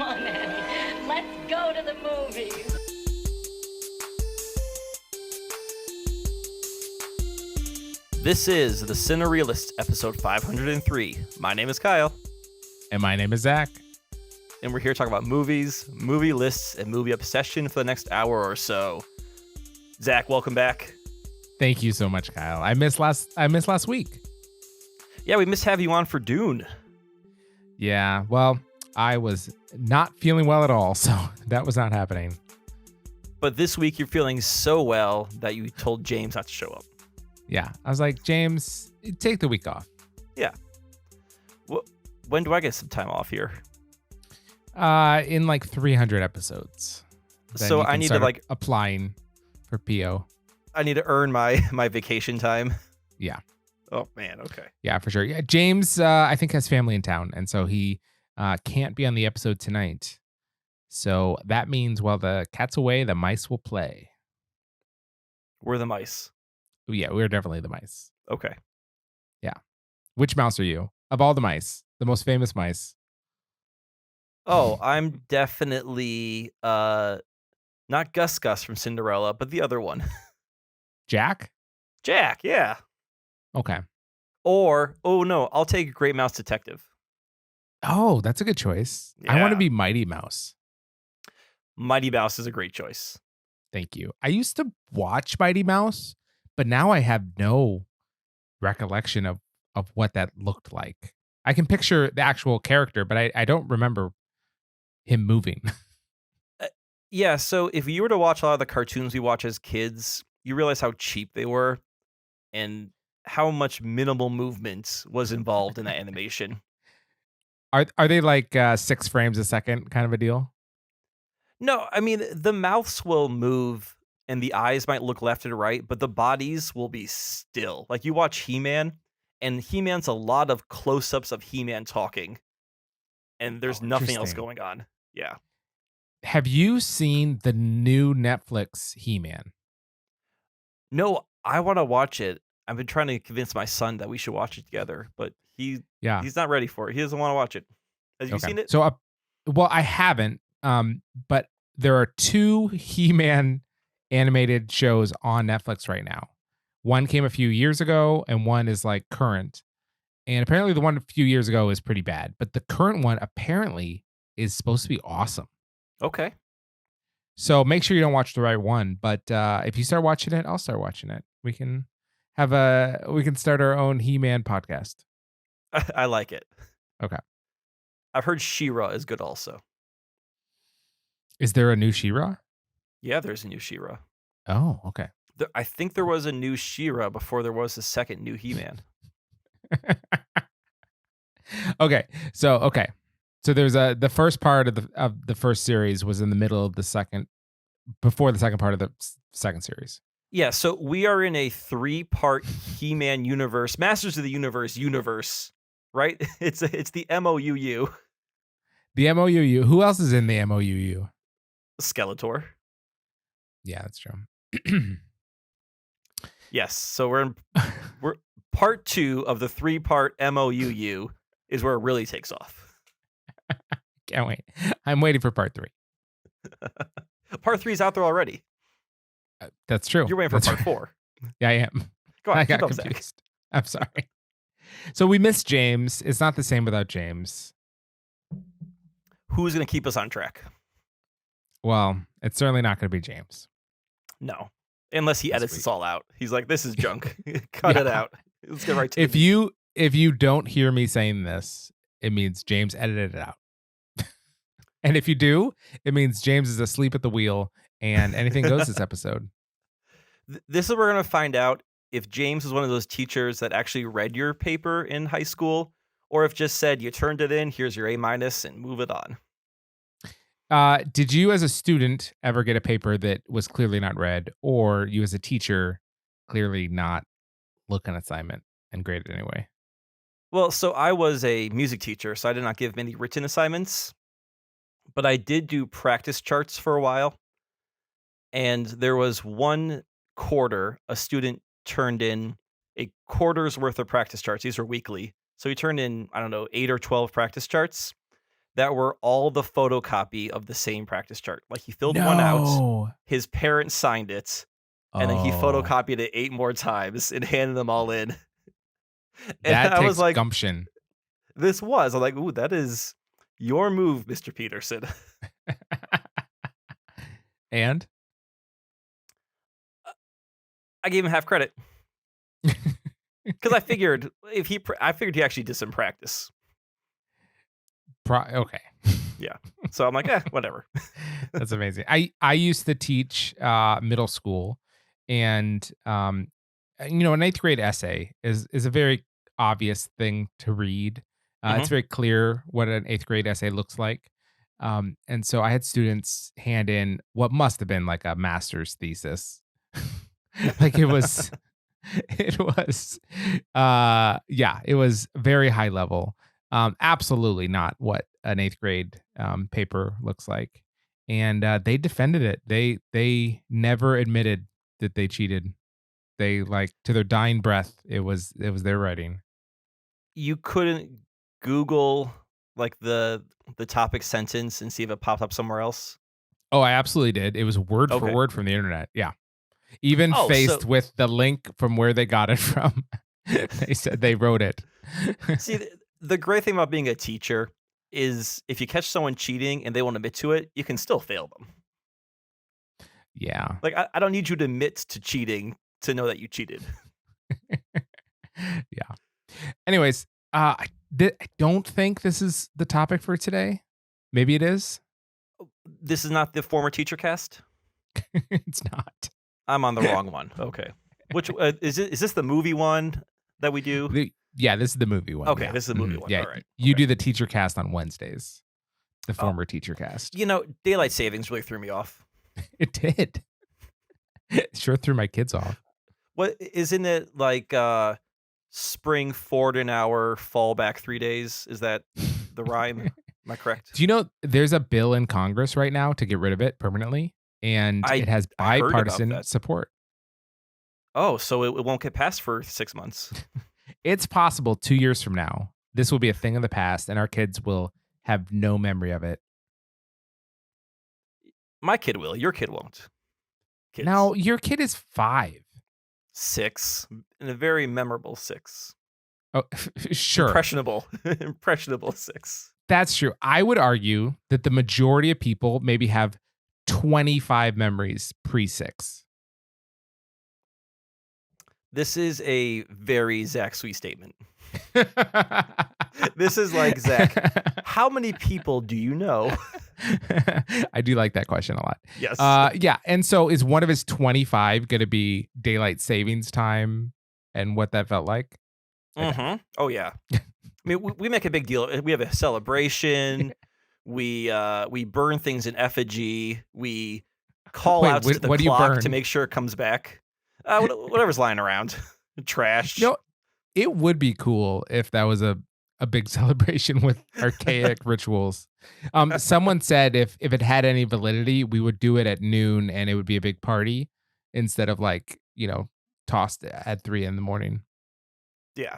Come on, Annie. Let's go to the movies. This is the Cinereelists, episode 503. My name is Kyle. And my name is Zach. And we're here to talk about movies, movie lists, and movie obsession for the next hour or so. Zach, welcome back. Thank you so much, Kyle. I missed last week. Yeah, we missed having you on for Dune. Yeah, well, I was not feeling well at all, so that was not happening. But this week you're feeling so well that you told James not to show up. Yeah, I was like, James, take the week off. Yeah. Well, when do I get some time off here? In like 300 episodes. Then So you can I need to start applying for PO. I need to earn my vacation time. Yeah. Oh man, okay. Yeah, for sure. Yeah, James, I think has family in town, and so he can't be on the episode tonight. So that means while the cat's away, the mice will play. We're the mice. Yeah, we're definitely the mice. Okay. Yeah. Which mouse are you? Of all the mice, the most famous mice. Oh, I'm definitely not Gus from Cinderella, but the other one. Jack? Jack, yeah. Okay. Or, oh no, I'll take Great Mouse Detective. Oh, that's a good choice. I want Yeah. to be Mighty Mouse. Mighty Mouse is a great choice. Thank you. I used to watch Mighty Mouse, but now I have no recollection of what that looked like. I can picture the actual character, but I don't remember him moving. Yeah, so if you were to watch a lot of the cartoons we watch as kids, you realize how cheap they were and how much minimal movement was involved in that animation. Are they like 6 frames a second kind of a deal? No, I mean, the mouths will move and the eyes might look left and right, but the bodies will be still. Like you watch He-Man, and He-Man's a lot of close-ups of He-Man talking, and there's nothing else Interesting. going on. Yeah. Have you seen the new Netflix He-Man? No, I want to watch it. I've been trying to convince my son that we should watch it together, but he's Yeah. not ready for it. He doesn't want to watch it. Have you Okay. seen it? So, well, I haven't. But there are 2 He-Man animated shows on Netflix right now. One came a few years ago, and one is like current. And apparently, the one a few years ago is pretty bad, but the current one apparently is supposed to be awesome. Okay. So make sure you don't watch the right one. But if you start watching it, I'll start watching it. We can start our own He-Man podcast. I like it. Okay. I've heard She-Ra is good also. Is there a new She-Ra? Yeah, there's a new She-Ra. Oh, okay. I think there was a new She-Ra before there was the second new He-Man. Okay. So there's the first part of the first series was in the middle of the second, before the second part of the second series. Yeah, so we are in a 3-part He-Man universe, Masters of the universe, right? It's the MOUU. The MOUU. Who else is in the MOUU? Skeletor. Yeah, that's true. Yes, so we're part 2 of the 3-part MOUU is where it really takes off. Can't wait. I'm waiting for part 3. Part 3 is out there already. That's true. You're waiting for That's part right. 4. Yeah, I am. Go on, I keep got up, Zach. confused. I'm sorry. So we missed James. It's not the same without James. Who's going to keep us on track? Well, it's certainly not going to be James. No. Unless he That's edits sweet. this all out. He's like, this is junk. Cut it Yeah. out. Let's get right to If the you don't hear me saying this, it means James edited it out. And if you do, it means James is asleep at the wheel and anything goes this episode. This is where we're going to find out if James is one of those teachers that actually read your paper in high school, or if just said, you turned it in, here's your A- and move it on. Did you as a student ever get a paper that was clearly not read, or you as a teacher clearly not look an assignment and grade it anyway? Well, so I was a music teacher, so I did not give many written assignments, but I did do practice charts for a while. And there was one quarter, a student turned in a quarter's worth of practice charts. These were weekly. So he turned in, I don't know, 8 or 12 practice charts. that were all the photocopy of the same practice chart. Like he filled one out, No. his parents signed it, and then he Oh, photocopied it 8 more times and handed them all in. And that I was takes like, gumption. I'm like, ooh, that is your move, Mr. Peterson. And I gave him half credit because I figured he actually did some practice. okay. Yeah. So I'm like, whatever. That's amazing. I used to teach middle school, and an 8th grade essay is a very obvious thing to read. It's very clear what an 8th grade essay looks like. And so I had students hand in what must have been like a master's thesis. Like it was it was very high level. Absolutely not what an 8th grade paper looks like. And they defended it. They never admitted that they cheated. They like to their dying breath, it was their writing. You couldn't Google like the topic sentence and see if it popped up somewhere else. Oh, I absolutely did. It was word for Okay. word from the internet. Yeah. Even Oh, faced so- with the link from where they got it from. They said they wrote it. See, the great thing about being a teacher is if you catch someone cheating and they won't admit to it, you can still fail them. Yeah. Like, I don't need you to admit to cheating to know that you cheated. Yeah. Anyways, I don't think this is the topic for today. Maybe it is. This is not the former teacher cast? It's not. I'm on the wrong one. Okay. Which is this the movie one that we do? This is the movie one. Okay, yeah. this is the movie Mhm. one. Yeah, All right. you Okay. do the teacher cast on Wednesdays. The former teacher cast. Daylight savings really threw me off. It did. It sure threw my kids off. What isn't it like spring forward an hour, fall back 3 days? Is that the rhyme? Am I correct? Do you know there's a bill in Congress right now to get rid of it permanently? And it has I heard about bipartisan that. support. Oh, so it won't get passed for 6 months. It's possible 2 years from now, this will be a thing of the past and our kids will have no memory of it. My kid will. Your kid won't. Kids. Now, your kid is 5. 6, and a very memorable 6. Oh, sure. Impressionable 6. That's true. I would argue that the majority of people maybe have 25 memories pre-6. This is a very Zach Sweet statement. This is like, Zach, how many people do you know? I do like that question a lot. Yes. Yeah. And so is one of his 25 going to be daylight savings time and what that felt like? Mm-hmm. Oh, yeah. I mean, we make a big deal. We have a celebration. We burn things in effigy. We call out to the what do you clock burn? to make sure it comes back. Whatever's lying around. Trash. It would be cool if that was a big celebration with archaic rituals. Someone said if it had any validity, we would do it at noon and it would be a big party instead of tossed at 3 a.m. Yeah.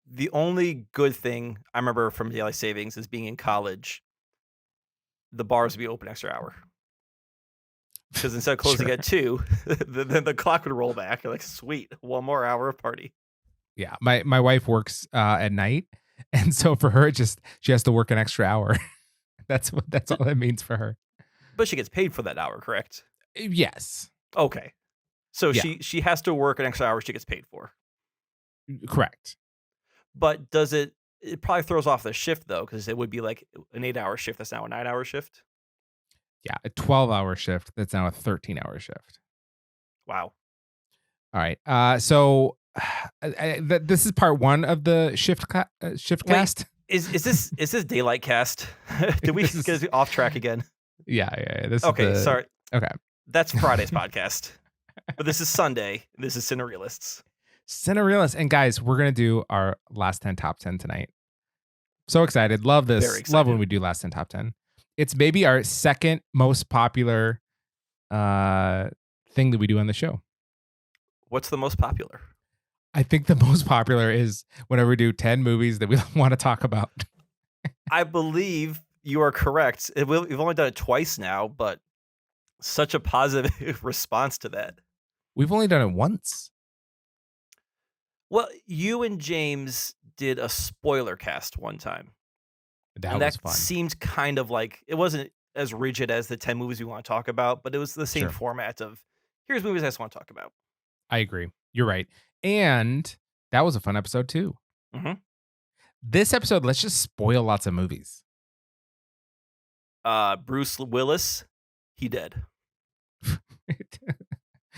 The only good thing I remember from daylight savings is being in college. The bars would be open extra hour. Because instead of closing at 2, then the clock would roll back. You're like, sweet, 1 more hour of party. Yeah, my wife works at night, and so for her, she has to work an extra hour. That's all that means for her. But she gets paid for that hour, correct? Yes. Okay. So Yeah. she has to work an extra hour she gets paid for. Correct. But does it probably throws off the shift though, because it would be like an 8-hour shift that's now a 9-hour shift. Yeah, a 12-hour shift that's now a 13-hour shift. Wow. All right. So this is part 1 of the shift cast. Is this daylight cast? Did we get off track again? Yeah. This Okay, is sorry. Okay. That's Friday's podcast. But this is Sunday. This is Cinereelists. Cinereelists. And guys, we're going to do our last 10 top 10 tonight. So excited. Love this. Very excited. Love when we do last 10 top 10. It's maybe our second most popular thing that we do on the show. What's the most popular? I think the most popular is whenever we do 10 movies that we want to talk about. I believe you are correct. We've only done it twice now, but such a positive response to that. We've only done it once. Well, you and James did a spoiler cast one time. That And was that fun. seemed kind of like, it wasn't as rigid as the 10 movies we want to talk about, but it was the same Sure. format of, here's movies I just want to talk about. I agree. You're right. And that was a fun episode too. Mhm. This episode, let's just spoil lots of movies. Bruce Willis, he dead. All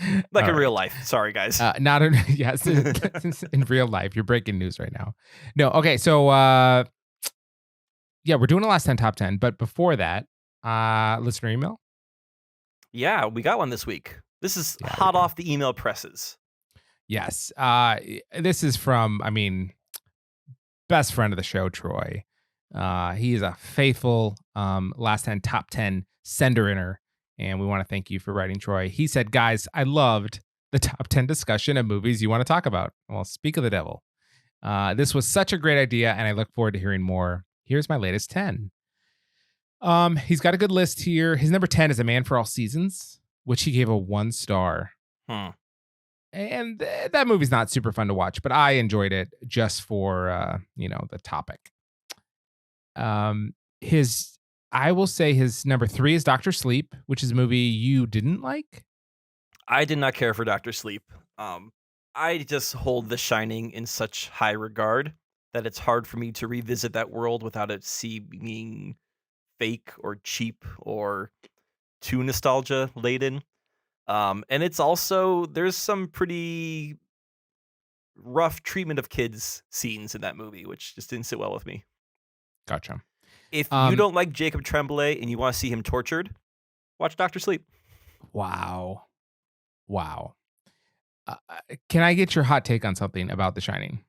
In real right. life. Sorry, guys. Not in yes, in real life. You're breaking news right now. No, okay. So yeah, we're doing a last 10 top 10, but before that, listener email. Yeah, we got one this week. This is Yeah, we hot do. off the email presses. Yes. This is from, I mean, best friend of the show, Troy. He is a faithful last 10 top 10 sender-inner, and we want to thank you for writing, Troy. He said, guys, I loved the top 10 discussion of movies you want to talk about. Well, speak of the devil. This was such a great idea, and I look forward to hearing more. Here's my latest 10. He's got a good list here. His number 10 is A Man for All Seasons, which he gave a 1 star. And that movie's not super fun to watch, but I enjoyed it just for the topic. I will say his number 3 is Dr. Sleep, which is a movie you didn't like. I did not care for Dr. Sleep. I just hold The Shining in such high regard that it's hard for me to revisit that world without it seeming fake or cheap or too nostalgia laden. And it's also, there's some pretty rough treatment of kids scenes in that movie, which just didn't sit well with me. Gotcha. If you don't like Jacob Tremblay and you want to see him tortured, watch Dr. Sleep. Wow. Can I get your hot take on something about The Shining?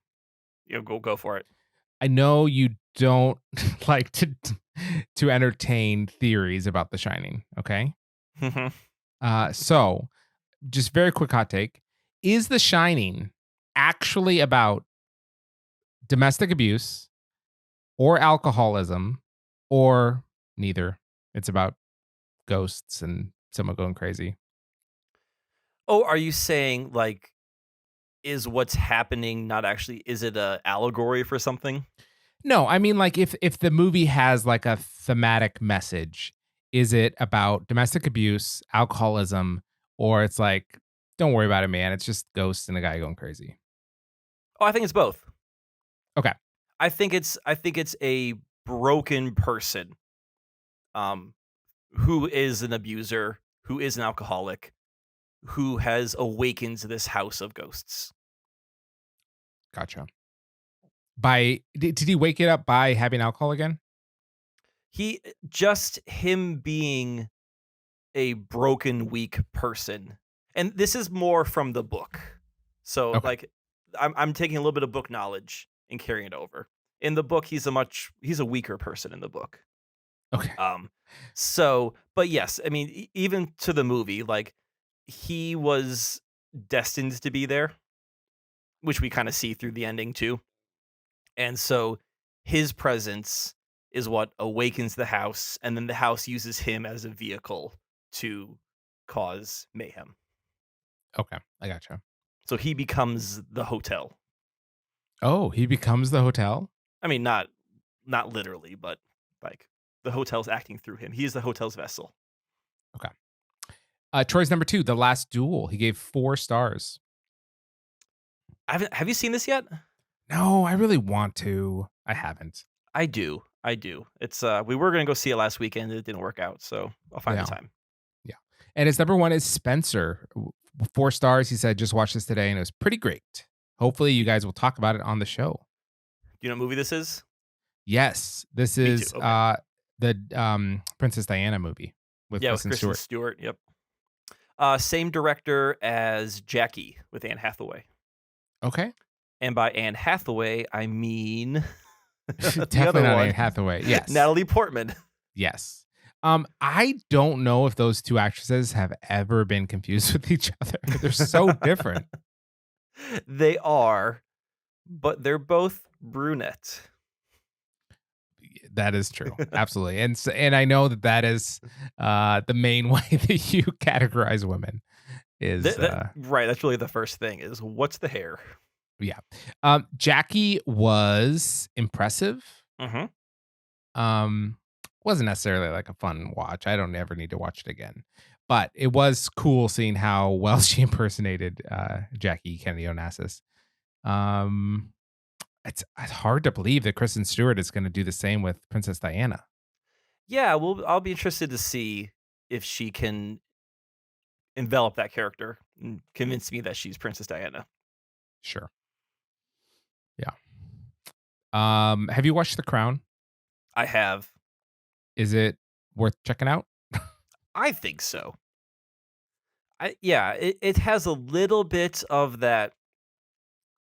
Yeah, go for it. I know you don't like to entertain theories about The Shining, okay? So, just very quick hot take. Is The Shining actually about domestic abuse or alcoholism or neither? It's about ghosts and someone going crazy. Oh, are you saying like, is what's happening not actually, is it a allegory for something? No, I mean, like if the movie has like a thematic message, is it about domestic abuse, alcoholism, or it's like, don't worry about it, man. It's just ghosts and a guy going crazy. Oh, I think it's both. Okay. I think it's a broken person who is an abuser, who is an alcoholic, who has awakened this house of ghosts. Gotcha. Did he wake it up by having alcohol again? Him being a broken, weak person. And this is more from the book. So Okay. like I'm taking a little bit of book knowledge and carrying it over. In the book, he's a weaker person in the book. Okay. But yes, I mean, even to the movie, like he was destined to be there, which we kind of see through the ending too. And so his presence is what awakens the house, and then the house uses him as a vehicle to cause mayhem. Okay. I gotcha. So he becomes the hotel. Oh, he becomes the hotel? I mean, not literally, but like the hotel's acting through him. He is the hotel's vessel. Okay. Troy's number 2, The Last Duel. He gave 4 stars. Have you seen this yet? No, I really want to. I haven't. I do. It's we were gonna go see it last weekend. It didn't work out, so I'll find the time. Yeah. And his number 1 is Spencer. 4 stars. He said, just watched this today and it was pretty great. Hopefully you guys will talk about it on the show. Do you know what movie this is? Yes. This Me is too. Okay. the Princess Diana movie with Kristen Stewart. Yep. Same director as Jackie with Anne Hathaway. Okay. And by Anne Hathaway, I mean definitely not Anne Hathaway. Yes. Natalie Portman. Yes. I don't know if those 2 actresses have ever been confused with each other. They're so different. They are, but they're both brunette. That is true. Absolutely. And I know that is the main way that you categorize women is Right. That's really the first thing is what's the hair? yeah. Jackie was impressive. Mm-hmm. Um wasn't necessarily like a fun watch. I don't ever need to watch it again. But it was cool seeing how well she impersonated Jackie Kennedy Onassis. Um it's hard to believe that Kristen Stewart is going to do the same with Princess Diana. Yeah, well, I'll be interested to see if she can envelop that character and convince me that she's Princess Diana. Sure. Yeah. Have you watched The Crown? I have. Is it worth checking out? I think so. It has a little bit of that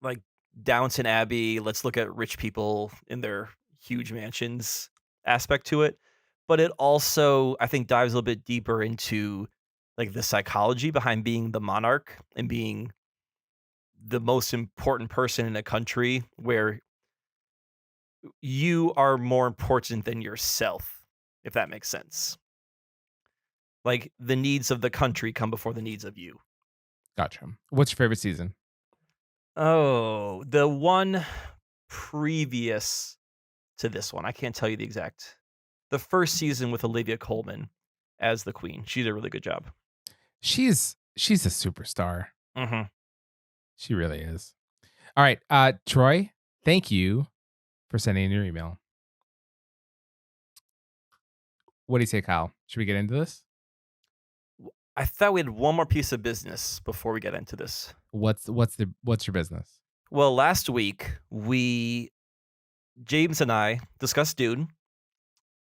like Downton Abbey, let's look at rich people in their huge mansions aspect to it. But it also, I think, dives a little bit deeper into like the psychology behind being the monarch and being the most important person in a country where you are more important than yourself, if that makes sense. Like the needs of the country come before the needs of you. Gotcha. What's your favorite season? Oh, the one previous to this one. I can't tell you the exact. The first season with Olivia Colman as the queen. She did a really good job. She's a superstar. Mm-hmm. She really is. All right, Troy, thank you for sending in your email. What do you say, Kyle? Should we get into this? I thought we had one more piece of business before we get into this. What's your business? Well, last week James and I discussed Dune,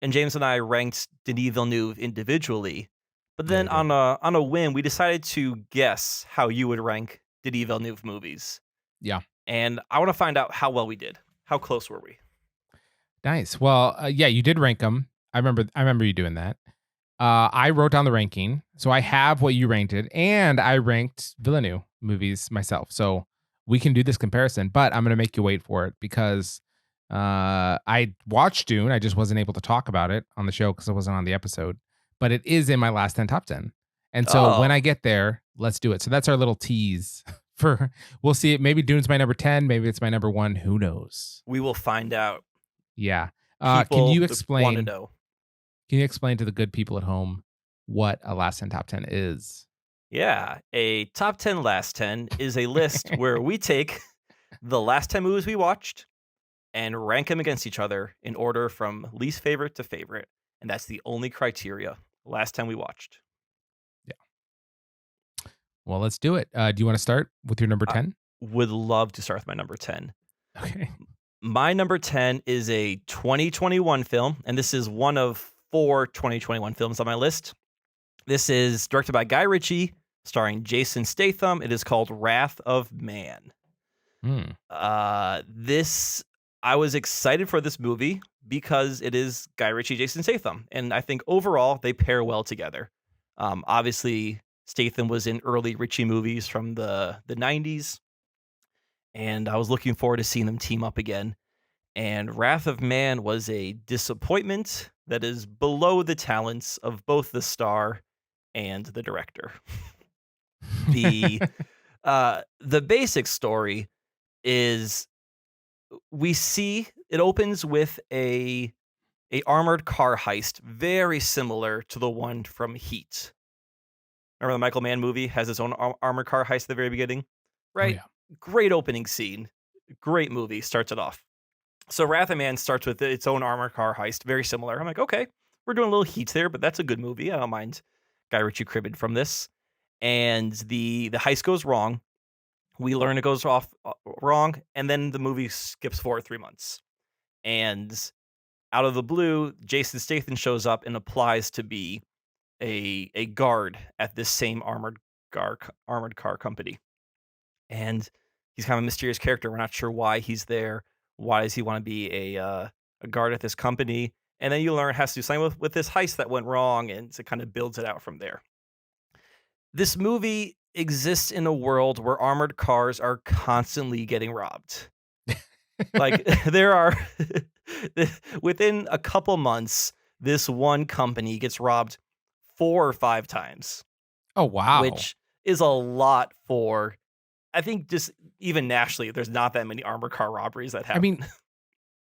and James and I ranked Denis Villeneuve individually. But then Yeah, you on a whim, we decided to guess how you would rank Denis Villeneuve movies. Yeah. And I want to find out how well we did. How close were we? Nice. Well, yeah, you did rank them. I remember you doing that. I wrote down the ranking, so I have what you ranked it, and I ranked Villeneuve movies myself. So we can do this comparison, but I'm going to make you wait for it because I watched Dune. I just wasn't able to talk about it on the show because I wasn't on the episode. But it is in my last 10 top 10, and so when Oh. I get there, let's do it. So that's our little tease for. We'll see. Maybe Dune's my number 10. Maybe it's my number 1. Who knows? We will find out. Yeah. People Can you want to explain? know. Can you explain to the good people at home what a last 10 top 10 is? Yeah, a top 10 last 10 is a list where we take the last 10 movies we watched and rank them against each other in order from least favorite to favorite. And that's the only criteria. Last 10 we watched. Well, let's do it. Do you want to start with your number I- 10? Would love to start with my number 10. Okay. My number 10 is a 2021 film, and this is one of 4 2021 films on my list. This is directed by Guy Ritchie, starring Jason Statham. It is called Wrath of Man. Hmm. I was excited for this movie because it is Guy Ritchie, Jason Statham, and I think overall they pair well together. Obviously, Statham was in early Ritchie movies from the 90s, and I was looking forward to seeing them team up again. And Wrath of Man was a disappointment that is below the talents of both the star and the director. The basic story is it opens with a armored car heist very similar to the one from Heat. Remember the Michael Mann movie has its own armored car heist at the very beginning? Right? yeah. Great opening scene. Great movie. Starts it off. So Wrath of Man starts with its own armored car heist, very similar. I'm like, okay, we're doing a little Heat there, but that's a good movie. I don't mind Guy Ritchie cribbing from this. And the heist goes wrong. We learn it goes off wrong, and then the movie skips forward 3 months. And out of the blue, Jason Statham shows up and applies to be a guard at this same armored car company. And he's kind of a mysterious character. We're not sure why he's there. Why does he want to be a guard at this company? And then you learn it has to do something with this heist that went wrong, and it kind of builds it out from there. This movie exists in a world where armored cars are constantly getting robbed. Like there are Within a couple months, this one company gets robbed 4 or 5 times, Oh, wow. which is a lot for I think just even nationally, there's not that many armored car robberies that I mean, happen.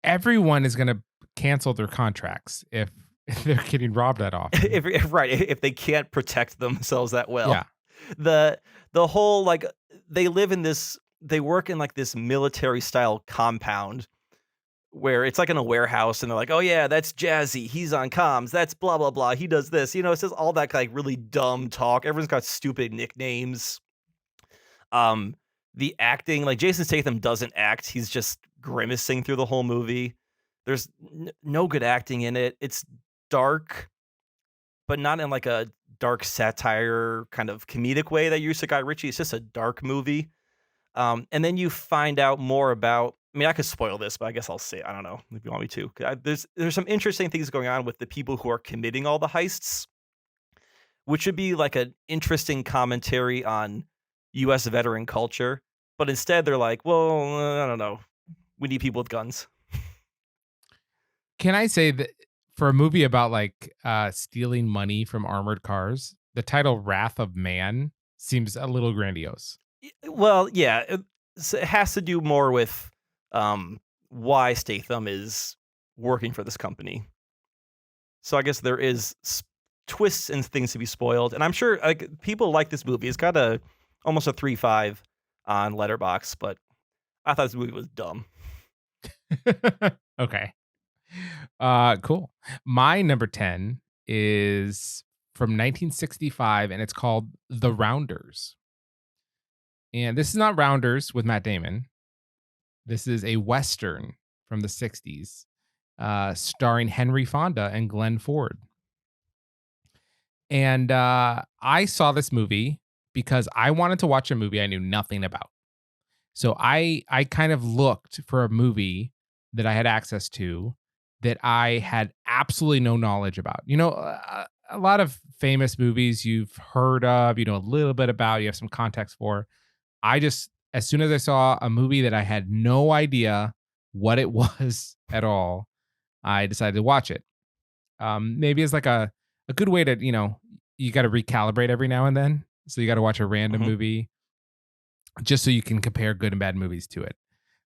everyone is going to cancel their contracts if they're getting robbed that often. If they can't protect themselves that well. Yeah. The the whole, like, they work in, like, this military style compound where it's, like, in a warehouse, and they're like, "Oh, yeah, that's Jazzy, he's on comms, that's blah, blah, blah, he does this," it's just all that, like, really dumb talk, everyone's got stupid nicknames. Um, the acting, like, Jason Statham doesn't act, he's just grimacing through the whole movie. There's no good acting in it, it's dark, but not in, like, a dark satire kind of comedic way that you're used to Guy Ritchie, it's just a dark movie. And then you find out more about I mean, I could spoil this, but I guess I'll say I don't know if you want me to. There's some interesting things going on with the people who are committing all the heists, which would be like an interesting commentary on U.S. veteran culture. But instead, they're like, well, I don't know. We need people with guns. Can I say that for a movie about like stealing money from armored cars, the title Wrath of Man seems a little grandiose. Well, yeah, it has to do more with why Statham is working for this company. So I guess there is twists and things to be spoiled, and I'm sure like people like this movie. It's got almost a 3.5 on Letterboxd, but I thought this movie was dumb. Okay. Cool. My number 10 is from 1965 and it's called The Rounders. And this is not Rounders with Matt Damon. This is a Western from the 60s, starring Henry Fonda and Glenn Ford. And I saw this movie because I wanted to watch a movie I knew nothing about. So I kind of looked for a movie that I had access to that I had absolutely no knowledge about. A lot of famous movies you've heard of, a little bit about, you have some context for. As soon as I saw a movie that I had no idea what it was at all, I decided to watch it. Maybe it's like a good way to, you got to recalibrate every now and then. So you got to watch a random movie just so you can compare good and bad movies to it.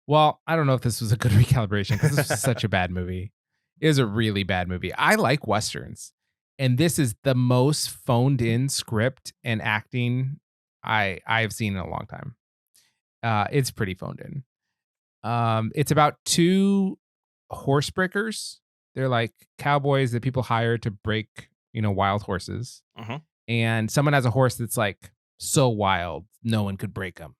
Well, I don't know if this was a good recalibration because this was such a bad movie. It was a really bad movie. I like Westerns, and this is the most phoned in script and acting I've seen in a long time. It's pretty phoned in. It's about two horse breakers. They're like cowboys that people hire to break, wild horses. And someone has a horse that's like so wild, no one could break them.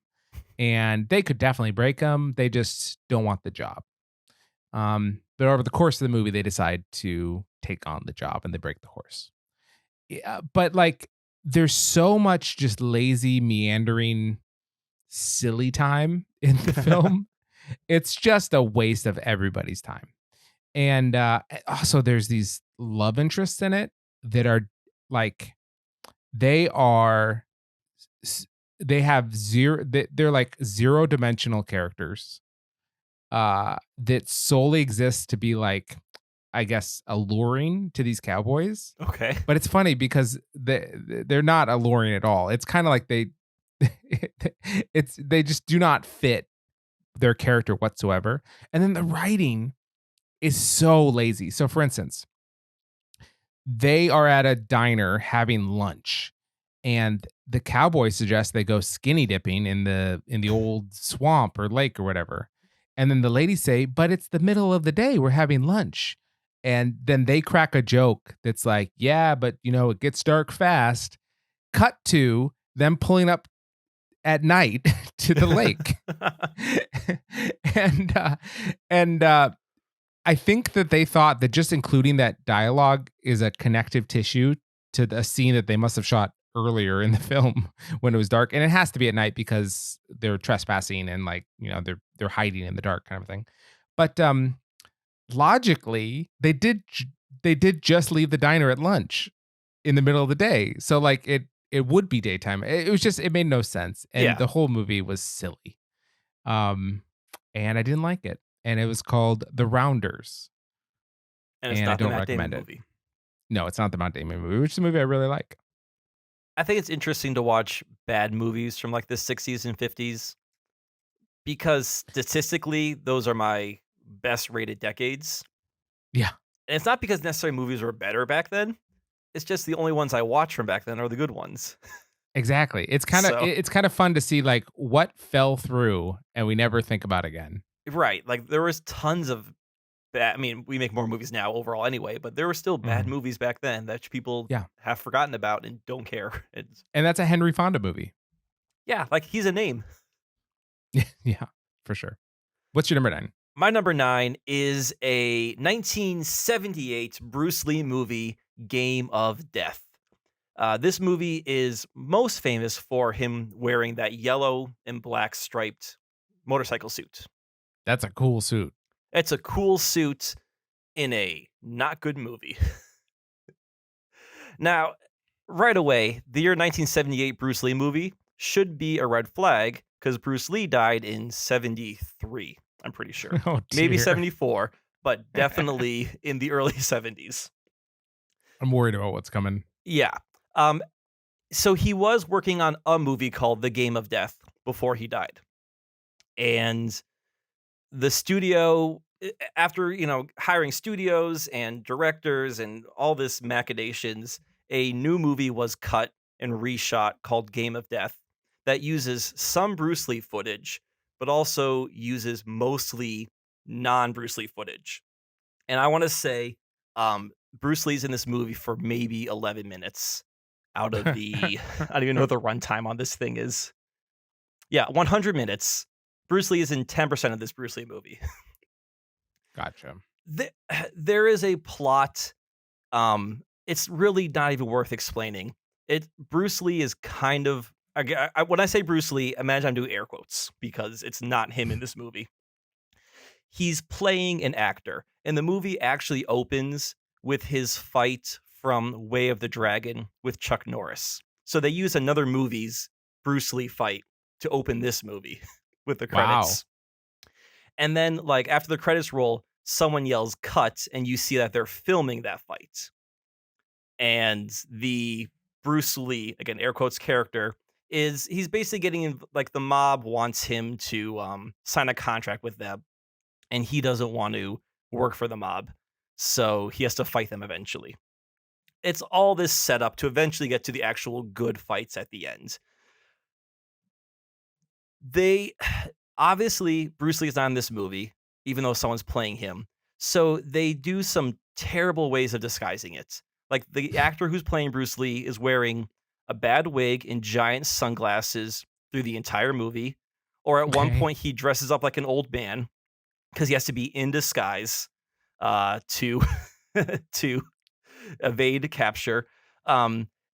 And they could definitely break them. They just don't want the job. But over the course of the movie, they decide to take on the job and they break the horse. Yeah, but like, there's so much just lazy, meandering, silly time in the film. It's just a waste of everybody's time. And also, there's these love interests in it that are like, they have zero. They're like 0-dimensional characters that solely exist to be like, I guess, alluring to these cowboys. Okay. But it's funny because they're not alluring at all. It's kind of like they just do not fit their character whatsoever. And then the writing is so lazy. So for instance, they are at a diner having lunch and the cowboys suggest they go skinny dipping in the old swamp or lake or whatever. And then the ladies say, but it's the middle of the day. We're having lunch. And then they crack a joke that's like, yeah, but it gets dark fast. Cut to them pulling up at night to the lake. and I think that they thought that just including that dialogue is a connective tissue to the scene that they must have shot earlier in the film when it was dark. And it has to be at night because they're trespassing and like, they're hiding in the dark kind of thing. But logically, they did just leave the diner at lunch in the middle of the day. So like it would be daytime. It made no sense. And the whole movie was silly. And I didn't like it. and it was called The Rounders, And it's and I not the don't Matt Damon recommend it. movie. No, it's not the Matt Damon movie, which is a movie I really like. I think it's interesting to watch bad movies from like the 60s and 50s because statistically, those are my best rated decades. Yeah, And it's not because necessarily movies were better back then. It's just the only ones I watch from back then are the good ones. exactly. So, It's kind of fun to see like what fell through and we never think about again. right. Like there was tons of bad. I mean, we make more movies now overall anyway, but there were still bad Mhm. movies back then that people Yeah, have forgotten about and don't care. It's, and that's a Henry Fonda movie. yeah, like he's a name. Yeah, for sure. What's your number 9? My number 9 is a 1978 Bruce Lee movie, Game of Death. This movie is most famous for him wearing that yellow and black striped motorcycle suit. That's a cool suit. It's a cool suit in a not good movie. Now, right away, the year 1978 Bruce Lee movie should be a red flag because Bruce Lee died in 73, I'm pretty sure. Oh Maybe dear. 74, but definitely in the early 70s. I'm worried about what's coming. Yeah. Um, so he was working on a movie called The Game of Death before he died. And the studio, after, hiring studios and directors and all this machinations, a new movie was cut and reshot called Game of Death that uses some Bruce Lee footage, but also uses mostly non-Bruce Lee footage. And I want to say Bruce Lee's in this movie for maybe 11 minutes out of the, I don't even know what the runtime on this thing is. Yeah, 100 minutes. Bruce Lee is in 10% of this Bruce Lee movie. Gotcha. There is a plot. It's really not even worth explaining. Bruce Lee is kind of, when I say Bruce Lee, imagine I'm doing air quotes because it's not him in this movie. He's playing an actor, and the movie actually opens with his fight from Way of the Dragon with Chuck Norris. So they use another movie's Bruce Lee fight to open this movie with the credits. Wow. And then, like, after the credits roll, someone yells cut, and you see that they're filming that fight. And the Bruce Lee, again, air quotes character, he's basically getting, like, the mob wants him to sign a contract with them, and he doesn't want to work for the mob. So he has to fight them eventually. It's all this setup to eventually get to the actual good fights at the end. Obviously, Bruce Lee's not in this movie, even though someone's playing him. So they do some terrible ways of disguising it. Like the actor who's playing Bruce Lee is wearing a bad wig and giant sunglasses through the entire movie. Or at one point, he dresses up like an old man because he has to be in disguise to to evade capture.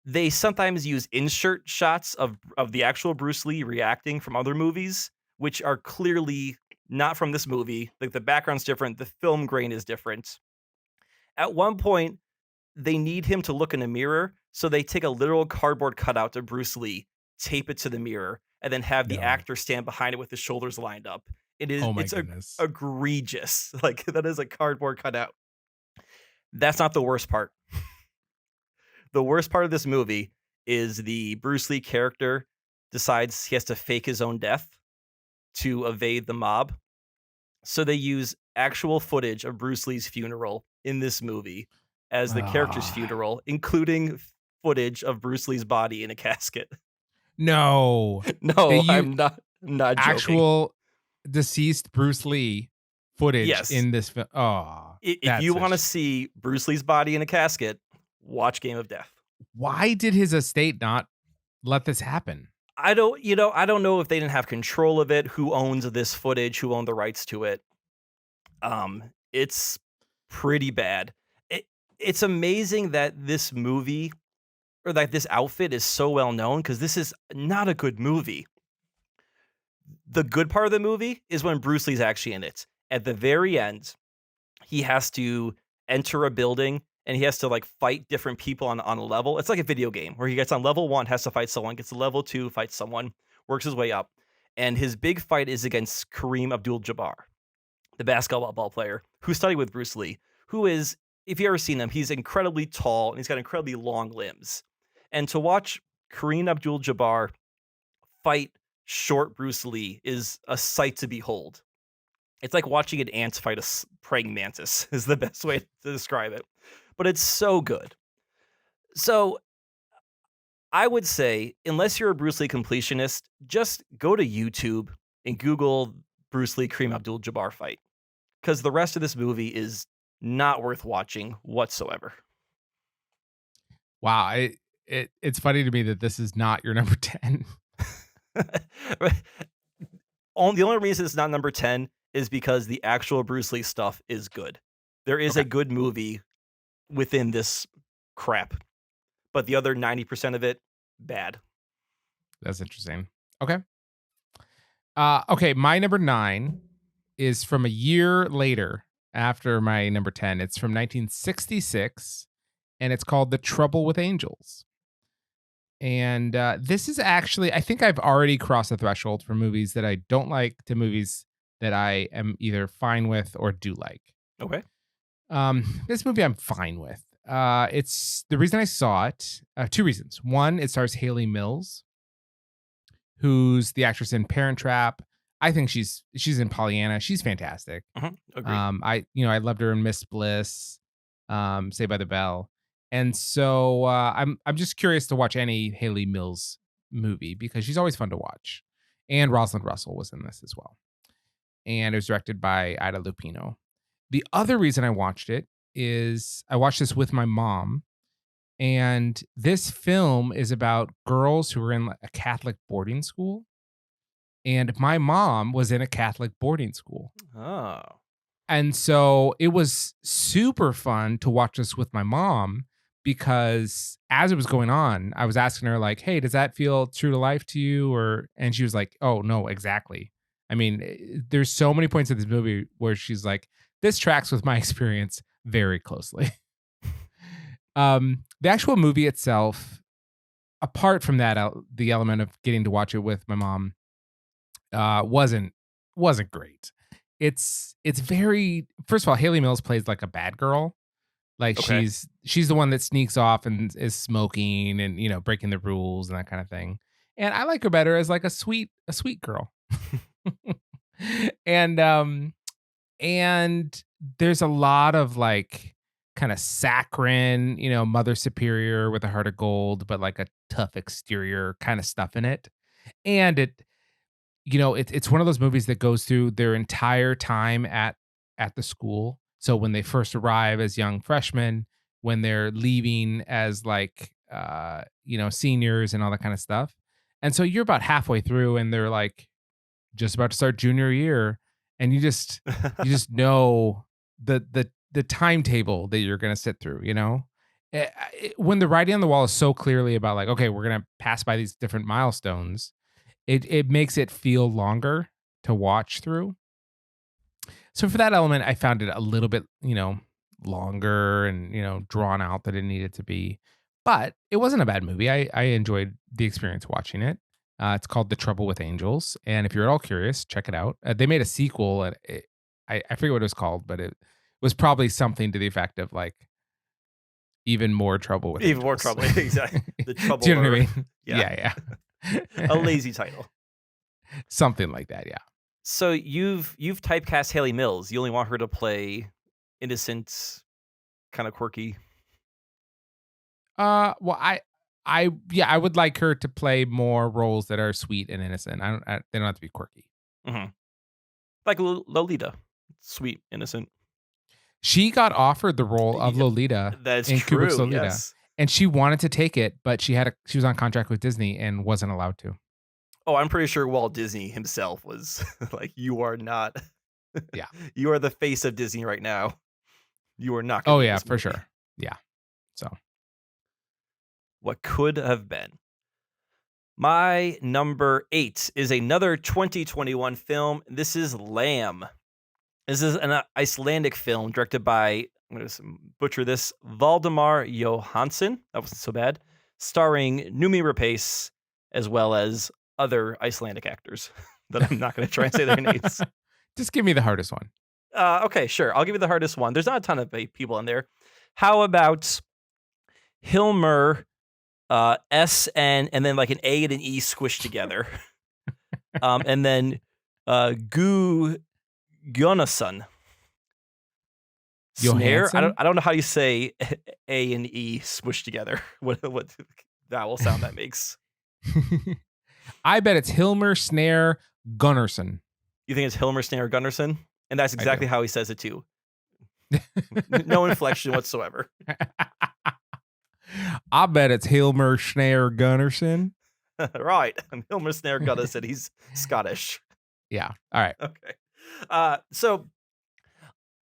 They sometimes use insert shots of the actual Bruce Lee reacting from other movies, which are clearly not from this movie. Like the background's different, the film grain is different. At one point, they need him to look in a mirror, so they take a literal cardboard cutout of Bruce Lee, tape it to the mirror, and then have the actor stand behind it with his shoulders lined up. It's egregious. Like that is a cardboard cutout. That's not the worst part. The worst part of this movie is the Bruce Lee character decides he has to fake his own death to evade the mob. So they use actual footage of Bruce Lee's funeral in this movie as the character's funeral, including footage of Bruce Lee's body in a casket. No. I'm not joking. Actual deceased Bruce Lee footage in this film. Oh, if you want to see Bruce Lee's body in a casket, watch Game of Death. Why did his estate not let this happen? I don't know if they didn't have control of it, who owns this footage, who owned the rights to it. It's pretty bad. It's amazing that this movie or that this outfit is so well known because this is not a good movie. The good part of the movie is when Bruce Lee's actually in it. At the very end, he has to enter a building and he has to like fight different people on a level. It's like a video game where he gets on level 1, has to fight someone, gets to level 2, fights someone, works his way up. And his big fight is against Kareem Abdul-Jabbar. the basketball player who studied with Bruce Lee, who is, if you've ever seen him, he's incredibly tall and he's got incredibly long limbs. And to watch Kareem Abdul-Jabbar fight short Bruce Lee is a sight to behold. It's like watching an ant fight a praying mantis is the best way to describe it. But it's so good. So I would say, unless you're a Bruce Lee completionist, just go to YouTube and Google Bruce Lee Kareem Abdul-Jabbar fight, because the rest of this movie is not worth watching whatsoever. Wow, it's funny to me that this is not your number 10. The only reason it's not number 10 is because the actual Bruce Lee stuff is good. There is a good movie within this crap, but the other 90% of it, bad. That's interesting. Okay. Okay, my number 9 is from a year later after my number 10. It's from 1966, and it's called The Trouble with Angels. And this is actually, I think I've already crossed the threshold from movies that I don't like to movies that I am either fine with or do like. Okay. This movie I'm fine with. It's the reason I saw it. 2 reasons. One, it stars Haley Mills, who's the actress in Parent Trap. I think she's in Pollyanna. She's fantastic. Agreed. I loved her in Miss Bliss, Saved by the Bell. And so I'm just curious to watch any Haley Mills movie because she's always fun to watch. And Rosalind Russell was in this as well. And it was directed by Ida Lupino. The other reason I watched it is I watched this with my mom. And this film is about girls who are in a Catholic boarding school. And my mom was in a Catholic boarding school. Oh. And so it was super fun to watch this with my mom because as it was going on, I was asking her like, "Hey, does that feel true to life to you?" And she was like, "Oh, no, exactly." I mean, there's so many points in this movie where she's like, "This tracks with my experience very closely." The actual movie itself, apart from that, the element of getting to watch it with my mom, wasn't great. It's very, first of all, Haley Mills plays like a bad girl. Like she's the one that sneaks off and is smoking and breaking the rules and that kind of thing. And I like her better as like a sweet girl. And there's a lot of like kind of saccharine, mother superior with a heart of gold, but like a tough exterior kind of stuff in it. And it's one of those movies that goes through their entire time at the school. So when they first arrive as young freshmen, when they're leaving as like seniors and all that kind of stuff. And so you're about halfway through and they're like just about to start junior year, and you just know the timetable that you're going to sit through, when the writing on the wall is so clearly about like, okay, we're going to pass by these different milestones. It makes it feel longer to watch through. So for that element, I found it a little bit, longer and, drawn out than it needed to be. But it wasn't a bad movie. I enjoyed the experience watching it. It's called The Trouble with Angels. And if you're at all curious, check it out. They made a sequel. And I forget what it was called, but it was probably something to the effect of like, even more trouble with Even angels. more trouble. Exactly. The trouble. Do you know what I mean? Yeah. A lazy title. Something like that, yeah. So you've typecast Haley Mills. You only want her to play innocent, kind of quirky. Well, I would like her to play more roles that are sweet and innocent. They don't have to be quirky. Mm-hmm. Like Lolita, sweet, innocent. She got offered the role of Lolita in true, Kubrick's Lolita, yes. And she wanted to take it, but she was on contract with Disney and wasn't allowed to. Oh, I'm pretty sure Walt Disney himself was like, "You are not. Yeah, you are the face of Disney right now. You are not." Oh yeah, for sure. Yeah. So, what could have been? My number 8 is another 2021 film. This is Lamb. This is an Icelandic film directed by, I'm going to butcher this, Valdemar Johansson. That wasn't so bad. Starring Numi Rapace, as well as other Icelandic actors that I'm not going to try and say their names. Just give me the hardest one. Okay, sure. I'll give you the hardest one. There's not a ton of people in there. How about Hilmer, SN, and then like an A and an E squished together? And then Gu Gunnason. Snare. Johansson? I don't know how you say A and E smushed together. What vowel sound that makes? I bet it's Hilmer Snare Gunnarsson. You think it's Hilmer Snare Gunnarsson? And that's do. exactly how he says it too. No inflection whatsoever. I bet it's Hilmer Snare Gunnarsson. Right. Hilmer Snare Gunnarsson. He's Scottish. Yeah. All right. Okay. So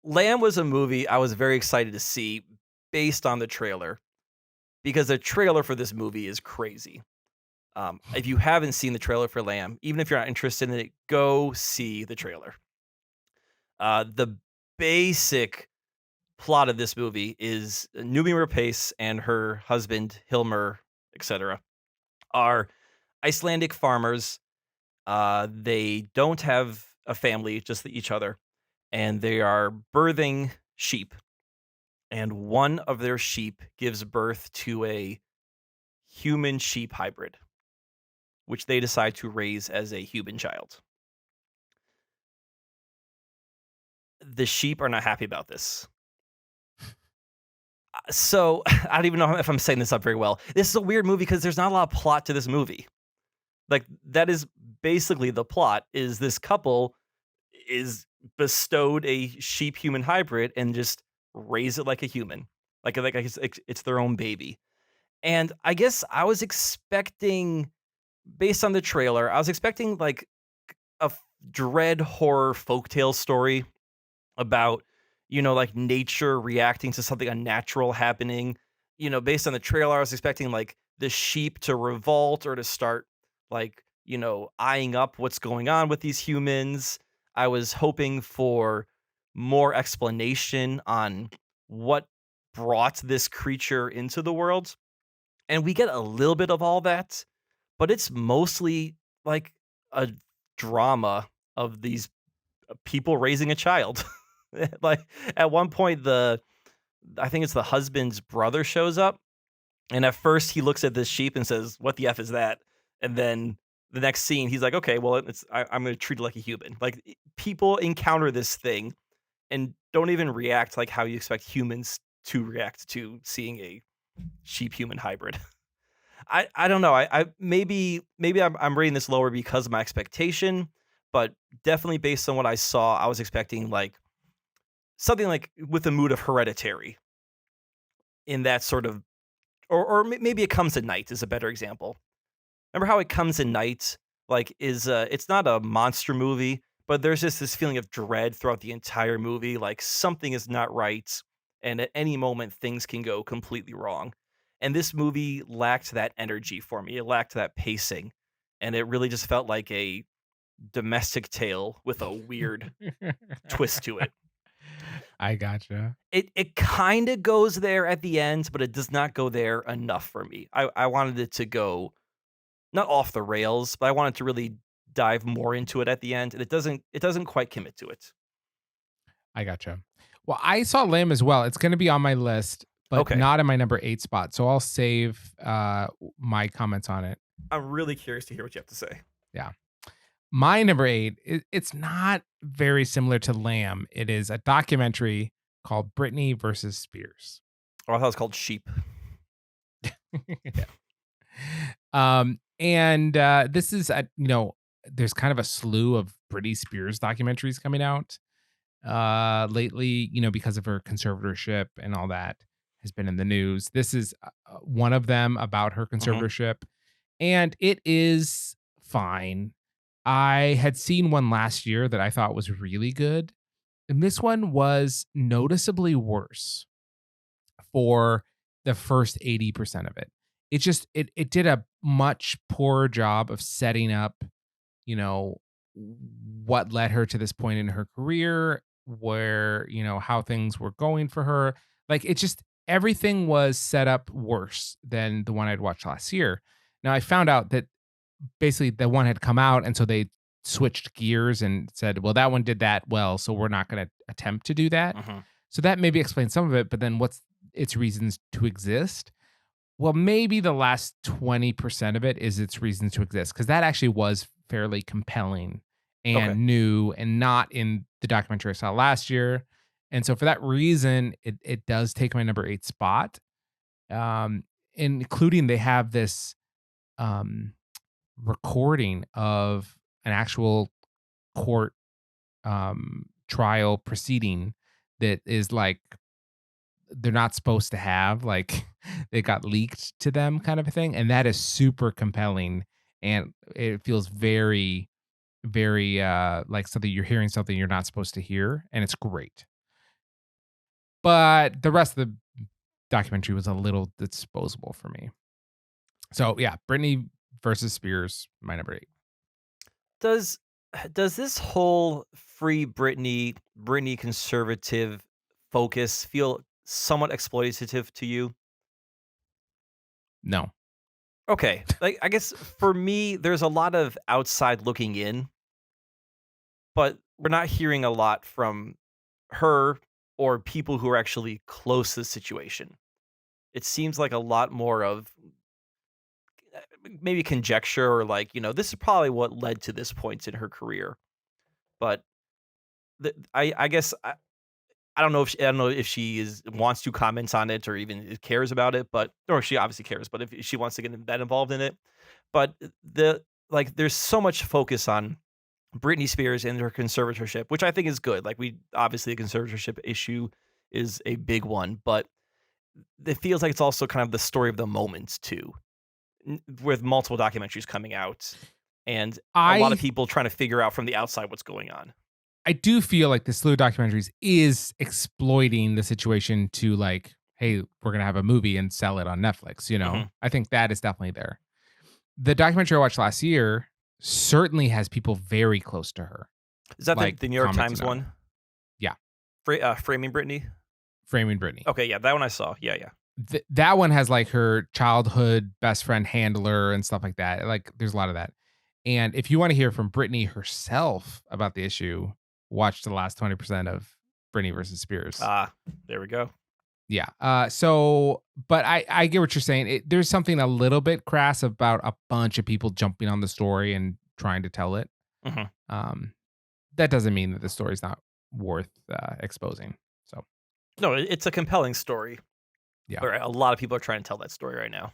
Lamb was a movie I was very excited to see based on the trailer, because the trailer for this movie is crazy. If you haven't seen the trailer for Lamb, even if you're not interested in it, go see the trailer. The basic plot of this movie is Noomi Rapace and her husband Hilmer, etc., are Icelandic farmers. They don't have a family, just each other, and they are birthing sheep. And one of their sheep gives birth to a human sheep hybrid, which they decide to raise as a human child. The sheep are not happy about this. So I don't even know if I'm setting this up very well. This is a weird movie because there's not a lot of plot to this movie. Like, that is basically the plot, is this couple is bestowed a sheep human hybrid and just raise it like a human. Like it's their own baby. And I guess I was expecting, based on the trailer, I was expecting like a dread horror folktale story about, like nature reacting to something unnatural happening. Based on the trailer, I was expecting like the sheep to revolt or to start like, eyeing up what's going on with these humans. I was hoping for more explanation on what brought this creature into the world. And we get a little bit of all that, but it's mostly like a drama of these people raising a child. Like, at one point, I think it's the husband's brother shows up, and at first he looks at this sheep and says, "What the F is that?" And then the next scene, he's like, "Okay, well, I'm going to treat it like a human." Like, people encounter this thing and don't even react like how you expect humans to react to seeing a sheep human hybrid. I don't know. I maybe I'm rating this lower because of my expectation, but definitely based on what I saw, I was expecting like something like with the mood of Hereditary, in that sort of, or maybe It Comes at Night is a better example. Remember how It Comes at Night like is it's not a monster movie, but there's just this feeling of dread throughout the entire movie, like something is not right, and at any moment things can go completely wrong. And this movie lacked that energy for me. It lacked that pacing, and it really just felt like a domestic tale with a weird twist to it. I gotcha. It kind of goes there at the end, but it does not go there enough for me. I wanted it to go not off the rails, but I wanted to really dive more into it at the end, and it doesn't quite commit to it. I gotcha. Well, I saw Lamb as well. It's going to be on my list, but Okay. not in my number 8 spot. So I'll save my comments on it. I'm really curious to hear what you have to say. Yeah. My number 8, it's not very similar to Lamb. It is a documentary called Britney versus Spears. Oh, I thought it was called Sheep. Yeah. And this is there's kind of a slew of Britney Spears documentaries coming out lately, because of her conservatorship and all that has been in the news. This is one of them about her conservatorship, and it is fine. I had seen one last year that I thought was really good, and this one was noticeably worse for the first 80% of it. It did a much poorer job of setting up, what led her to this point in her career, where, how things were going for her. Like, everything was set up worse than the one I'd watched last year. Now, I found out that basically the one had come out, and so they switched gears and said, well, that one did that well, so we're not going to attempt to do that. Mhm. So that maybe explains some of it, but then what's its reasons to exist? Well, maybe the last 20% of it is its reasons to exist, because that actually was fairly compelling Okay. and new and not in the documentary I saw last year. And so for that reason, it does take my number 8 spot. Um, including they have this um recording of an actual court trial proceeding that is like they're not supposed to have, like they got leaked to them kind of a thing, and that is super compelling, and it feels very like something you're hearing something you're not supposed to hear, and it's great. But the rest of the documentary was a little disposable for me. So yeah, Britney versus Spears, my number 8. Does does this whole free Britney conservative focus feel somewhat exploitative to you? No. Okay. Like, I guess for me, there's a lot of outside looking in, but we're not hearing a lot from her or people who are actually close to the situation. It seems like a lot more of maybe conjecture or like, this is probably what led to this point in her career. But I guess I don't know if I don't know if she is wants to comment on it or even cares about it, but or she obviously cares, but if she wants to get that involved in it, but there's so much focus on Britney Spears and her conservatorship, which I think is good. Like we obviously the conservatorship issue is a big one, but it feels like it's also kind of the story of the moment too, with multiple documentaries coming out and a lot of I people trying to figure out from the outside what's going on. I do feel like the slew of documentaries is exploiting the situation to like, hey, we're gonna have a movie and sell it on Netflix. Mhm. I think that is definitely there. The documentary I watched last year certainly has people very close to her, Is that like the New York commenting Times on it. one? Yeah, Framing Britney? framing Britney. Okay, yeah, that one I saw. Yeah, yeah. That one has like her childhood best friend handler and stuff like that. Like, there's a lot of that. And if you want to hear from Britney herself about the issue, watch the last 20% of Britney versus Spears. Ah, there we go. Yeah. But I get what you're saying. There's something a little bit crass about a bunch of people jumping on the story and trying to tell it. Mhm. Um, that doesn't mean that the story's not worth exposing. So No, it's a compelling story, yeah, but a lot of people are trying to tell that story right now.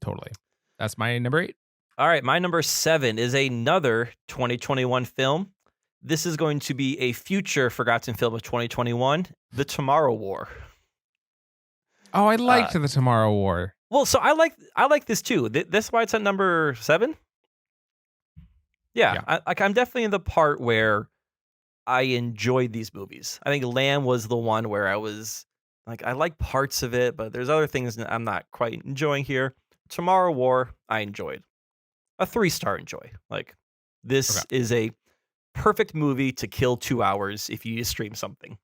totally. That's my number 8. All right, my number 7 is another 2021 film. This is going to be a future forgotten film of 2021, The Tomorrow War. Oh, I Uh, liked the Tomorrow War. well, so I like this too. That's why it's at number 7. Yeah, Yeah. I'm definitely in the part where I enjoyed these movies. I think Lamb was the one where I was like, I like parts of it, but there's other things that I'm not quite enjoying here. Tomorrow War, I enjoyed. A 3-star enjoy. Like, Okay. this is a perfect movie to kill 2 hours if you stream something.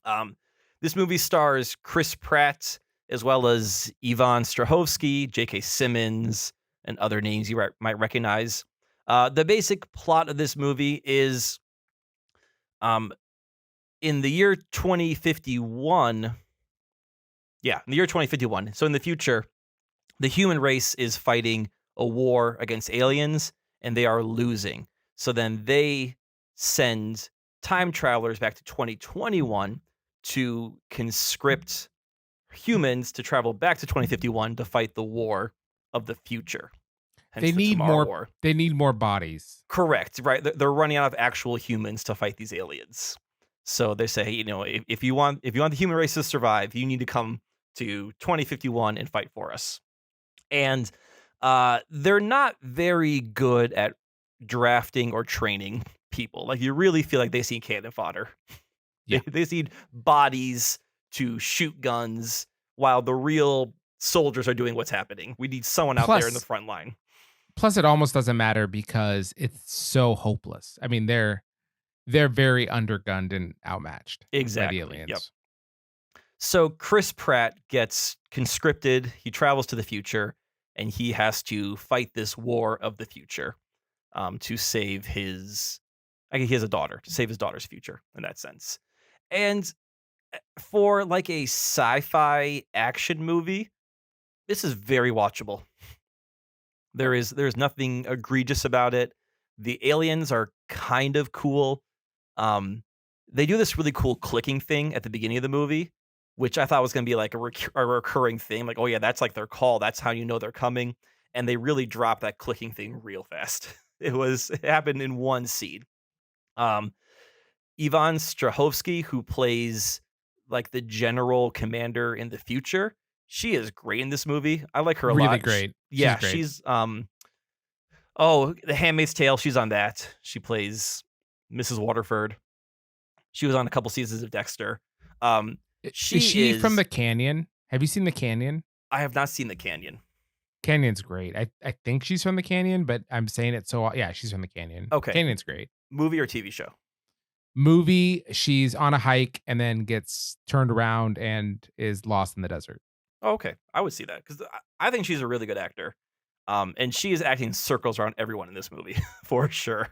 Um, this movie stars Chris Pratt as well as Ivan Strahovski, J.K. Simmons, and other names you might recognize. The basic plot of this movie is um, in the year 2051. Yeah, in the year 2051. So in the future, the human race is fighting a war against aliens and they are losing. So then they send time travelers back to 2021 to conscript humans to travel back to 2051 to fight the war of the future. They Hence the need Tomorrow more War. they need more bodies. Correct, right? They're running out of actual humans to fight these aliens. So they say, if you want the human race to survive, you need to come to 2051 and fight for us. And they're not very good at drafting or training people. Like you really feel like they see cannon fodder. Yeah. They see bodies to shoot guns while the real soldiers are doing what's happening. We need someone out there in the Plus front line. plus it almost doesn't matter because it's so hopeless. I mean, they're very undergunned and outmatched by the Exactly. Yep. aliens. So Chris Pratt gets conscripted. He travels to the future and he has to fight this war of the future. to save his. I guess he has a daughter to save his daughter's future in that sense. And for like a sci-fi action movie, this is very watchable. There's nothing egregious about it. The aliens are kind of cool. Um, they do this really cool clicking thing at the beginning of the movie, which I thought was going to be like a recurring thing. Like, oh yeah, that's like their call. That's how you know they're coming. And they really drop that clicking thing real fast. It happened in one scene. Um, Ivan Strahovski, who plays like the general commander in the future, she is great in this movie. I like her a Really lot. great. Yeah, She's great. she's oh, The Handmaid's Tale, she's on that. She plays Mrs. Waterford. She was on a couple seasons of Dexter. Is she from the Canyon? Have you seen the Canyon? I have not seen The Canyon. Canyon's great. I think she's from the Canyon, but I'm saying it so yeah, she's from the Canyon. Okay. Canyon's great. Movie or TV show? Movie, she's on a hike and then gets turned around and is lost in the desert. Oh, okay. I would see that because I think she's a really good actor. And she is acting circles around everyone in this movie for sure.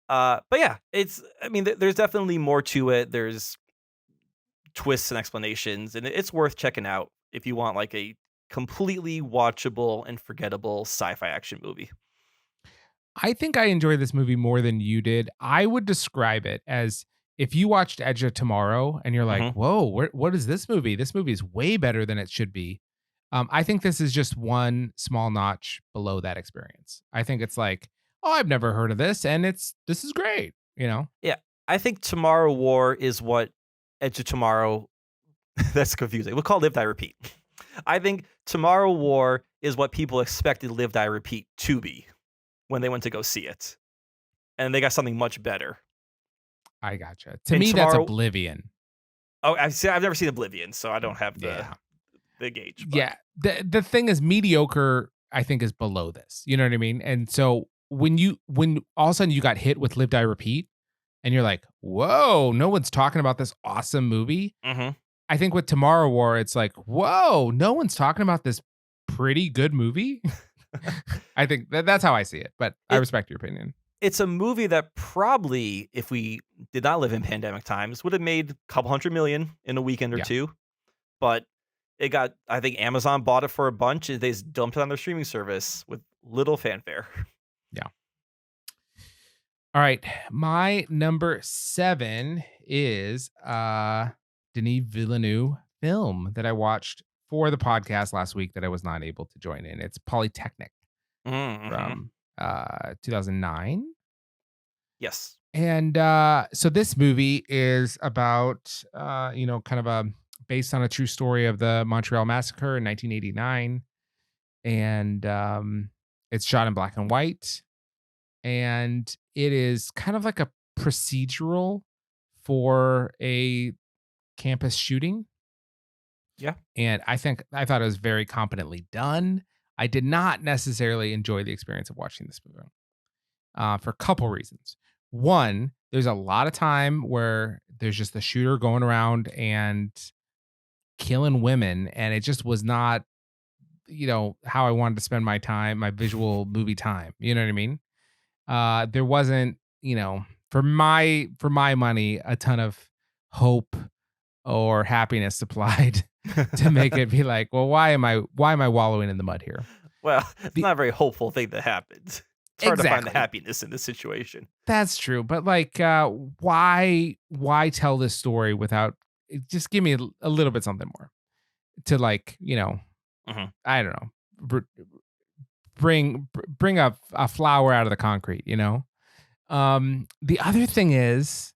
But yeah, there's definitely more to it. There's twists and explanations, and it's worth checking out if you want like a completely watchable and forgettable sci-fi action movie. I think I enjoyed this movie more than you did. I would describe it as if you watched Edge of Tomorrow and you're like, whoa, what is this movie? This movie is way better than it should be. I think this is just one small notch below that experience. I think it's like, oh, I've never heard of this, and this is great, you know? Yeah, I think Tomorrow War is what Edge of Tomorrow. That's confusing. We'll call Live Die Repeat. I think Tomorrow War is what people expected Live Die Repeat to be when they went to go see it, and they got something much better. I gotcha. To me, that's Oblivion. Oh, I've never seen Oblivion, so I don't have the gauge. But. Yeah, the thing is, mediocre, I think, is below this. You know what I mean? And so when all of a sudden you got hit with Live Die Repeat, and you're like, whoa, no one's talking about this awesome movie. Mm-hmm. I think with Tomorrow War, it's like, whoa, no one's talking about this pretty good movie. I think that's how I see it, but I respect your opinion. It's a movie that probably, if we did not live in pandemic times, would have made a couple $100 million in a weekend or two. But it got, I think Amazon bought it for a bunch and they just dumped it on their streaming service with little fanfare. Yeah. All right. My number 7 is Denis Villeneuve film that I watched for the podcast last week that I was not able to join in. It's Polytechnic from 2009. Yes. And so this movie is about, kind of based on a true story of the Montreal Massacre in 1989. And it's shot in black and white. And it is kind of like a procedural for a campus shooting. Yeah. And I thought it was very competently done. I did not necessarily enjoy the experience of watching this movie for a couple reasons. One, there's a lot of time where there's just the shooter going around and killing women, and it just was not, how I wanted to spend my time, my visual movie time. You know what I mean? There wasn't, for my money, a ton of hope or happiness supplied to make it be like, well, why am I wallowing in the mud here? Well, it's not a very hopeful thing that happens. It's hard to find the happiness in this situation. That's true. But like, why tell this story without just give me a little bit something more to like, I don't know, bring a flower out of the concrete, The other thing is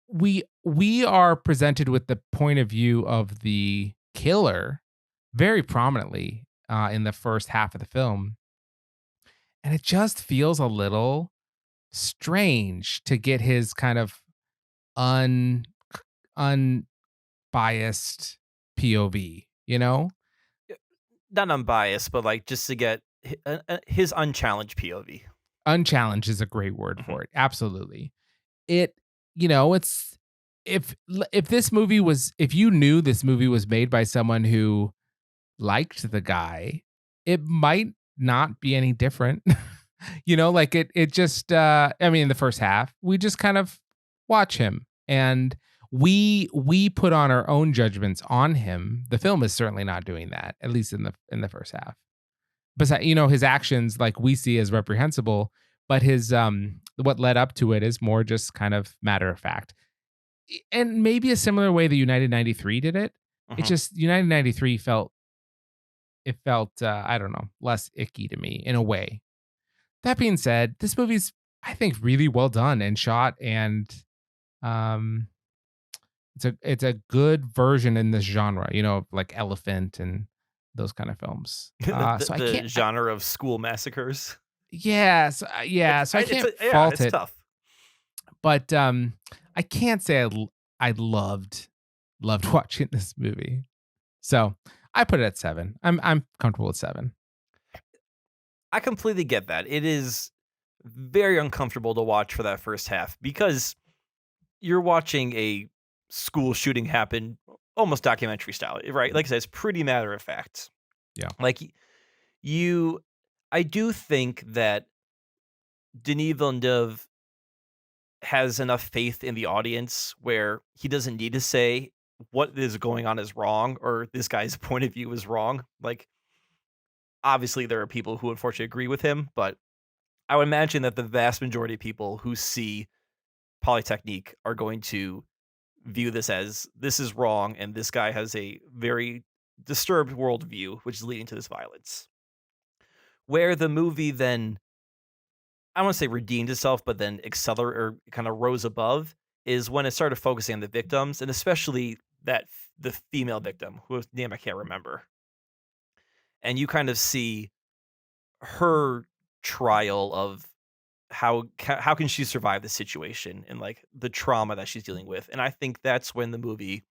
we are presented with the point of view of the killer very prominently in the first half of the film. And it just feels a little strange to get his kind of unbiased POV, Not unbiased, but like just to get his unchallenged POV. Unchallenged is a great word for it. Absolutely. It's if you knew this movie was made by someone who liked the guy, it might not be any different. Like it just I mean, in the first half, we just kind of watch him, and we put on our own judgments on him. The film is certainly not doing that, at least in the first half. Besides, his actions, like, we see as reprehensible, but his what led up to it is more just kind of matter of fact. And maybe a similar way the United 93 did it. It Mhm. just United 93 felt I don't know, less icky to me in a way. That being said, this movie's, I think, really well done and shot, and um it's a good version in this genre, like Elephant and those kind of films. the, the So I the can't genre of school massacres. yeah, so I It's can't yeah, fault it's it, tough. but I can't say I loved watching this movie. So, I put it at 7. I'm comfortable with 7. I completely get that. It is very uncomfortable to watch for that first half because you're watching a school shooting happen almost documentary style, right? Like I said, it's pretty matter of fact. Yeah. Like you, I do think that Denis Villeneuve has enough faith in the audience where he doesn't need to say what is going on is wrong or this guy's point of view is wrong. Like, obviously, there are people who unfortunately agree with him, but I would imagine that the vast majority of people who see Polytechnic are going to view this as this is wrong and this guy has a very disturbed worldview, which is leading to this violence. Where the movie then, I want to say redeemed itself, but then accelerate or kind of rose above is when it started focusing on the victims and especially the female victim whose name I can't remember. And you kind of see her trial of how can she survive the situation and like the trauma that she's dealing with. And I think that's when the movie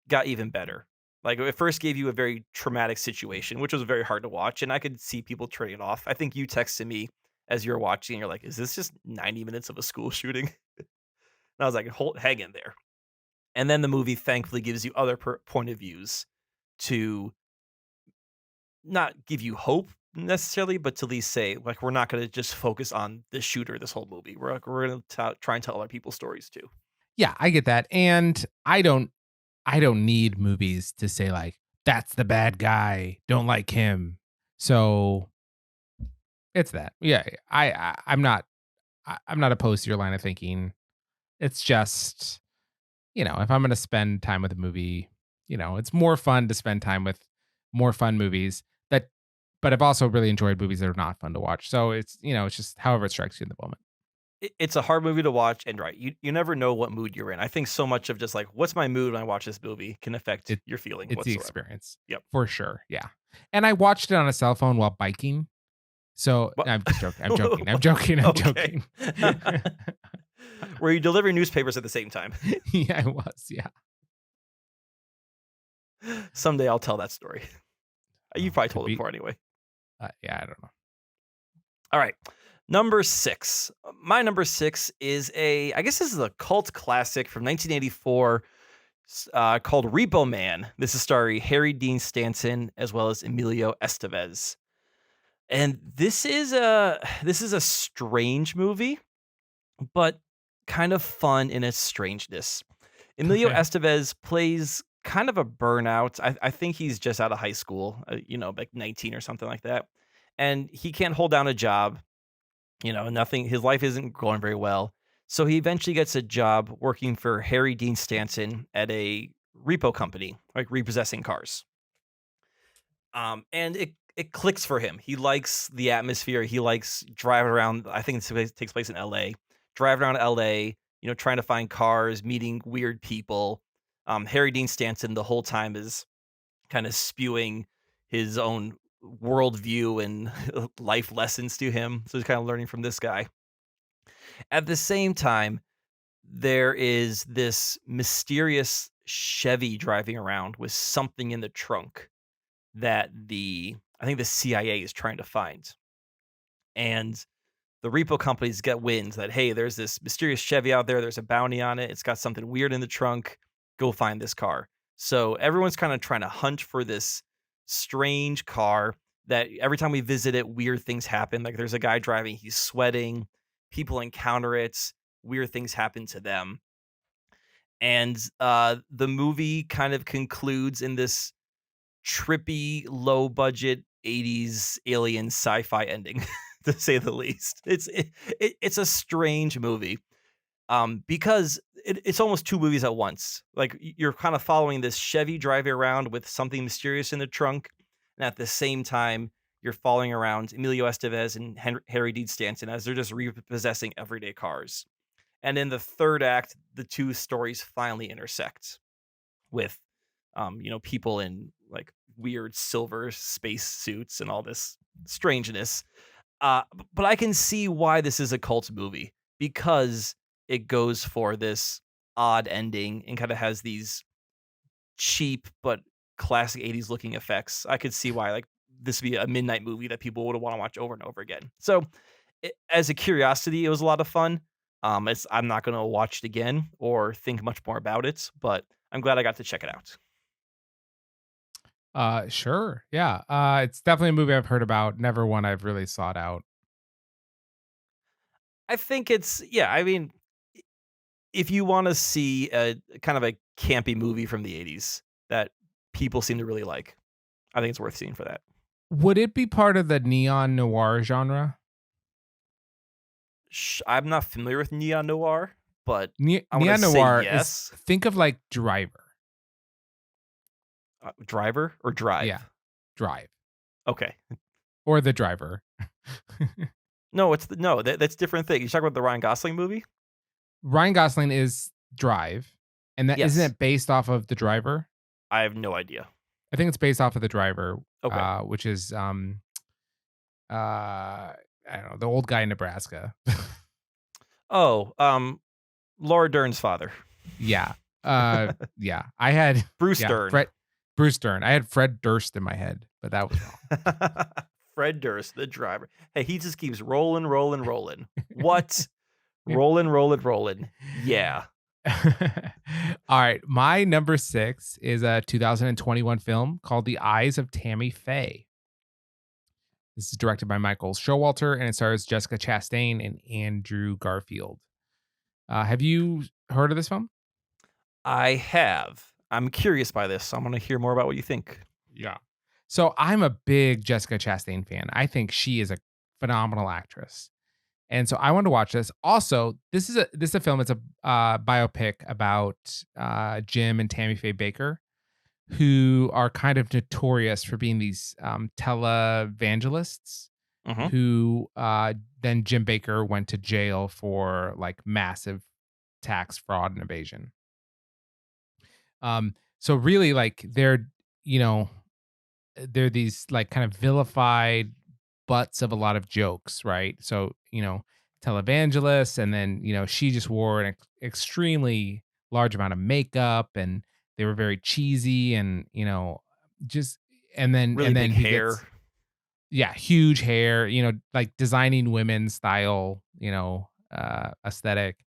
got even better. Like it first gave you a very traumatic situation, which was very hard to watch, and I could see people turning it off. I think you texted me as you're watching, and you're like, "Is this just 90 minutes of a school shooting?" And I was like, "Hold, hang in there." And then the movie thankfully gives you other point of views to not give you hope necessarily, but to at least say, like, we're not going to just focus on the shooter this whole movie. We're going to try and tell other people's stories too. Yeah, I get that, and I don't need movies to say, like, "That's the bad guy, don't like him." So, it's that. Yeah, I'm not opposed to your line of thinking. It's just, if I'm gonna spend time with a movie, it's more fun to spend time with more fun movies that but I've also really enjoyed movies that are not fun to watch. So it's just however it strikes you in the moment. It's a hard movie to watch, and right, you never know what mood you're in. I think so much of just like, what's my mood when I watch this movie can affect It your feeling it's the whatsoever. experience. Yep. For sure, yeah. And I watched it on a cell phone while biking. So What? I'm just joking. I'm joking. I'm joking. I'm Okay. joking. Were you delivering newspapers at the same time? Yeah, I was. Yeah. Someday I'll tell that story. You probably Could told it be. before anyway. Yeah, I don't know. All right. Number 6. My number 6 is I guess this is a cult classic from 1984 called Repo Man. This is starring Harry Dean Stanton as well as Emilio Estevez. And this is a strange movie, but kind of fun in its strangeness. Emilio Okay. Estevez plays kind of a burnout. I think he's just out of high school, like 19 or something like that. And he can't hold down a job, nothing. His life isn't going very well. So he eventually gets a job working for Harry Dean Stanton at a repo company, like repossessing cars. And it clicks for him. He likes the atmosphere. He likes driving around. I think it takes place in LA. Driving around LA, trying to find cars, meeting weird people. Harry Dean Stanton the whole time is kind of spewing his own worldview and life lessons to him. So he's kind of learning from this guy. At the same time, there is this mysterious Chevy driving around with something in the trunk that I think the CIA is trying to find. And the repo companies get wind that, hey, there's this mysterious Chevy out there. There's a bounty on it. It's got something weird in the trunk. Go find this car. So everyone's kind of trying to hunt for this strange car that every time we visit it, weird things happen. Like there's a guy driving, he's sweating, people encounter it, weird things happen to them. And the movie kind of concludes in this trippy, low budget 80s alien sci-fi ending, to say the least. It's a strange movie. Because it's almost two movies at once. Like you're kind of following this Chevy driving around with something mysterious in the trunk, and at the same time, you're following around Emilio Estevez and Harry Dean Stanton as they're just repossessing everyday cars. And in the third act, the two stories finally intersect with, people in like weird silver space suits and all this strangeness. But I can see why this is a cult movie because it goes for this odd ending and kind of has these cheap but classic 80s looking effects. I could see why like this would be a midnight movie that people would want to watch over and over again. So as a curiosity, it was a lot of fun. I'm not going to watch it again or think much more about it, but I'm glad I got to check it out. Sure. Yeah. It's definitely a movie I've heard about. Never one I've really sought out. I think I mean, if you want to see a kind of a campy movie from the 80s that people seem to really like, I think it's worth seeing for that. Would it be part of the neon noir genre? I'm not familiar with neo noir, but I want Neon to say noir yes. is, think of like Driver. Driver or Drive? Yeah, Drive. Okay. Or The Driver. No, that's different thing. You talking about the Ryan Gosling movie? Ryan Gosling is Drive, and that Yes. isn't it based off of The Driver? I have no idea. I think it's based off of The Driver, Okay. which is I don't know, the old guy in Nebraska. Oh, Laura Dern's father. Yeah. Yeah. I had Bruce Dern. Bruce Dern. I had Fred Durst in my head, but that was wrong. Fred Durst, the driver. Hey, he just keeps rolling. What? Rolling. Yeah. All right. My number 6 is a 2021 film called The Eyes of Tammy Faye. This is directed by Michael Showalter, and it stars Jessica Chastain and Andrew Garfield. Have you heard of this film? I have. I'm curious by this, so I'm going to hear more about what you think. Yeah. So I'm a big Jessica Chastain fan. I think she is a phenomenal actress. And so I wanted to watch this. Also, this is a film. It's a biopic about Jim and Tammy Faye Baker, who are kind of notorious for being these televangelists. Mhm. Who then Jim Baker went to jail for like massive tax fraud and evasion. So really, like they're these like kind of vilified butts of a lot of jokes, right? So, televangelists, and then, she just wore an extremely large amount of makeup, and they were very cheesy, and, just, and then, Really and then big he hair. gets, yeah, huge hair, like designing women style, aesthetic.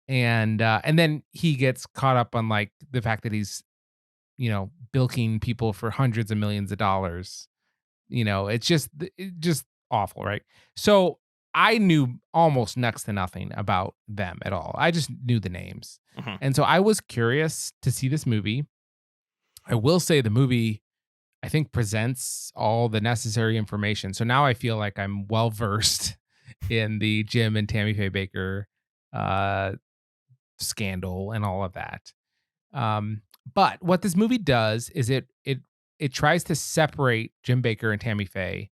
And then he gets caught up on like the fact that he's, bilking people for hundreds of millions of dollars. It's just awful, right? So I knew almost next to nothing about them at all. I just knew the names. Mhm. And so I was curious to see this movie. I will say the movie, I think, presents all the necessary information. So now I feel like I'm well versed in the Jim and Tammy Faye Baker scandal and all of that. But what this movie does is it tries to separate Jim Baker and Tammy Faye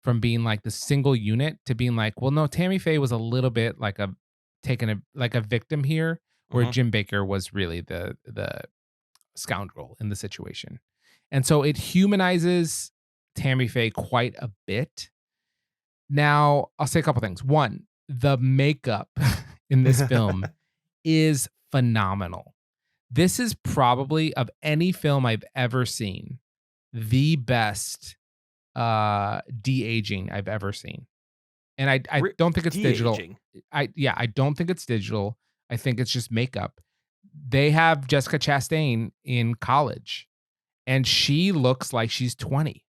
from being like the single unit to being like, well, no, Tammy Faye was a little bit like a victim here, where Mhm. Jim Baker was really the scoundrel in the situation. And so it humanizes Tammy Faye quite a bit. Now, I'll say a couple things. One, the makeup in this film is phenomenal. This is probably, of any film I've ever seen, the best de-aging I've ever seen. And I don't think it's digital. De-aging. I don't think it's digital. I think it's just makeup. They have Jessica Chastain in college, and she looks like she's 20.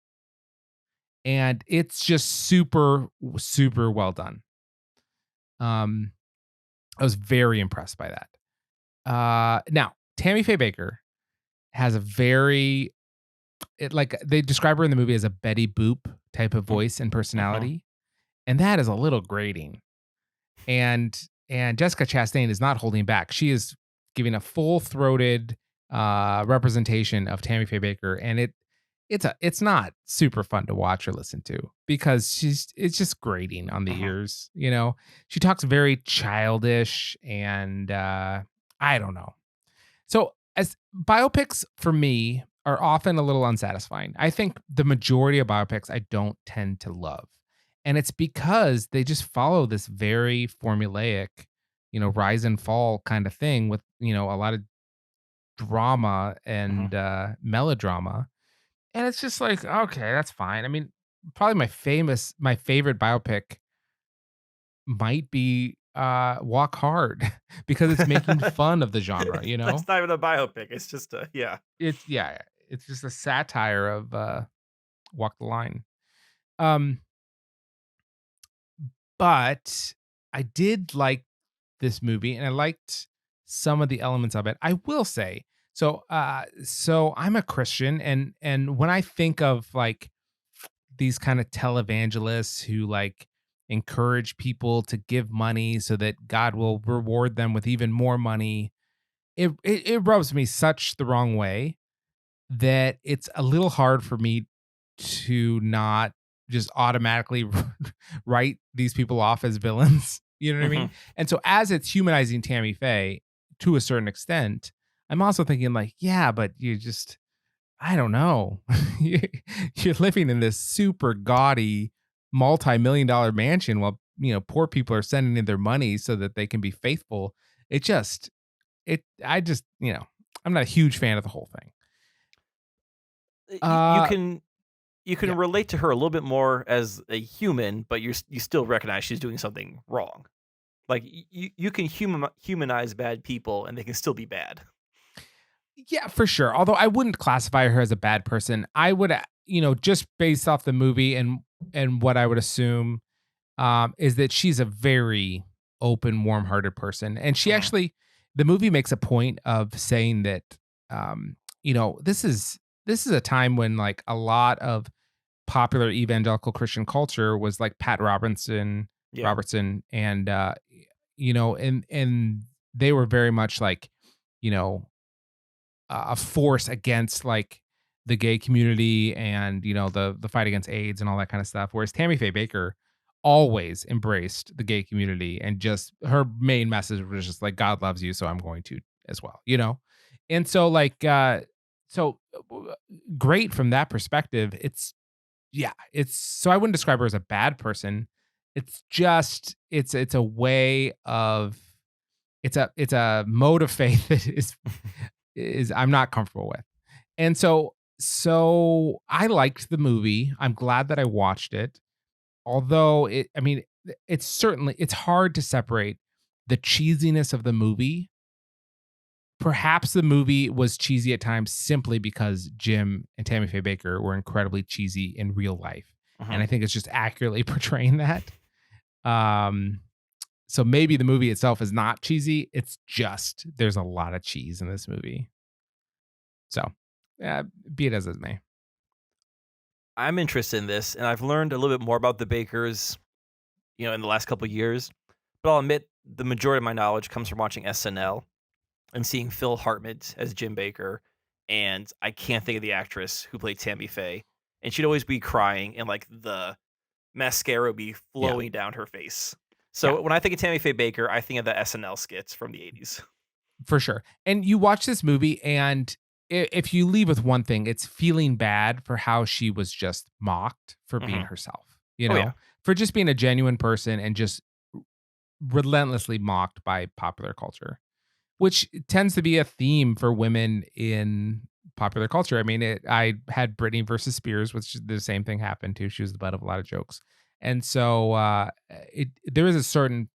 and it's just super, super well done. Um, I was very impressed by that. Now Tammy Faye Baker has a very like they describe her in the movie as a Betty Boop type of Mm, voice and mhm. personality, and that is a little grating. And Jessica Chastain is not holding back. She is giving a full-throated representation of Tammy Faye Baker, and it's not super fun to watch or listen to because it's just grating on the Mhm. ears, you know. She talks very childish and I don't know. So, as biopics for me are often a little unsatisfying. I think the majority of biopics I don't tend to love. And it's because they just follow this very formulaic, rise and fall kind of thing with, a lot of drama Mhm. and melodrama. And it's just like, okay, that's fine. I mean, probably my favorite biopic might be Walk Hard because it's making fun of the genre, you know? That's not even a biopic. It's just a yeah. Yeah, it's just a satire of, Walk the Line. Um, but I did like this movie, and I liked some of the elements of it. I will say, so I'm a Christian, and when I think of, like, these kinda televangelists who, like, encourage people to give money so that God will reward them with even more money, it rubs me such the wrong way that it's a little hard for me to not just automatically write these people off as villains. You know what I mean? Mhm. And so as it's humanizing Tammy Faye to a certain extent, I'm also thinking like, yeah, but I don't know. You- You're living in this super gaudy multi-million dollar mansion while, poor people are sending in their money so that they can be faithful. It just, I just, I'm not a huge fan of the whole thing. You Uh, can yeah. relate to her a little bit more as a human, but you still recognize she's doing something wrong. Like you can humanize bad people, and they can still be bad. Yeah, for sure. Although I wouldn't classify her as a bad person. I would, just based off the movie and what I would assume is that she's a very open, warm-hearted person. And she Mhm. actually the movie makes a point of saying that this is a time when like a lot of popular evangelical Christian culture was like Pat Yeah. Robertson and and they were very much like, you know, a force against like the gay community and the fight against AIDS and all that kind of stuff. Whereas Tammy Faye Baker always embraced the gay community and just her main message was just like God loves you, so I'm going to as well, you know. And so like so great from that perspective. It's so I wouldn't describe her as a bad person. It's just it's a way of it's a mode of faith that is I'm not comfortable with. And so I liked the movie. I'm glad that I watched it. Although I mean, it's hard to separate the cheesiness of the movie. Perhaps the movie was cheesy at times simply because Jim and Tammy Faye Baker were incredibly cheesy in real life. And Mhm. I think it's just accurately portraying that. Um, so maybe the movie itself is not cheesy. It's just there's a lot of cheese in this movie. So, be it as it may. I'm interested in this, and I've learned a little bit more about the Bakers, in the last couple of years. But I'll admit the majority of my knowledge comes from watching SNL and seeing Phil Hartman as Jim Baker, and I can't think of the actress who played Tammy Faye, and she'd always be crying, and like the mascara would be Yeah, flowing down her face. yeah, So when I think of Tammy Faye Baker, I think of the SNL skits from the 80s. for sure. And you watch this movie, and if you leave with one thing, it's feeling bad for how she was just mocked for being Mhm. herself, Oh yeah. for just being a genuine person and just relentlessly mocked by popular culture, which tends to be a theme for women in popular culture. I mean, I had Britney versus Spears, which the same thing happened to. She was the butt of a lot of jokes. And so there is a certain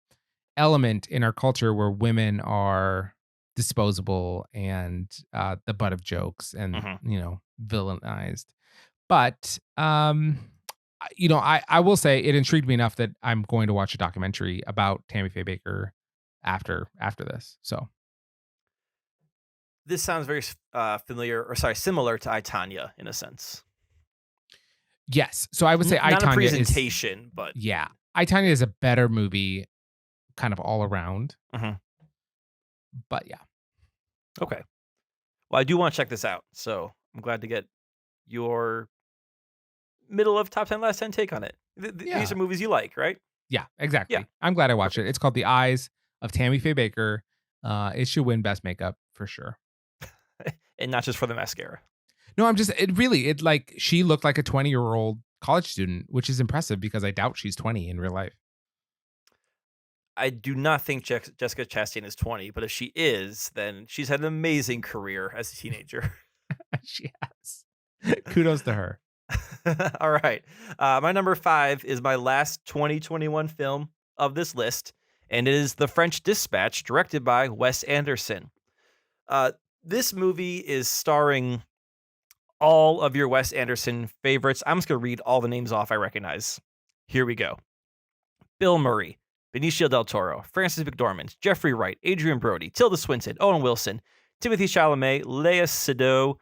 element in our culture where women are disposable and the butt of jokes and Mhm. villainized. But I will say it intrigued me enough that I'm going to watch a documentary about Tammy Faye Baker after this. So This sounds very similar to I, Tanya in a sense. yes, so I would say I, Not a Tanya is presentation, but yeah, I, Tanya is a better movie, kind of all around. Mhm. But yeah, Okay. Well, I do want to check this out, so I'm glad to get your middle of top 10, last 10 take on it. These yeah, are movies you like, right? yeah, Yeah, exactly. I'm glad I watched it. perfect. It's called The Eyes of Tammy Faye Baker. It should win Best Makeup for sure. And not just for the mascara. No, it like she looked like a 20-year-old college student, which is impressive because I doubt she's 20 in real life. I do not think Jessica Chastain is 20, but if she is, then she's had an amazing career as a teenager. She has. Kudos to her. All right. My number 5 is my last 2021 film of this list, and it is The French Dispatch, directed by Wes Anderson. Uh, this movie is starring all of your Wes Anderson favorites. I'm just going to read all the names off I recognize. Here we go. Bill Murray, Benicio del Toro, Francis McDormand, Jeffrey Wright, Adrian Brody, Tilda Swinton, Owen Wilson, Timothy Chalamet, Lea Seydoux,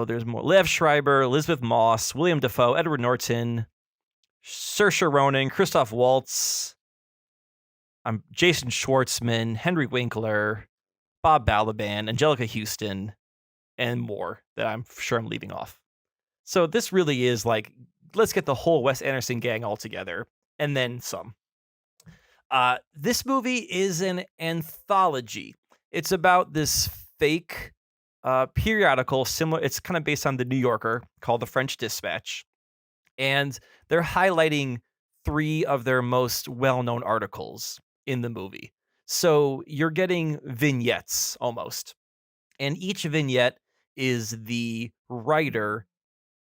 there's more. Liev Schreiber, Elizabeth Moss, William Dafoe, Edward Norton, Saoirse Ronan, Christoph Waltz, Jason Schwartzman, Henry Winkler, Bob Balaban, Angelica Houston, and more that I'm sure I'm leaving off. So this really is like, let's get the whole Wes Anderson gang all together, and then some. This movie is an anthology. It's about this fake periodical, similar. It's kind of based on the New Yorker, called The French Dispatch, and they're highlighting 3 of their most well-known articles in the movie. So you're getting vignettes almost, and each vignette is the writer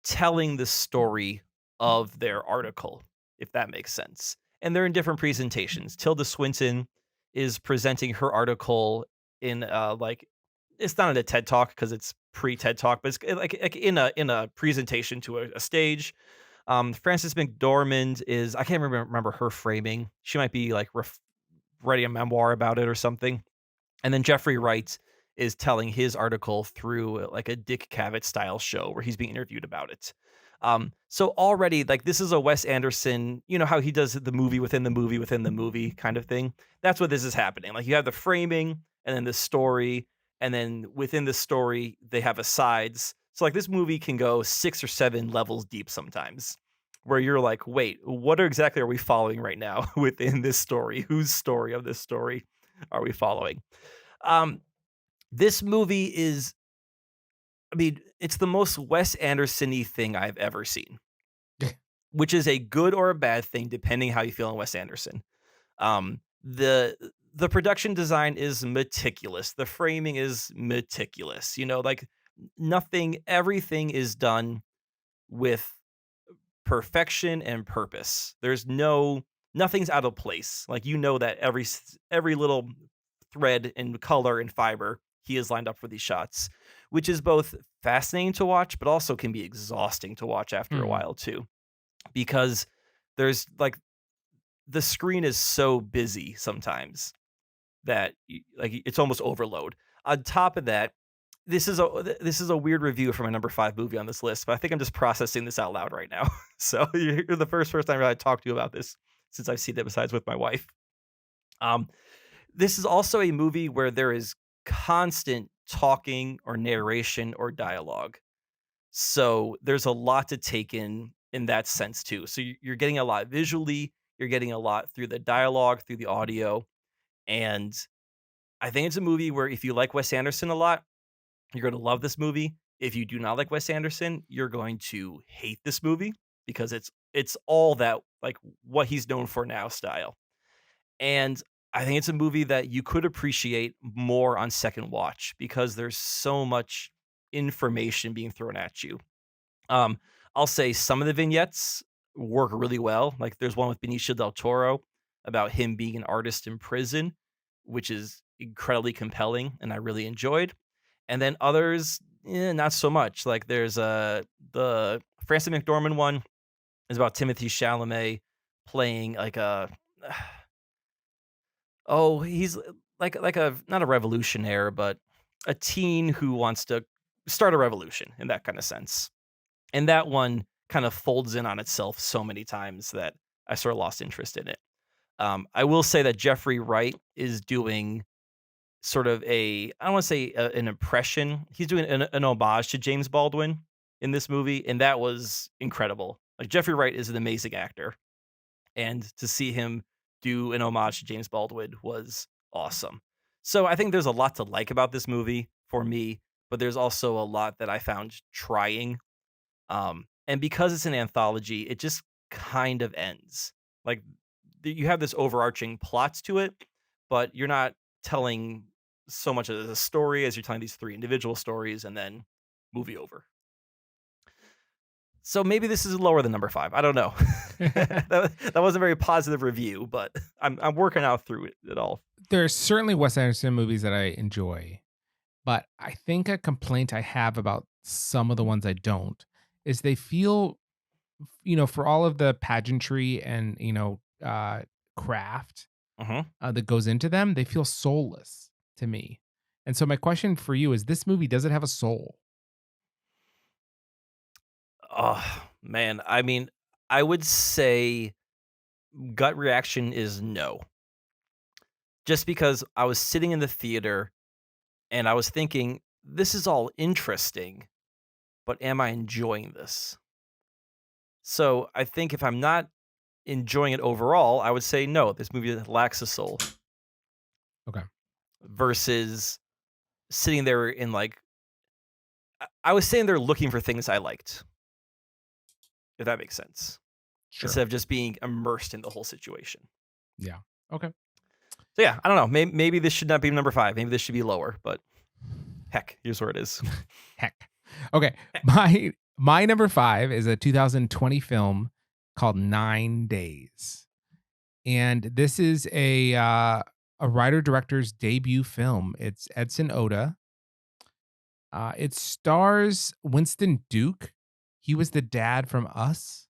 telling the story of their article, if that makes sense. And they're in different presentations. Tilda Swinton is presenting her article in like, it's not in a TED Talk because it's pre-TED Talk, but it's like in a presentation to a stage. Frances McDormand is, I can't remember her framing. She might be like writing a memoir about it or something. And then Jeffrey Wright is telling his article through like a Dick Cavett style show where he's being interviewed about it. So already, like, this is a Wes Anderson, you know how he does the movie within the movie within the movie kind of thing. That's what this is happening. Like, you have the framing and then the story, and then within the story they have asides. So like, this movie can go 6 or 7 levels deep sometimes, where you're like, wait, what exactly are we following right now within this story? Whose story of this story are we following? This movie is, I mean, it's the most Wes Anderson-y thing I've ever seen, which is a good or a bad thing, depending how you feel on Wes Anderson. The production design is meticulous. The framing is meticulous. You know, like, everything is done with perfection and purpose. Nothing's out of place. Like, you know that every little thread and color and fiber he has lined up for these shots, which is both fascinating to watch, but also can be exhausting to watch after a Hmm. while too, because there's like, the screen is so busy sometimes that like, it's almost overload. On top of that, this is a weird review for my number 5 movie on this list, but I think I'm just processing this out loud right now. So you're the first person I really talked to about this since I've seen it, besides with my wife. Um, this is also a movie where there is constant talking or narration or dialogue. So there's a lot to take in that sense too. So you're getting a lot visually, you're getting a lot through the dialogue, through the audio, and I think it's a movie where if you like Wes Anderson a lot, you're going to love this movie. If you do not like Wes Anderson, you're going to hate this movie because it's all that, like, what he's known for now style. And I think it's a movie that you could appreciate more on second watch because there's so much information being thrown at you. Um, I'll say some of the vignettes work really well. Like, there's one with Benicio del Toro about him being an artist in prison, which is incredibly compelling and I really enjoyed. And then others, not so much. Like there's the Francis McDormand one is about Timothy Chalamet playing like a he's like a not a revolutionary, but a teen who wants to start a revolution in that kind of sense. And that one kind of folds in on itself so many times that I sort of lost interest in it. I will say that Jeffrey Wright is doing sort of I don't want to say an impression. He's doing an homage to James Baldwin in this movie, and that was incredible. Like Jeffrey Wright is an amazing actor, and to see him do an homage to James Baldwin was awesome. So I think there's a lot to like about this movie for me, but there's also a lot that I found trying. And because it's an anthology, it just kind of ends. Like you have this overarching plots to it, but you're not telling so much of the story as you're telling these three individual stories and then movie over. So maybe this is lower than number 5. I don't know. that wasn't a very positive review, but I'm working out through it all. There's certainly Wes Anderson movies that I enjoy, but I think a complaint I have about some of the ones I don't is they feel, for all of the pageantry and, craft Mhm. that goes into them, they feel soulless to me. And so my question for you is, this movie, does it have a soul? Oh, man. I mean, I would say gut reaction is no. Just because I was sitting in the theater and I was thinking, this is all interesting, but am I enjoying this? So I think if I'm not enjoying it overall, I would say no, this movie lacks a soul. Okay. Versus sitting there in like, I was sitting there looking for things I liked, if that makes sense, Sure. instead of just being immersed in the whole situation. Yeah. Okay. So yeah, I don't know. Maybe this should not be number 5. Maybe this should be lower. But heck, here's where it is. Heck. Okay. My number 5 is a 2020 film called 9 Days. And this is a writer director's debut film. It's Edson Oda. It stars Winston Duke. He was the dad from Us.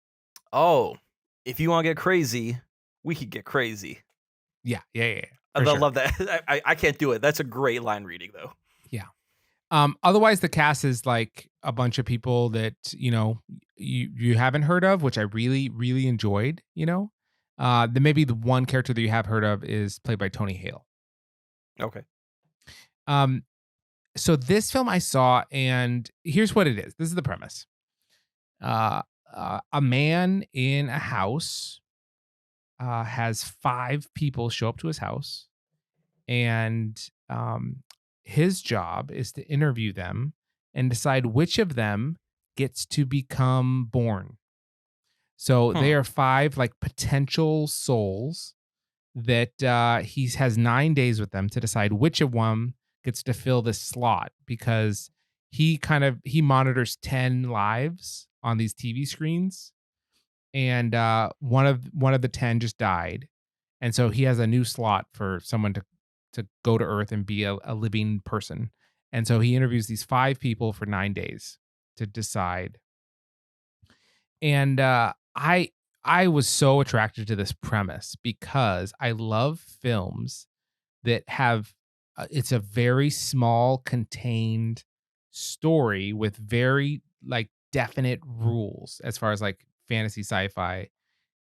Oh, if you want to get crazy, we could get crazy. Yeah. I love that. I can't do it. That's a great line reading, though. Yeah. Otherwise, the cast is like a bunch of people that you haven't heard of, which I really really enjoyed. Then maybe the one character that you have heard of is played by Tony Hale. Okay. So this film I saw, and here's what it is. This is the premise. A man in a house has 5 people show up to his house, and his job is to interview them and decide which of them gets to become born. So they are 5 like potential souls that he has 9 days with them to decide which of them gets to fill this slot, because he monitors 10 lives on these TV screens, and one of the 10 just died, and so he has a new slot for someone to go to Earth and be a living person, and so he interviews these 5 people for 9 days to decide. And I was so attracted to this premise because I love films that have it's a very small contained story with very like definite rules as far as like fantasy sci-fi,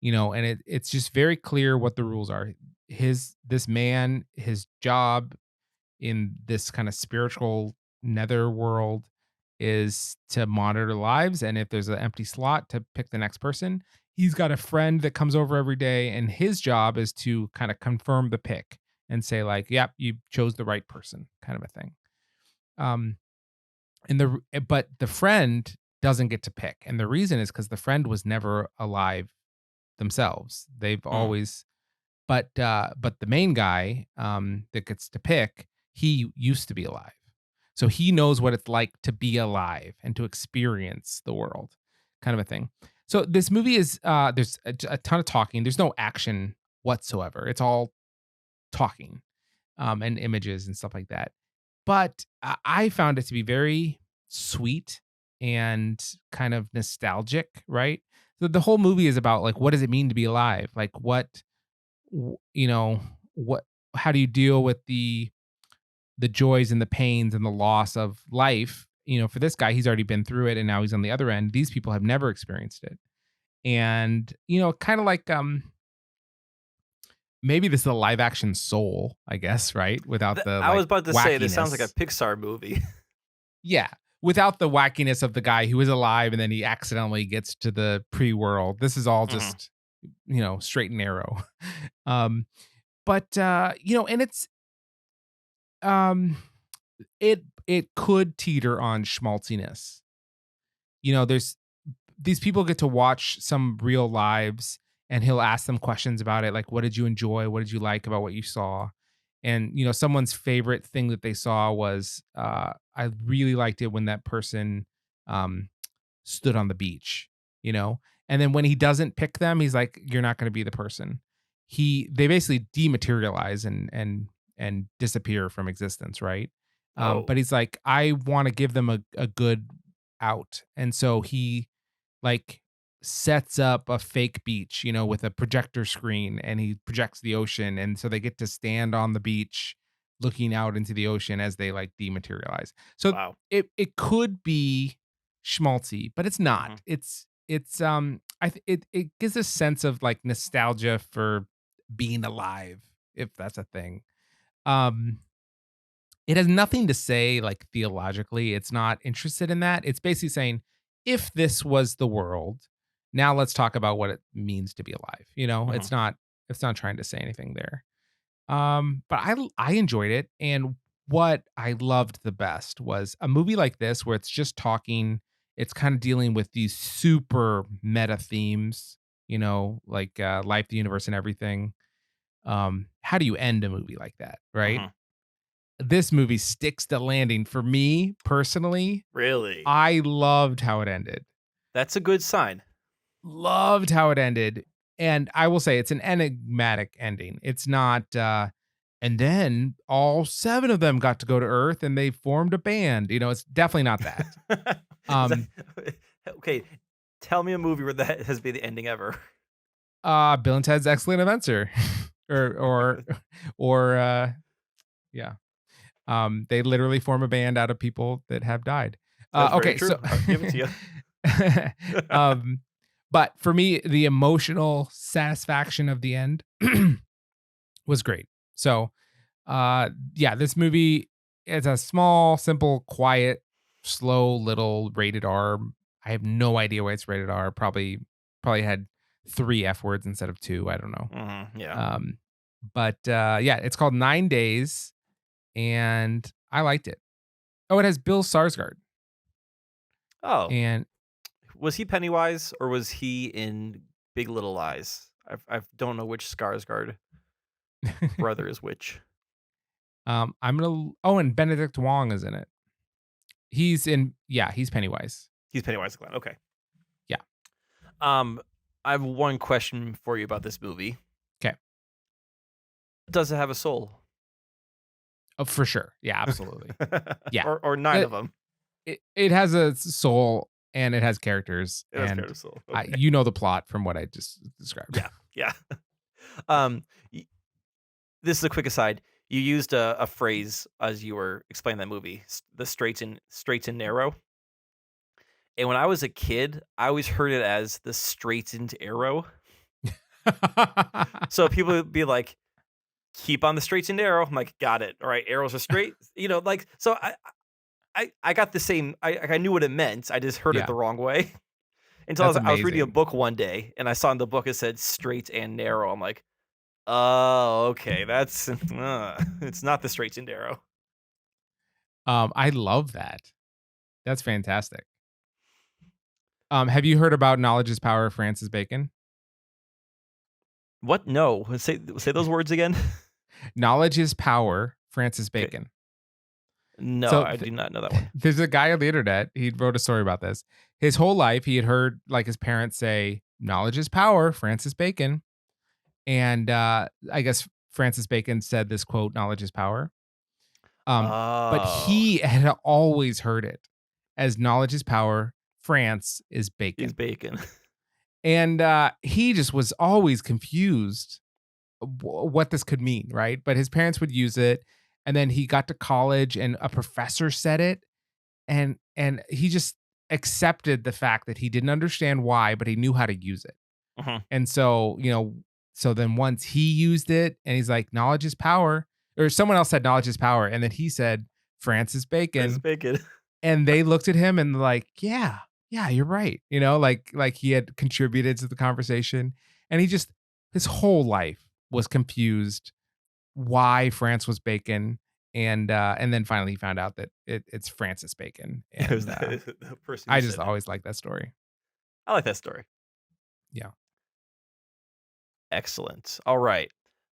and it's just very clear what the rules are. This man, his job in this kind of spiritual nether world is to monitor lives, and if there's an empty slot, to pick the next person. He's got a friend that comes over every day, and his job is to kind of confirm the pick and say like, yep, you chose the right person, kind of a thing. But the friend doesn't get to pick, and the reason is because the friend was never alive themselves. They've always but the main guy that gets to pick, he used to be alive. So he knows what it's like to be alive and to experience the world, kind of a thing. So this movie is there's a ton of talking. There's no action whatsoever. It's all talking and images and stuff like that. But I found it to be very sweet and kind of nostalgic, right? So the whole movie is about like what does it mean to be alive? Like you know, what how do you deal with the joys and the pains and the loss of life? You know, for this guy, he's already been through it and now he's on the other end. These people have never experienced it. And, kind of like maybe this is a live action Soul, I guess, right? Without the I was like about to say this sounds like a wackiness. Pixar movie. Yeah. Without the wackiness of the guy who is alive and then he accidentally gets to the pre-world. This is all Mhm. just, straight and narrow. um, but and it's um it could teeter on schmaltziness. There's these people get to watch some real lives and he'll ask them questions about it like what did you enjoy, what did you like about what you saw, and someone's favorite thing that they saw was I really liked it when that person um stood on the beach, you know? And then when he doesn't pick them, he's like, you're not going to be the person. They basically dematerialize and disappear from existence, right? Oh, But he's like, I want to give them a good out. And so he like sets up a fake beach, with a projector screen and he projects the ocean. And so they get to stand on the beach looking out into the ocean as they like dematerialize. So wow. it could be schmaltzy, but it's Mhm. not. It gives a sense of like nostalgia for being alive, if that's a thing. Um it has nothing to say like theologically. It's not interested in that. It's basically saying if this was the world, now let's talk about what it means to be alive. Mhm. It's not trying to say anything there. But I enjoyed it, and what I loved the best was a movie like this where it's just talking, it's kind of dealing with these super meta themes, like life, the universe, and everything. How do you end a movie like that, right? Mhm. This movie sticks the landing for me personally. Really? I loved how it ended. That's a good sign. Loved how it ended. And I will say it's an enigmatic ending. It's not and then all 7 of them got to go to Earth and they formed a band. It's definitely not that. Is that Um okay, tell me a movie where that has been the ending ever. Bill and Ted's Excellent Adventure. or yeah. They literally form a band out of people that have died. That's very Okay, so true. I'll give it to you. um, but for me, the emotional satisfaction of the end was great. So, yeah, this movie is a small, simple, quiet, slow, little rated R. I have no idea why it's rated R. Probably had 3 F words instead of 2. I don't know. Mhm, yeah. Um, but yeah, it's called 9 Days, and I liked it. Oh, it has Bill Sarsgaard, Oh, and was he Pennywise or was he in Big Little Lies? I don't know which Skarsgård brother is which. and Benedict Wong is in it. He's Pennywise. He's Pennywise the Clown, okay. Yeah. Um, I have one question for you about this movie. Okay. Does it have a soul? Oh, for sure. Yeah, absolutely. Yeah. Or 9 of It, them? it has a soul and it has characters It does carry and a soul, okay. the plot from what I just described. Yeah, yeah. Um, y This is a quick aside. You used a phrase as you were explaining that movie, the straight and narrow. And when I was a kid, I always heard it as the straightened arrow. So people would be like, "Keep on the straight and narrow." I'm like, "Got it. All right, arrows are straight." Like so. I got the same. I knew what it meant. I just heard it Yeah. the wrong way until That's I was reading a amazing. book one day and I saw in the book it said straight and narrow. I'm like, "Oh, okay. That's it's not the straight and narrow." I love that. That's fantastic. Have you heard about Knowledge is Power, Francis Bacon? What? No. Say those words again. Knowledge is Power, Francis Okay. Bacon. No, So I do not know that one. there's a guy on the internet. He wrote a story about this. His whole life, he had heard like his parents say, "Knowledge is power," Francis Bacon, and I guess Francis Bacon said this quote, "Knowledge is power." Um, but Oh. he had always heard it, as knowledge is power, France is He's bacon. bacon. And he just was always confused what this could mean, right? But his parents would use it, and then he got to college, and a professor said it, and he just accepted the fact that he didn't understand why, but he knew how to use it. Mhm. And so, so then once he used it, and he's like, "Knowledge is power," or someone else said, "Knowledge is power," and then he said, "Francis Francis Bacon," Bacon. and they looked at him and like, "Yeah, yeah, you're right," like he had contributed to the conversation, and he just his whole life was confused why France was bacon, and then finally he found out that it's Francis Bacon, It was and the person who I just said it. always like that story. I like that story. Yeah. Excellent. All right.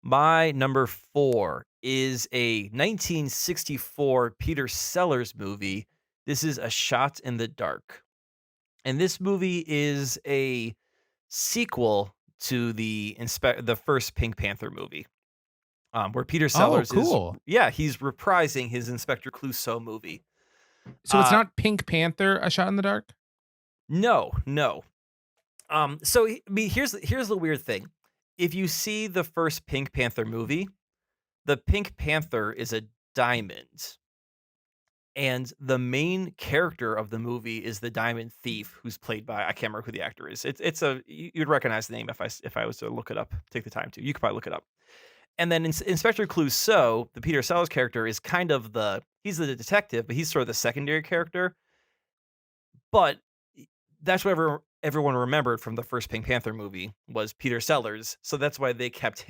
My number 4 is a 1964 Peter Sellers movie. This is A Shot in the Dark. And this movie is a sequel to the first Pink Panther movie, where Peter Oh, Sellers is cool. he's reprising his Inspector Clouseau movie. So it's not Pink Panther: A Shot in the Dark? No, no. I mean, here's the weird thing. If you see the first Pink Panther movie, the Pink Panther is a diamond, and the main character of the movie is the diamond thief, who's played by I can't remember who the actor is. You'd recognize the name if I was to look it up, take the time to. You could probably look it up. And then Inspector Clouseau, the Peter Sellers character, is kind of he's the detective, but he's sort of the secondary character. But that's what everyone remembered from the first Pink Panther movie was Peter Sellers, so that's why they kept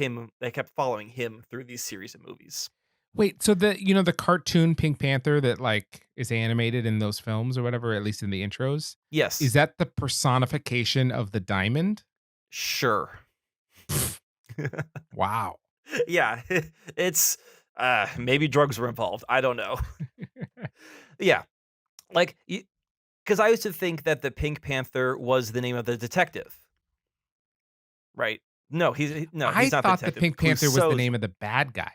following him through these series of movies. Wait, so the cartoon Pink Panther that like is animated in those films or whatever, at least in the intros, Yes, is that the personification of the diamond? sure. Wow. Yeah, it's maybe drugs were involved. I don't know. Yeah, like because I used to think that the Pink Panther was the name of the detective, right? No, no, I he's not the thought the detective. Pink Panther was the Clouseau's name of the bad guy.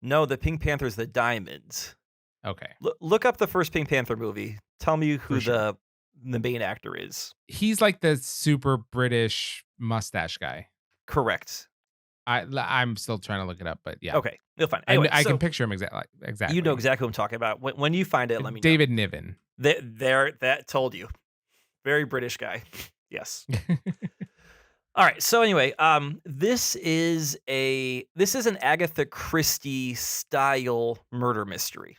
No, the Pink Panther's the diamond. Okay, Look up the first Pink Panther movie. Tell me for who sure. the main actor is. He's like the super British mustache guy. Correct. I'm still trying to look it up, but yeah, Okay, you'll find. Anyway, I can so picture him you know exactly. exactly what I'm talking about. When you find it, let me know. David Niven. That told you. Very British guy. Yes. All right. So anyway, this is an Agatha Christie style murder mystery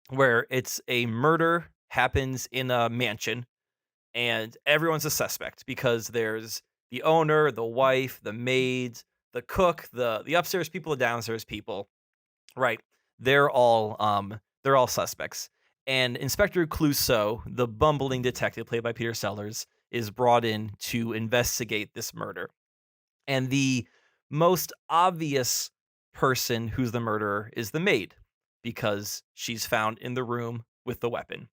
where it's a murder happens in a mansion and everyone's a suspect because there's the owner, the wife, the maids, the cook, the upstairs people, the downstairs people, right? They're all suspects. And Inspector Clouseau, the bumbling detective played by Peter Sellers, is brought in to investigate this murder. And the most obvious person who's the murderer is the maid because she's found in the room with the weapon.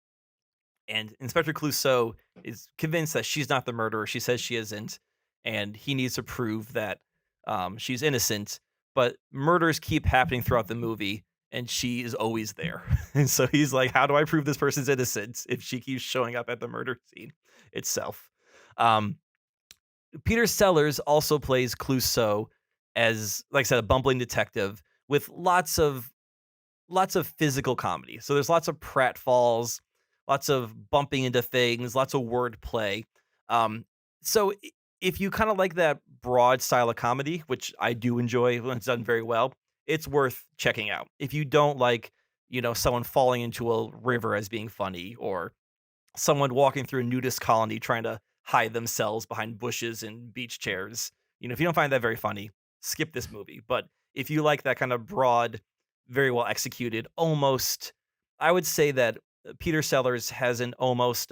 And Inspector Clouseau is convinced that she's not the murderer. She says she isn't, and he needs to prove that she's innocent. But murders keep happening throughout the movie, and she is always there. And so he's like, "How do I prove this person's innocent if she keeps showing up at the murder scene itself?" Um, Peter Sellers also plays Clouseau as, like I said, a bumbling detective with lots of physical comedy. So there's lots of pratfalls, lots of bumping into things, lots of wordplay. Um, so if you kind of like that broad style of comedy, which I do enjoy when it's done very well, it's worth checking out. If you don't like, someone falling into a river as being funny, or someone walking through a nudist colony trying to hide themselves behind bushes and beach chairs, if you don't find that very funny, skip this movie. But if you like that kind of broad, very well executed, almost, I would say that Peter Sellers has an almost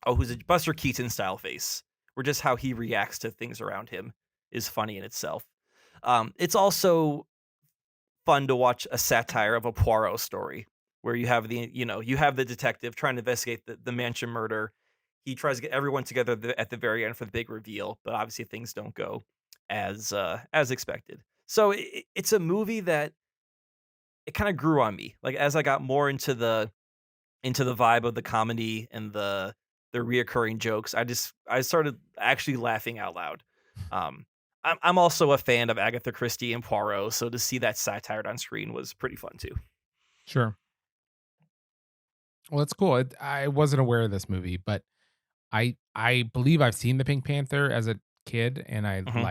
who's a Buster Keaton style face, where just how he reacts to things around him is funny in itself. It's also fun to watch a satire of a Poirot story where you have the detective trying to investigate the mansion murder. He tries to get everyone together at the very end for the big reveal, but obviously things don't go as expected. So it's a movie that it kind of grew on me. Like as I got more into into the vibe of the comedy and the reoccurring jokes. I started actually laughing out loud. Um, I'm also a fan of Agatha Christie and Poirot, so to see that satired on screen was pretty fun too. Sure. Well, that's cool. I wasn't aware of this movie, but I believe I've seen the Pink Panther as a kid, and I Mhm.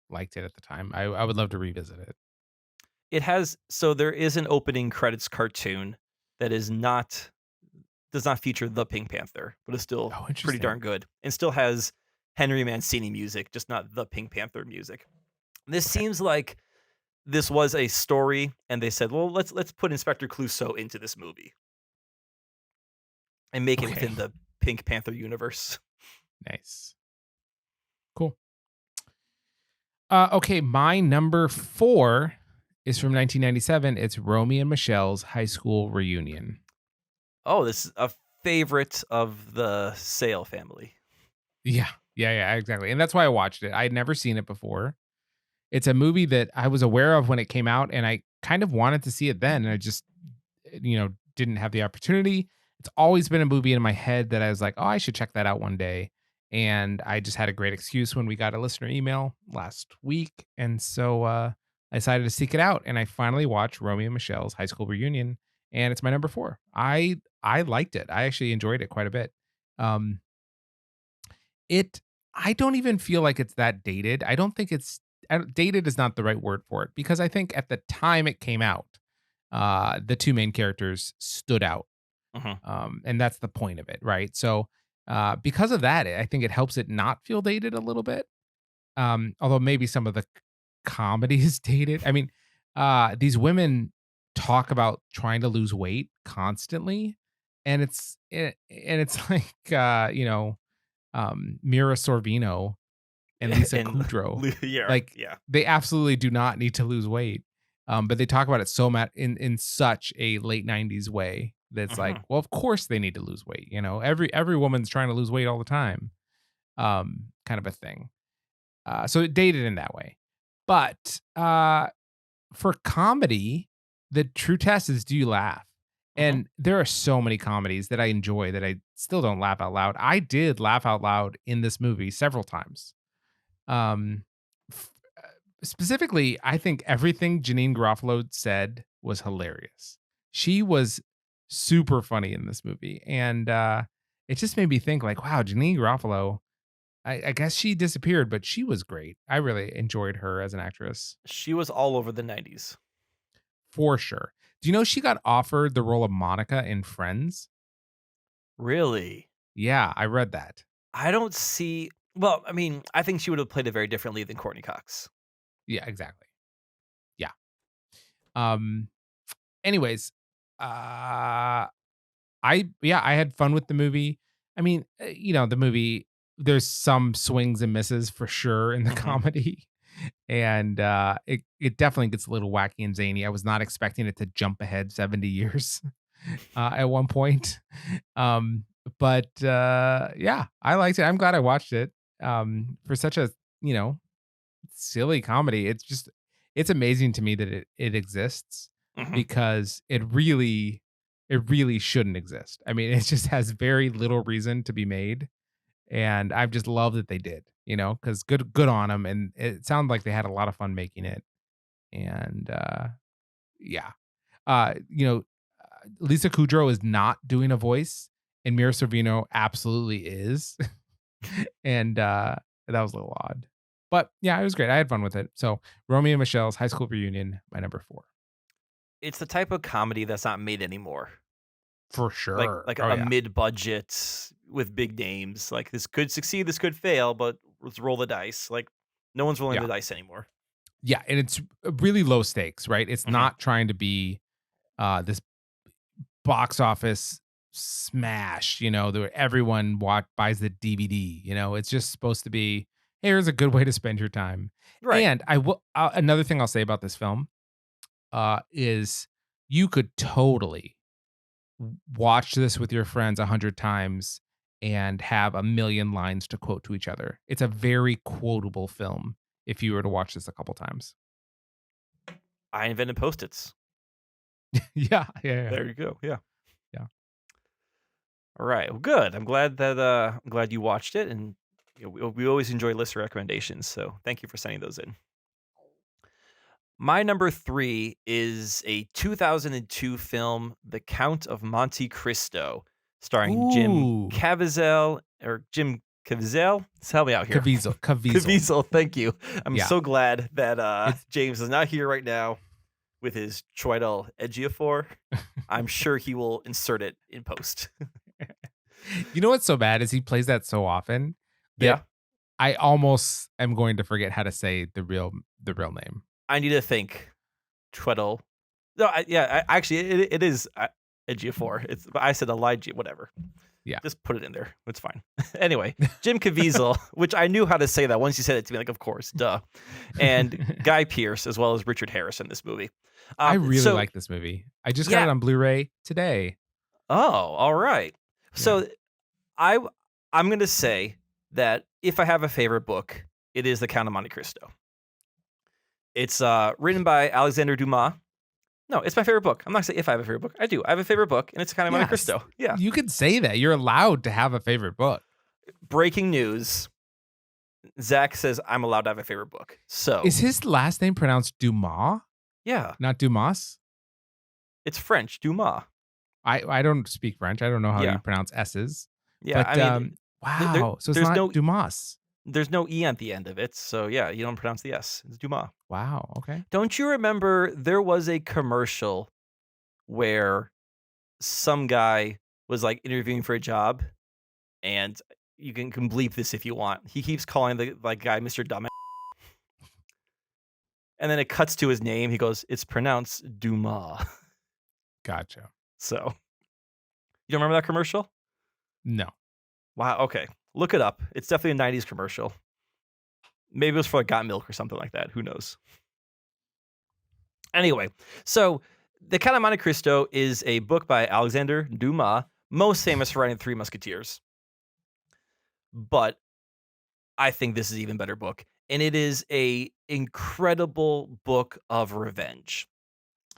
liked it at the time. I would love to revisit it. It has so there is an opening credits cartoon that is not does not feature the Pink Panther, but is still Oh, pretty interesting. darn good and still has Henry Mancini music, just not the Pink Panther music. This Okay. seems like this was a story, and they said, "Well, let's put Inspector Clouseau into this movie and make it Okay. within the Pink Panther universe." Nice. Cool. Okay, my number 4 is from 1997. It's Romy and Michelle's high school reunion. Oh, this is a favorite of the Sale family. Yeah. Yeah, exactly. And that's why I watched it. I had never seen it before. It's a movie that I was aware of when it came out, and I kind of wanted to see it then, and I just, didn't have the opportunity. It's always been a movie in my head that I was like, "Oh, I should check that out one day." And I just had a great excuse when we got a listener email last week, and so, I decided to seek it out, and I finally watched Romeo and Michelle's high school reunion, and it's my number 4. I liked it. I actually enjoyed it quite a bit. Um, it I don't even feel like it's that dated. I don't think it's dated is not the right word for it, because I think at the time it came out, the 2 main characters stood out, Mhm. and that's the point of it, right? So, because of that, I think it helps it not feel dated a little bit, although maybe some of the comedy is dated. I mean, these women talk about trying to lose weight constantly, and it's like, Mira Sorvino and Lisa And Kudrow, yeah, like, yeah. they absolutely do not need to lose weight, but they talk about it so much in such a late '90s way that's like, Mhm. well, of course they need to lose weight, every woman's trying to lose weight all the time, kind of a thing. So it dated in that way. But, for comedy, the true test is, do you laugh? Mhm. And there are so many comedies that I enjoy that I still don't laugh out loud. I did laugh out loud in this movie several times. Um, f Specifically, I think everything Janine Garofalo said was hilarious. She was super funny in this movie, and, it just made me think like, wow, Janine Garofalo, I guess she disappeared, but she was great. I really enjoyed her as an actress, She was all over the 90s. for sure. Do you know she got offered the role of Monica in Friends? Really? Yeah, I read that. I don't see well, I mean, I think she would have played it very differently than Courtney Cox. Yeah, exactly. Yeah. Um, Anyways, uh I had fun with the movie. I mean, the movie, there's some swings and misses for sure in the Mhm. comedy. And it definitely gets a little wacky and zany. I was not expecting it to jump ahead 70 years at one point. Um but yeah, I liked it. I'm glad I watched it. For such a, you know, silly comedy. It's amazing to me that it exists, Mhm. because it really shouldn't exist. I mean, it just has very little reason to be made, and I've just loved that they did, because good on them, and it sounded like they had a lot of fun making it, and yeah, Lisa Kudrow is not doing a voice, and Mira Sorvino absolutely is. And, that was a little odd. But, yeah, it was great. I had fun with it. So, Romeo and Michelle's High School Reunion, my number 4. It's the type of comedy that's not made anymore. For Like sure. like Oh, a yeah. mid-budget with big names. Like, this could succeed, this could fail, but let's roll the dice. Like, no one's rolling Yeah. the dice anymore. Yeah, and it's really low stakes, right? It's Mhm. not trying to be, this box office smash, that everyone buys the DVD, It's just supposed to be, "Hey, here's a good way to spend your time." Right. And I will another thing I'll say about this film, is you could totally watch this with your friends 100 times and have a million lines to quote to each other. It's a very quotable film if you were to watch this a couple times. I invented Post-its. Yeah, yeah, yeah, There you go, yeah. yeah. All right. Well, good. I'm glad you watched it, and we always enjoy list recommendations. So thank you for sending those in. My number 3 is a 2002 film, The Count of Monte Cristo, starring Ooh, Jim Caviezel. Help me out here. Caviezel. Caviezel, thank you. I'm Yeah. so glad that It's James is not here right now with his Troidel Ejiofor. I'm sure he will insert it in post. You know what's so bad is he plays that so often that Yeah, I almost am going to forget how to say the real name. I need to think. Troidel. No, actually, it is Ejiofor. I said Elijah, whatever. Yeah. Just put it in there. It's fine. Anyway, Jim Caviezel, which I knew how to say that once you said it to me, like, of course, duh. And Guy Pearce, as well as Richard Harris in this movie. I really So, like this movie. I just got yeah. it on Blu-ray today. Oh, all right. So I I'm gonna say that if I have a favorite book, it is The Count of Monte Cristo. It's written by Alexander Dumas. No, it's my favorite book. I'm not gonna say if I have a favorite book. I do. I have a favorite book, and it's The Count of Monte Yes. Cristo. Yeah. You could say that. You're allowed to have a favorite book. Breaking news. Zach says I'm allowed to have a favorite book. So Is his last name pronounced Dumas, yeah, not Dumas? it's French. Dumas. I don't speak French. I don't know how Yeah. you pronounce S's. Yeah, But I mean, wow. So it's there's not no- Dumas. there's no E at the end of it. So yeah, you don't pronounce the S. It's Dumas. Wow. Okay. Don't you remember there was a commercial where some guy was like interviewing for a job, and you can bleep this if you want. He keeps calling the guy Mr. Dumbass. And then it cuts to his name. He goes, "It's pronounced Dumas." Gotcha. So, you don't remember that commercial? No. Wow. Okay, look it up. It's definitely a '90s commercial. Maybe it was for like Got Milk or something like that. Who knows? Anyway, so The Count of Monte Cristo is a book by Alexander Dumas, most famous for writing Three Musketeers. But I think this is an even better book, and it is a incredible book of revenge.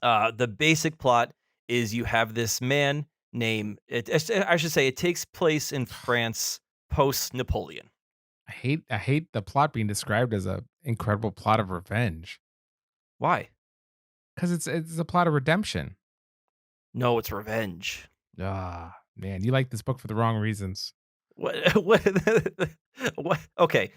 The basic plot is you have this man named, I should say, it takes place in France post Napoleon. I hate the plot being described as a incredible plot of revenge Why? because it's a plot of redemption. No, it's revenge. Ah, man, you like this book for the wrong reasons. What? What? Okay,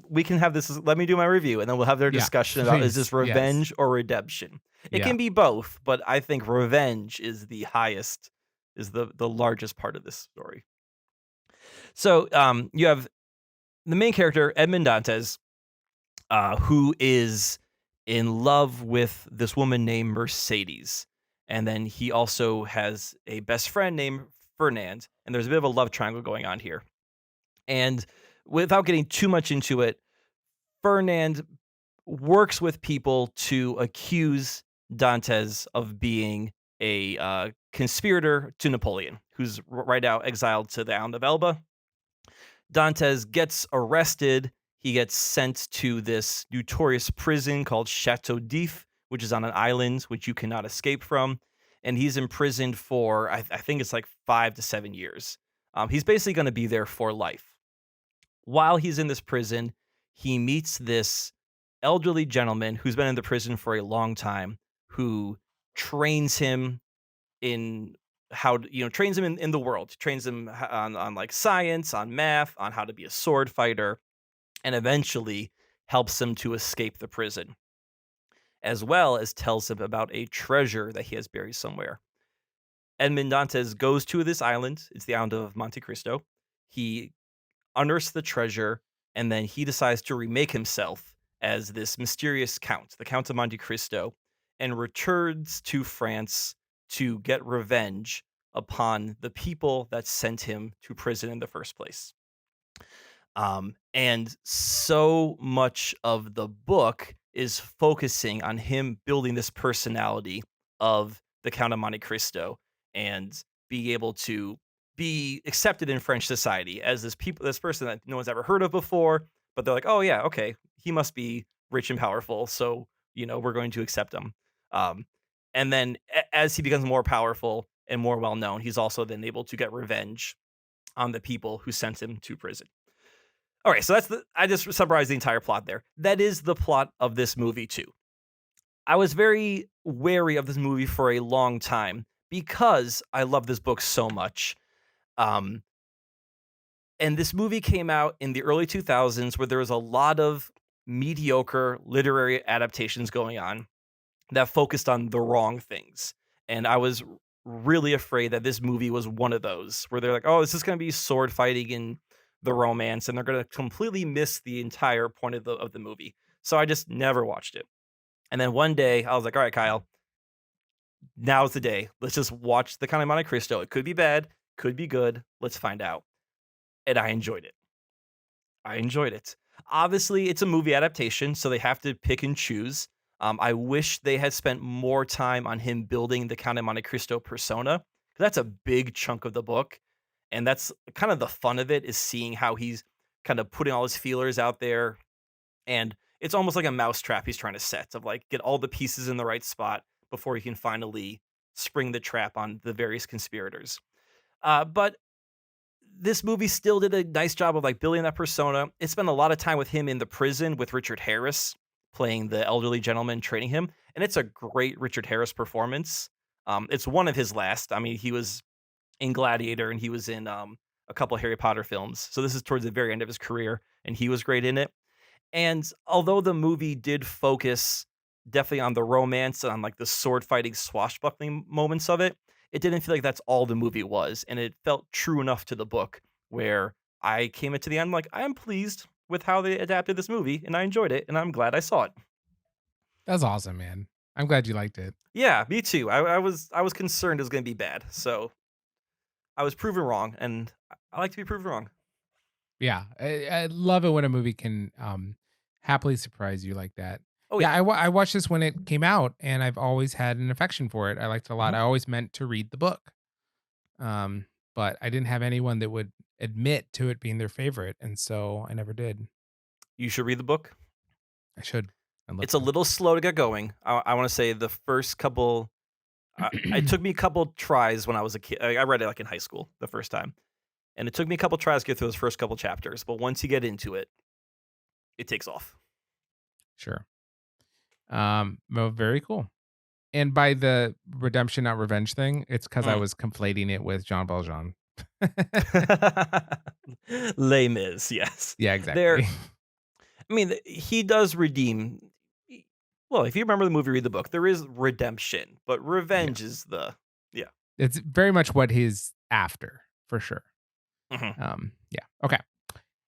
we can have this. Let me do my review, and then we'll have their Yeah, discussion about is please, this yes. revenge or redemption. It Yeah. can be both, but I think revenge is the highest, is the largest part of this story. So, you have the main character Edmond Dantes, who is in love with this woman named Mercedes, and then he also has a best friend named Fernand, and there's a bit of a love triangle going on here. And without getting too much into it, Fernand works with people to accuse Dantes of being a conspirator to Napoleon, who's right now exiled to the island of Elba. Dantes gets arrested. He gets sent to this notorious prison called Chateau d'If, which is on an island which you cannot escape from. And he's imprisoned for, I think it's like 5 to 7 years. He's basically going to be there for life. While he's in this prison, he meets this elderly gentleman who's been in the prison for a long time, who trains him in trains him in the world, trains him on like science, on math, on how to be a sword fighter, and eventually helps him to escape the prison, as well as tells him about a treasure that he has buried somewhere. Edmond Dantes goes to this island. It's the island of Monte Cristo. He unearths the treasure, and then he decides to remake himself as this mysterious count, the Count of Monte Cristo, and returns to France to get revenge upon the people that sent him to prison in the first place. And so much of the book is focusing on him building this personality of the Count of Monte Cristo and being able to be accepted in French society as this person that no one's ever heard of before, but they're like, oh yeah, okay, he must be rich and powerful, so we're going to accept him. And then as he becomes more powerful and more well known, he's also then able to get revenge on the people who sent him to prison. All right, so I just summarized the entire plot there. That is the plot of this movie too. I was very wary of this movie for a long time because I love this book so much. Um, and this movie came out in the early 2000s where there was a lot of mediocre literary adaptations going on that focused on the wrong things. And I was really afraid that this movie was one of those where they're like, oh, this is going to be sword fighting and the romance, and they're going to completely miss the entire point of the movie. So I just never watched it. And then one day I was like, all right, Kyle, now's the day. Let's just watch the Count of Monte Cristo. It could be bad, could be good. Let's find out. And I enjoyed it. Obviously, it's a movie adaptation, so they have to pick and choose. I wish they had spent more time on him building the Count of Monte Cristo persona. That's a big chunk of the book. And that's kind of the fun of it, is seeing how he's kind of putting all his feelers out there. And it's almost like a mousetrap he's trying to set, of like get all the pieces in the right spot before he can finally spring the trap on the various conspirators. But this movie still did a nice job of like building that persona. It spent a lot of time with him in the prison with Richard Harris playing the elderly gentleman training him. And it's a great Richard Harris performance. It's one of his last. I mean, he was in Gladiator and he was in a couple of Harry Potter films. So this is towards the very end of his career, and he was great in it. And although the movie did focus definitely on the romance and on like the sword fighting swashbuckling moments of it, it didn't feel like that's all the movie was. And it felt true enough to the book where I came into the end like, I am pleased with how they adapted this movie and I enjoyed it and I'm glad I saw it. That's awesome, man. I'm glad you liked it. Yeah, me too. I was concerned it was going to be bad. So I was proven wrong, and I like to be proven wrong. Yeah, I love it when a movie can happily surprise you like that. Oh, Yeah, yeah. I watched this when it came out, and I've always had an affection for it. I liked it a lot. Mhm. I always meant to read the book, but I didn't have anyone that would admit to it being their favorite, and so I never did. You should read the book. I should. I'd love It's a to. little slow to get going. I want to say the first couple. It took me a couple tries when I was a kid. I read it like in high school the first time, and it took me a couple tries to get through those first couple chapters. But once you get into it, it takes off. Sure. Well, very cool. And by the redemption not revenge thing, it's because I Mm. was conflating it with Jean Valjean. Les Mis, yes. Yeah, There. exactly. I mean, he does redeem. Well, if you remember the movie, read the book. There is redemption, but Yeah. revenge is the It's very much what he's after, for sure. Mhm. Yeah. Okay.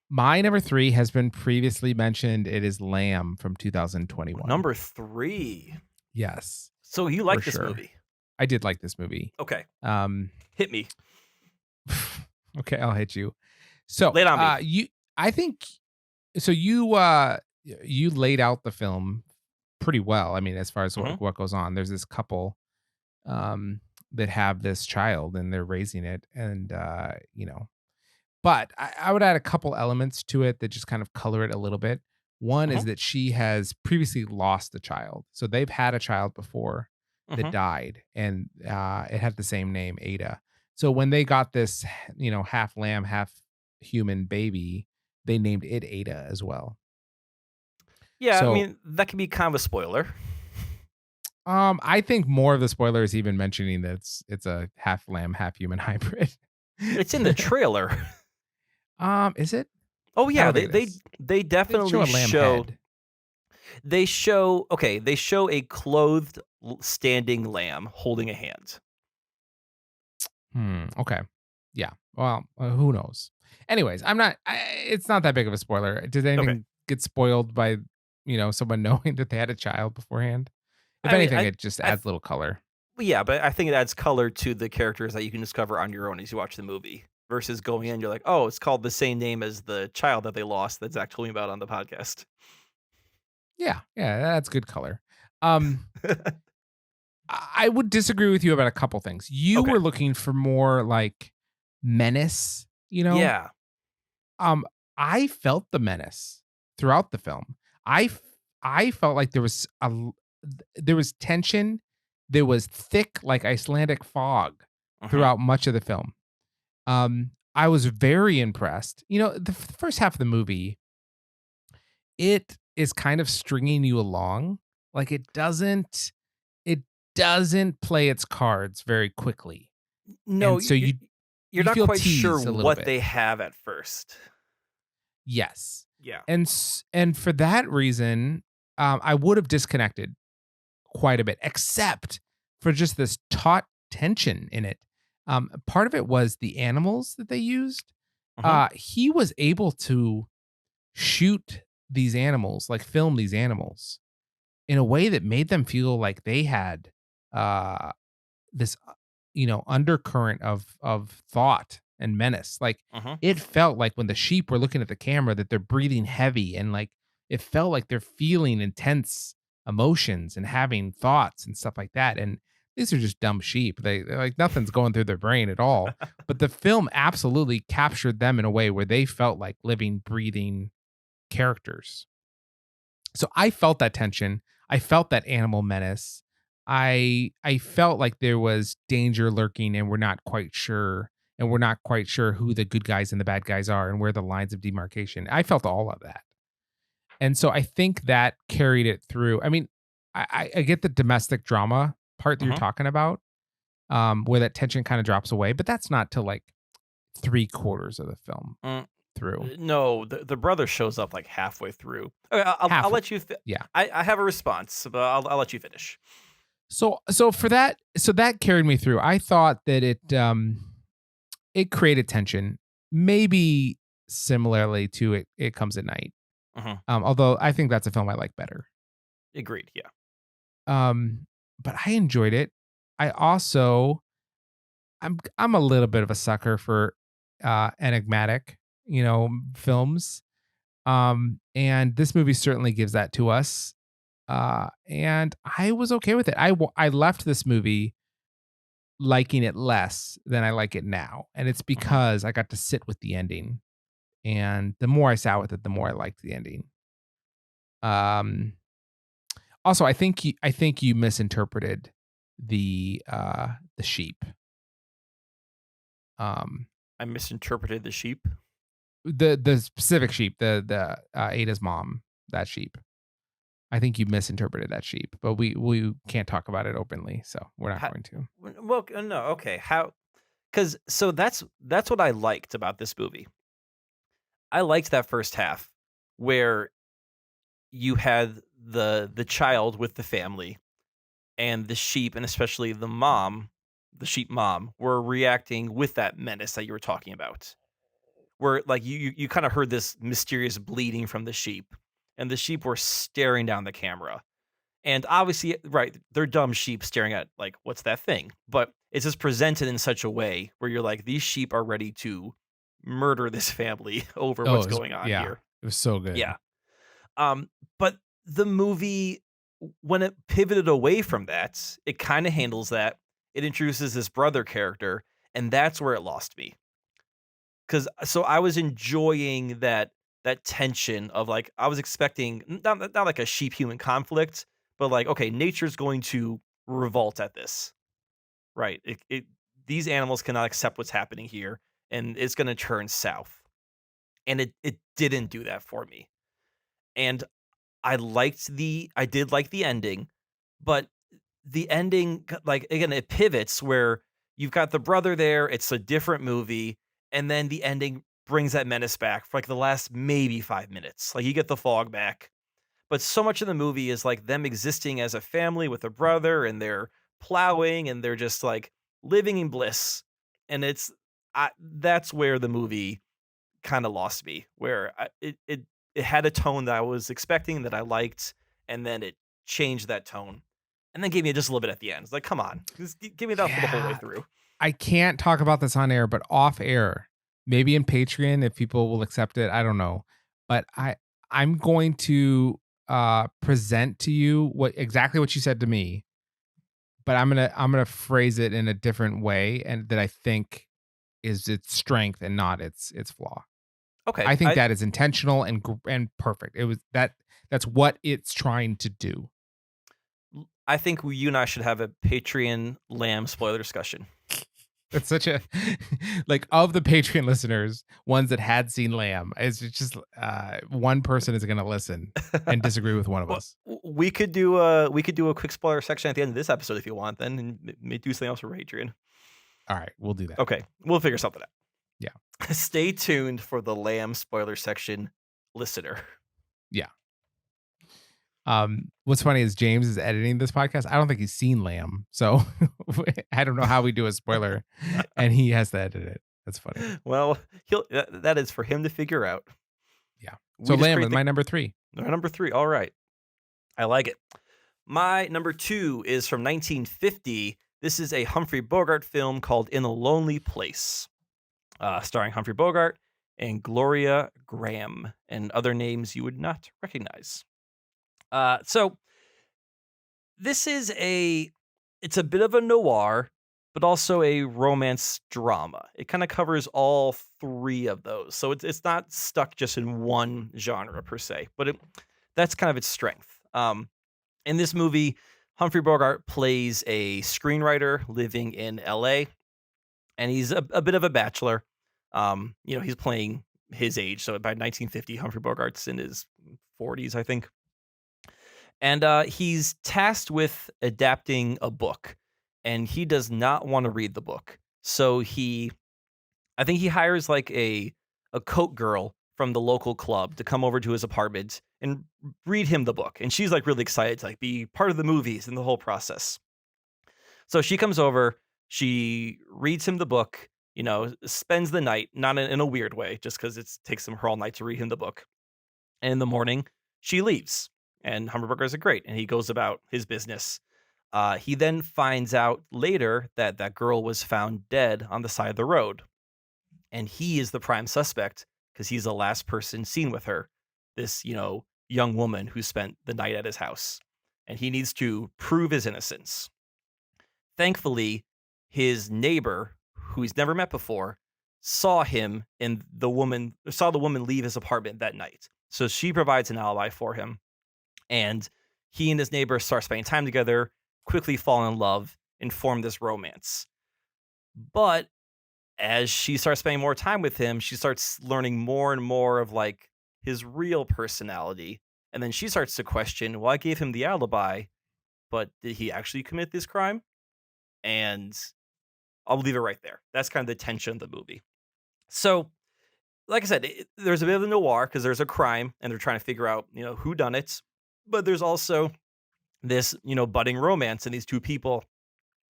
My number 3 has been previously mentioned. It is Lamb from 2021. Number 3. Yes, So you for like this sure. movie? I did like this movie. Okay, Um, hit me. okay, I'll hit you. So, Lay it on me. I think, so you laid out the film pretty well. I mean, as far as Mhm. what goes on, there's this couple, that have this child and they're raising it, and but I would add a couple elements to it that just kind of color it a little bit. One is Mhm. that she has previously lost a child. So they've had a child before that Mhm. died, and it had the same name, Ada. So when they got this, half lamb, half human baby, they named it Ada as well. Yeah, I So mean, that can be kind of a spoiler. I think more of the spoiler is even mentioning that it's a half lamb, half human hybrid. It's in the trailer. Is it? Oh I yeah, don't they think it they is. they They show definitely a lamb show head. they show a clothed standing lamb holding a hand. Okay. Yeah. Well, who knows? Anyways, it's not that big of a spoiler. Did Okay. anything get spoiled by, someone knowing that they had a child beforehand? If I mean, anything, it just I adds a little color. yeah, but I think it adds color to the characters that you can discover on your own as you watch the movie versus going in, you're like, "Oh, it's called the same name as the child that they lost that Zach told me about on the podcast." Yeah. Yeah. That's good color. Um, I would disagree with you about a couple things. You Okay. were looking for more like menace, Yeah. Um, I felt the menace throughout the film. I felt like there was tension. There was thick, like Icelandic fog Mhm. throughout much of the film. I was very impressed. The first half of the movie, it is kind of stringing you along. Like it doesn't play its cards very quickly. No, And so you're you not feel quite sure teased a little what bit. they have at first. Yes. Yeah. And for that reason, I would have disconnected quite a bit, except for just this taut tension in it. Part of it was the animals that they used. Mhm. He was able to shoot these animals, like film these animals in a way that made them feel like they had uh, this undercurrent of thought and menace. Like Mhm. it felt like when the sheep were looking at the camera that they're breathing heavy, and like it felt like they're feeling intense emotions and having thoughts and stuff like that. And these are just dumb sheep. They're like nothing's going through their brain at all. But the film absolutely captured them in a way where they felt like living, breathing characters. So I felt that tension. I felt that animal menace. I felt like there was danger lurking, and we're not quite sure who the good guys and the bad guys are and where the lines of demarcation. I felt all of that. And so I think that carried it through. I mean, I get the domestic drama part that you're Mhm. talking about, where that tension kind of drops away, but that's not till like 3/4 of the film Mm, through. no, the brother shows up like halfway through. Okay, I'll Halfway. let you. Yeah. I have a response, but I'll let you finish. So that carried me through. I thought that it created tension, maybe similarly to It Comes at Night. Mhm. Although I think that's a film I like better. Agreed. Yeah. Um, but I enjoyed it. I also I'm a little bit of a sucker for enigmatic, films. And this movie certainly gives that to us. And I was okay with it. I left this movie liking it less than I like it now, and it's Mhm. because I got to sit with the ending, and the more I sat with it, the more I liked the ending. Um, Also, I think you misinterpreted the sheep. Um, I misinterpreted the sheep. the specific sheep, the Ada's mom, that sheep. I think you misinterpreted that sheep, but we can't talk about it openly, so we're not How, going to. well, no, okay. How? Because that's what I liked about this movie. I liked that first half where you had the child with the family and the sheep, and especially the sheep mom, were reacting with that menace that you were talking about. Where like you kind of heard this mysterious bleating from the sheep, and the sheep were staring down the camera. And obviously, right, they're dumb sheep staring at like what's that thing? But it's just presented in such a way where you're like, these sheep are ready to murder this family over Oh, what's going on yeah, here. it was so good. Yeah. But the movie, when it pivoted away from that, it kind of handles that. It introduces this brother character, and that's where it lost me. Cause so I was enjoying that tension of like I was expecting not like a sheep human conflict, but like, okay, nature's going to revolt at this. Right. It these animals cannot accept what's happening here, and it's gonna turn south. And it didn't do that for me. And I did like the ending, but the ending like again it pivots where you've got the brother there, it's a different movie, and then the ending brings that menace back for like the last maybe 5 minutes. Like you get the fog back, but so much of the movie is like them existing as a family with a brother, and they're plowing, and they're just like living in bliss. And that's where the movie kinda lost me, where it had a tone that I was expecting, that I liked, and then it changed that tone, and then gave me just a little bit at the end. It's like, "Come on, just give me that for the whole way Yeah, through." I can't talk about this on air, but off air, maybe in Patreon if people will accept it, I don't know. But I'm going to present to you what you said to me, but I'm gonna phrase it in a different way, and that I think is its strength and not its flaw. Okay, I think that is intentional and perfect. That's what it's trying to do. I think you and I should have a Patreon lamb spoiler discussion. It's such a like of the Patreon listeners, ones that had seen Lamb. It's just one person is going to listen and disagree with one of Well, us. we could do a quick spoiler section at the end of this episode if you want, then, and maybe do something else for Adrian. All right, we'll do that. Okay, we'll figure something out. Yeah. Stay tuned for the Lamb spoiler section, listener. Yeah. What's funny is James is editing this podcast. I don't think he's seen Lamb, so I don't know how we do a spoiler, and he has to edit it. That's funny. Well, that is for him to figure out. Yeah. So Lamb is my number 3. Number 3. All right. I like it. My number 2 is from 1950. This is a Humphrey Bogart film called In a Lonely Place, starring Humphrey Bogart and Gloria Graham and other names you would not recognize. So this is it's a bit of a noir, but also a romance drama. It kind of covers all 3 of those. So it's not stuck just in one genre per se, but that's kind of its strength. In this movie, Humphrey Bogart plays a screenwriter living in LA, and he's a bit of a bachelor. He's playing his age. So by 1950, Humphrey Bogart's in his 40s, I think. And he's tasked with adapting a book, and he does not want to read the book. So I think he hires like a coat girl from the local club to come over to his apartment and read him the book. And she's like really excited to like be part of the movies and the whole process. So she comes over, she reads him the book, spends the night, not in a weird way, just because it takes her all night to read him the book. And in the morning, she leaves. And Humphrey Bogart is great, and he goes about his business. He then finds out later that girl was found dead on the side of the road. And he is the prime suspect because he's the last person seen with her, this, young woman who spent the night at his house. And he needs to prove his innocence. Thankfully, his neighbor, who he's never met before, saw the woman leave his apartment that night. So she provides an alibi for him. And he and his neighbor start spending time together, quickly fall in love, and form this romance. But as she starts spending more time with him, she starts learning more and more of like his real personality. And then she starts to question, well, I gave him the alibi, but did he actually commit this crime? And I'll leave it right there. That's kind of the tension of the movie. So, like I said, there's a bit of a noir because there's a crime and they're trying to figure out, who done it. But there's also this, budding romance and these 2 people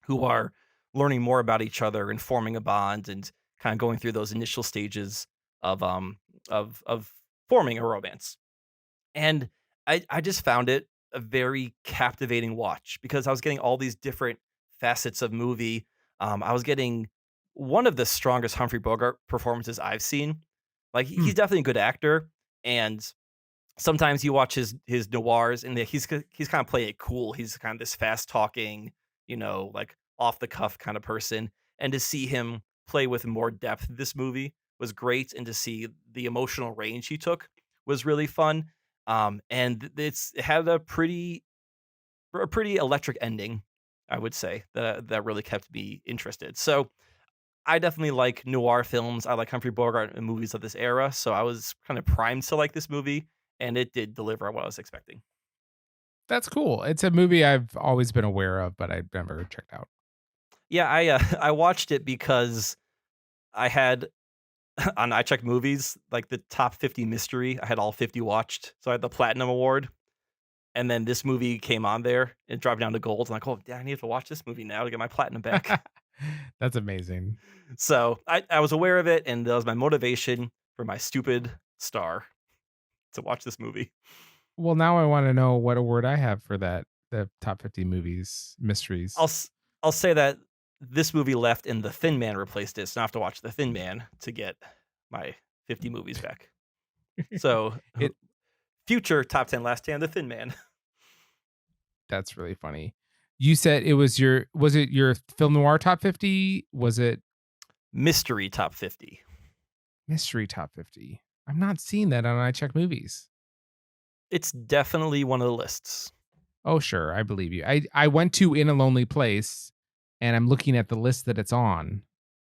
who are learning more about each other and forming a bond and kind of going through those initial stages of forming a romance. And I just found it a very captivating watch because I was getting all these different facets of movie. I was getting one of the strongest Humphrey Bogart performances I've seen. Like he's definitely a good actor, and sometimes you watch his noirs and he's kind of playing it cool. He's kind of this fast talking, like off the cuff kind of person. And to see him play with more depth this movie was great. And to see the emotional range he took was really fun. And it had a pretty electric ending, I would say, that really kept me interested. So I definitely like noir films. I like Humphrey Bogart in movies of this era. So I was kind of primed to like this movie. And it did deliver on what I was expecting. That's cool. It's a movie I've always been aware of, but I've never checked out. Yeah, I watched it because I had on I Check Movies, like the top 50 mystery. I had all 50 watched. So I had the Platinum Award. And then this movie came on there. It dropped down to gold. I'm like, oh, I need to watch this movie now to get my platinum back. That's amazing. So I was aware of it, and that was my motivation for my stupid star to watch this movie. Well, now I want to know what award I have for that. The top 50 movies, mysteries. I'll say that this movie left and The Thin Man replaced it. So I have to watch The Thin Man to get my 50 movies back. So future top 10, last 10, The Thin Man. That's really funny. You said was it your film noir top 50? Was it mystery top 50? Mystery top 50. I'm not seeing that on I Check Movies. It's definitely one of the lists. Oh, sure. I believe you. I went to In a Lonely Place, and I'm looking at the list that it's on.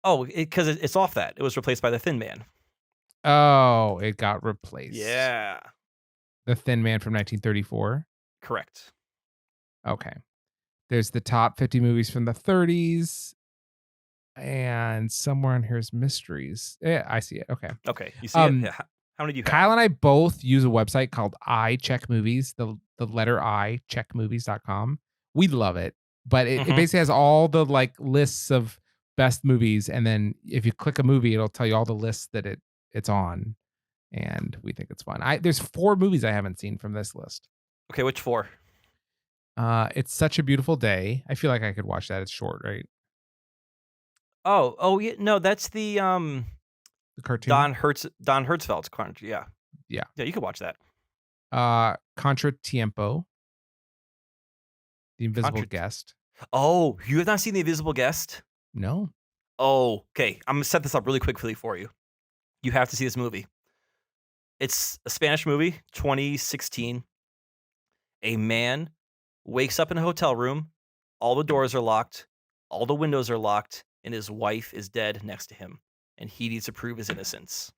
Oh, because it's off that. It was replaced by The Thin Man. Oh, it got replaced. Yeah. The Thin Man from 1934. Correct. Okay. There's the top 50 movies from the 30s. And somewhere in here is mysteries. Yeah, I see it. Okay. Okay. You see it? Yeah. How many do you have? Kyle and I both use a website called I Check Movies, the letter I, checkmovies.com. We love it. But it basically has all the like lists of best movies. And then if you click a movie, it'll tell you all the lists that it's on. And we think it's fun. There's 4 movies I haven't seen from this list. Okay, which 4? It's Such a Beautiful Day. I feel like I could watch that. It's short, right? Oh yeah, no, that's the The cartoon. Don Hertzfeld's crunch. Yeah, Yeah. you could watch that. Contra Tiempo. The Invisible Guest. Oh, you have not seen The Invisible Guest? No. Oh, okay. I'm gonna set this up really quickly for you. You have to see this movie. It's a Spanish movie, 2016. A man wakes up in a hotel room. All the doors are locked. All the windows are locked. And his wife is dead next to him. And he needs to prove his innocence.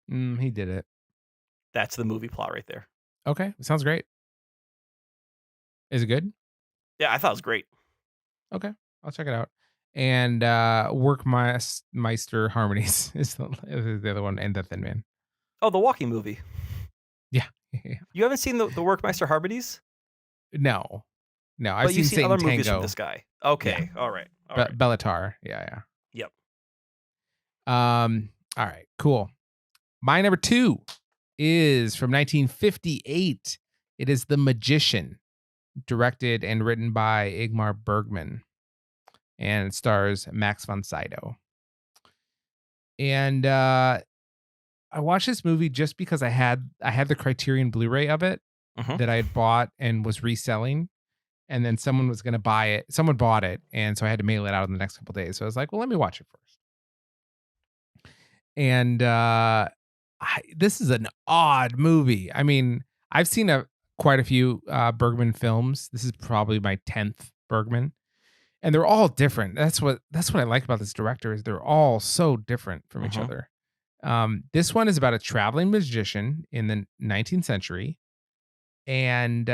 He did it. That's the movie plot right there. Okay. Sounds great. Is it good? Yeah, I thought it was great. Okay. I'll check it out. And Workmeister Harmonies is the other one, and The Thin Man. Oh, the walking movie. Yeah. You haven't seen the Workmeister Harmonies? No. I've But you've seen Satan other movies Tango. from this guy. Okay. Yeah. All right. All right. Bellatar. Yeah. Yep. All right. Cool. My number 2 is from 1958. It is The Magician, directed and written by Ingmar Bergman, and it stars Max von Sydow. And I watched this movie just because I had the Criterion Blu-ray of it that I had bought and was reselling, and then someone was going to buy it. Someone bought it, and so I had to mail it out in the next couple of days. So I was like, well, let me watch it first. And this is an odd movie. I mean, I've seen quite a few Bergman films. This is probably my 10th Bergman, and they're all different. That's what I like about this director, is they're all so different from each other. This one is about a traveling magician in the 19th century, and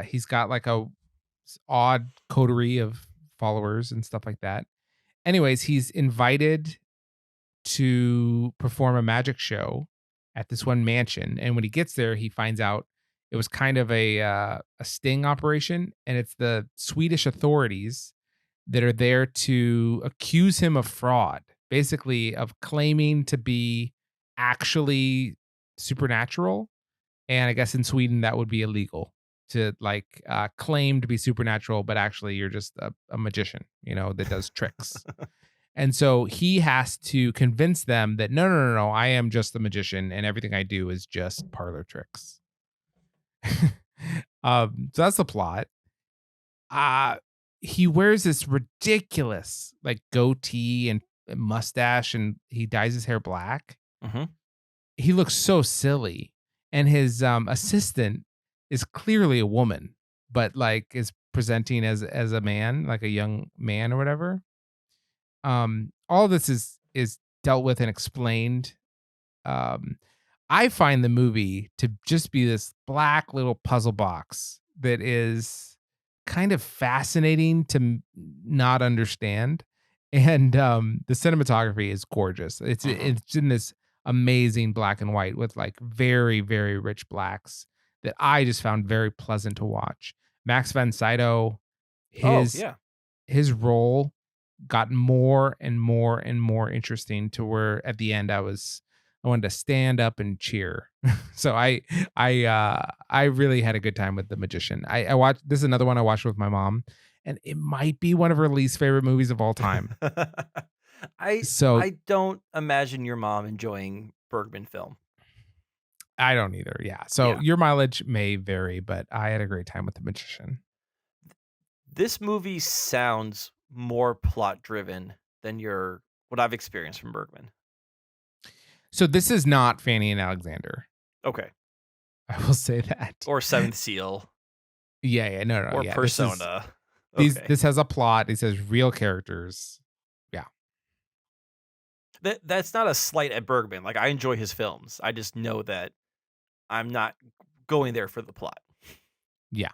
he's got like a odd coterie of followers and stuff like that. Anyways, he's invited to perform a magic show at this one mansion, and when he gets there, he finds out it was kind of a sting operation, and it's the Swedish authorities that are there to accuse him of fraud, basically of claiming to be actually supernatural. And I guess in Sweden that would be illegal to like claim to be supernatural, but actually you're just a magician, that does tricks. And so he has to convince them that no, I am just a magician and everything I do is just parlor tricks. So that's the plot. He wears this ridiculous like goatee and mustache, and he dyes his hair black. He looks so silly, and his assistant is clearly a woman, but like is presenting as a man, like a young man or whatever. All of this is dealt with and explained. I find the movie to just be this black little puzzle box that is kind of fascinating to not understand. And the cinematography is gorgeous. It's in this amazing black and white with like very, very rich blacks that I just found very pleasant to watch. Max von Sydow, his role got more and more and more interesting to where at the end I wanted to stand up and cheer. So I really had a good time with The Magician. I watched, this is another one I watched with my mom, and it might be one of her least favorite movies of all time. I don't imagine your mom enjoying Bergman film. I don't either. Yeah. So your mileage may vary, but I had a great time with The Magician. This movie sounds more plot driven than what I've experienced from Bergman. So this is not Fanny and Alexander. Okay. I will say that. Or Seventh Seal. Yeah, no. Or Persona. This has a plot. It says real characters. Yeah. That's not a slight at Bergman. Like I enjoy his films. I just know that I'm not going there for the plot. Yeah.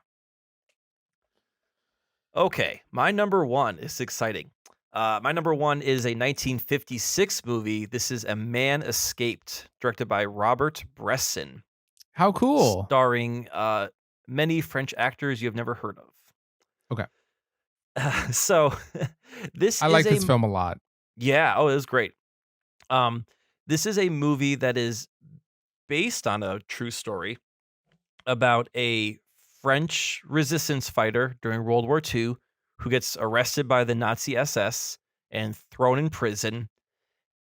Okay, my number one is exciting. My number one is a 1956 movie. This is A Man Escaped, directed by Robert Bresson, How cool. starring many French actors you have never heard of. Okay. So this I is like a this film a lot. yeah. Oh, it was great. Um, this is a movie that is based on a true story about a French resistance fighter during World War II who gets arrested by the Nazi SS and thrown in prison,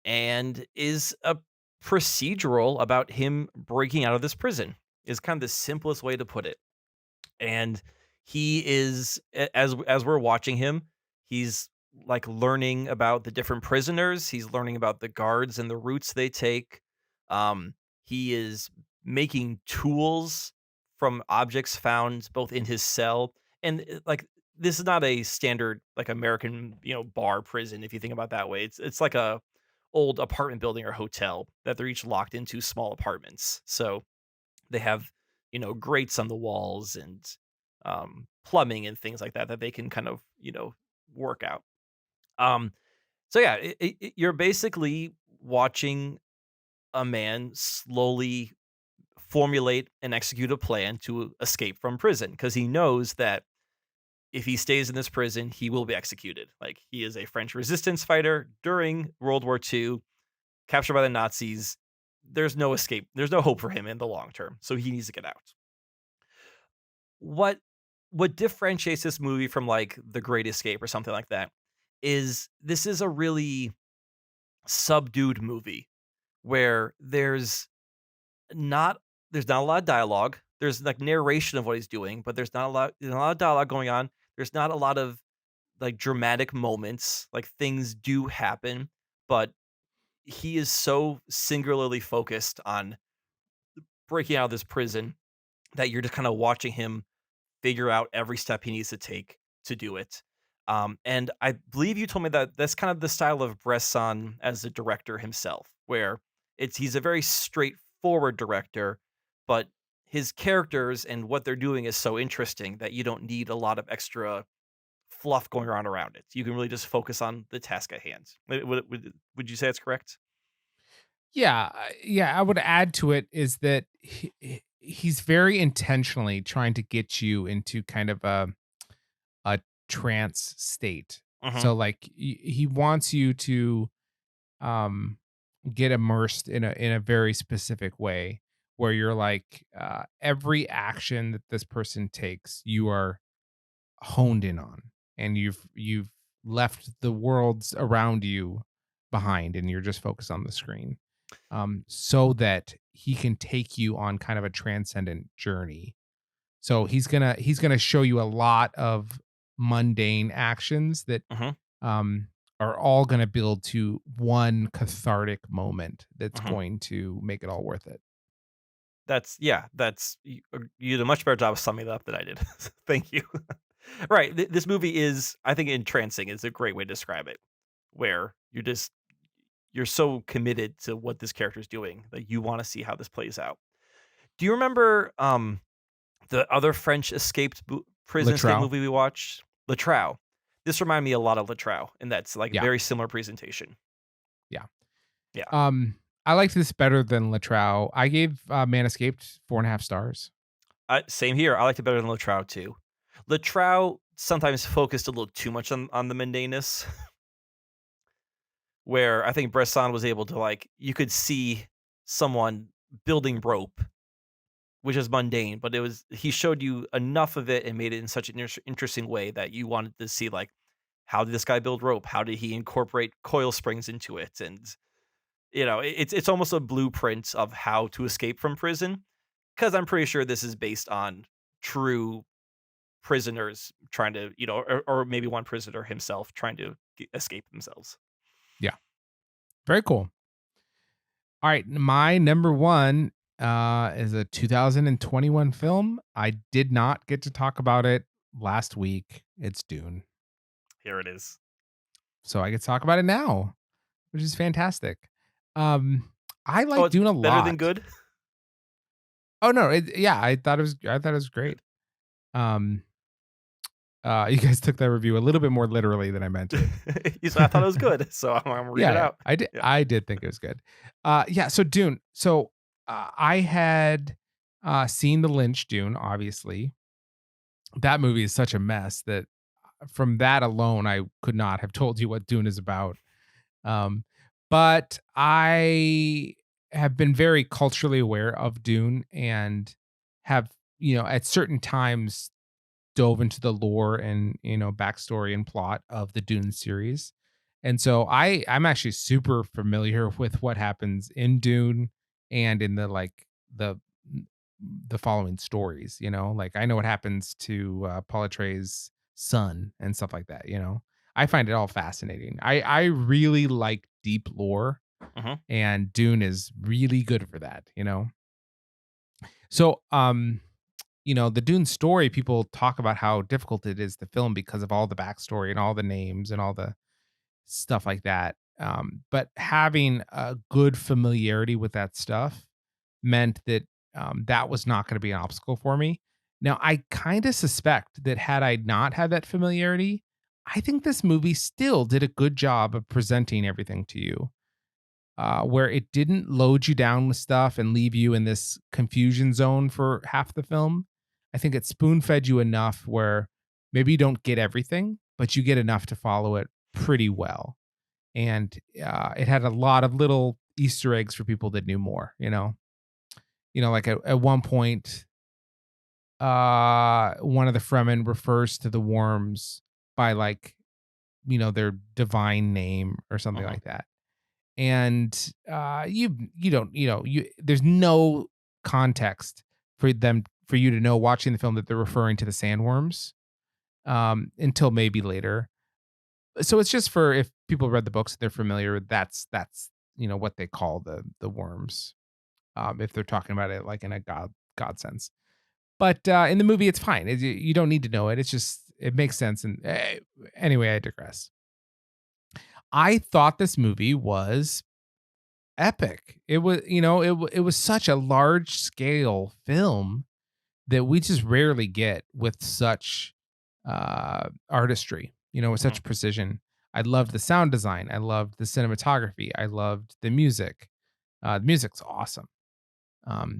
and is a procedural about him breaking out of this prison. Is kind of the simplest way to put it. And he is as we're watching him, he's like learning about the different prisoners, he's learning about the guards and the routes they take. He is making tools from objects found both in his cell and like this is not a standard like American, bar prison if you think about it that way. It's like a old apartment building or hotel that they're each locked into small apartments. So they have, grates on the walls and, plumbing and things like that that they can kind of, work out. Um, so yeah, you're basically watching a man slowly formulate and execute a plan to escape from prison because he knows that if he stays in this prison, he will be executed. Like he is a French resistance fighter during World War II, captured by the Nazis. There's no escape. There's no hope for him in the long term. So he needs to get out. What what differentiates this movie from like The Great Escape or something like that is this is a really subdued movie where not there's not a lot of dialogue. There's like narration of what he's doing, but there's not a lot of dialogue going on. There's not a lot of like dramatic moments. Like things do happen, but he is so singularly focused on breaking out of this prison that you're just kind of watching him figure out every step he needs to take to do it. And I believe you told me that that's kind of the style of Bresson as a director himself, where he's a very straightforward director, but his characters and what they're doing is so interesting that you don't need a lot of extra fluff going on around it. You can really just focus on the task at hand. Would you say that's correct? Yeah, yeah, I would add to it is that he's very intentionally trying to get you into kind of a trance state. Hmm. So like he wants you to um get immersed in a very specific way where you're like every action that this person takes you are honed in on, and you've left the worlds around you behind and you're just focused on the screen, so that he can take you on kind of a transcendent journey. So he's gonna show you a lot of mundane actions that Hmm. are all gonna build to one cathartic moment that's Hmm. going to make it all worth it. That's yeah. You did a much better job of summing it up than I did. Thank you. Right. This movie is, I think, entrancing is a great way to describe it, where you're so committed to what this character is doing that you want to see how this plays out. Do you remember the other French prison escape Latrell. movie we watched, Latrow? This reminded me a lot of Latrow, and that's like a Yeah, very similar presentation. yeah. Yeah. I liked this better than Latrow. I gave Man Escaped 4.5 stars. Same here. I liked it better than Latrow too. Latrow sometimes focused a little too much on the mundaneness, where I think Bresson was able to like you could see someone building rope, which is mundane, but he showed you enough of it and made it in such an interesting way that you wanted to see like how did this guy build rope? How did he incorporate coil springs into it? And it's almost a blueprint of how to escape from prison because I'm pretty sure this is based on true prisoners trying to, or maybe one prisoner himself trying to escape themselves. Yeah, very cool. All right, my number one is a 2021 film. I did not get to talk about it last week. It's Dune, Here it is. so I get to talk about it now. which is fantastic. Um, I Oh, like it's Dune a better than lot. good? Oh no, yeah, I thought it was great. Um, you guys took that review a little bit more literally than I meant it. You said, "I thought it was good," so I'm gonna read Yeah, it yeah. out. I did Yeah. I did think it was good. Yeah, so Dune. So, I had, seen the Lynch Dune, obviously. That movie is such a mess that from that alone, I could not have told you what Dune is about. Um, but I have been very culturally aware of Dune and have, at certain times dove into the lore and backstory and plot of the Dune series. And so I'm actually super familiar with what happens in Dune and in the the following stories, like I know what happens to Polytre's son and stuff like that. I find it all fascinating. I really like deep lore, Mhm. and Dune is really good for that. So the Dune story, people talk about how difficult it is to film because of all the backstory and all the names and all the stuff like that. But having a good familiarity with that stuff meant that that was not going to be an obstacle for me. Now, I kind of suspect that had I not had that familiarity, I think this movie still did a good job of presenting everything to you, where it didn't load you down with stuff and leave you in this confusion zone for half the film. I think it spoon fed you enough where maybe you don't get everything, but you get enough to follow it pretty well. And it had a lot of little Easter eggs for people that knew more. Like at one point, one of the Fremen refers to the worms by their divine name or something Mhm. like that. And you don't you there's no context for you to know watching the film that they're referring to the sandworms until maybe later. So it's just for if people read the books, they're familiar with that's what they call the worms, if they're talking about it like in a god sense. But in the movie it's fine. You don't need to know it. It's just it makes sense. And anyway, I digress. I thought this movie was epic. It was, it was such a large scale film that we just rarely get with such artistry, with Mhm. such precision. I loved the sound design. I loved the cinematography. I loved the music. The music's awesome.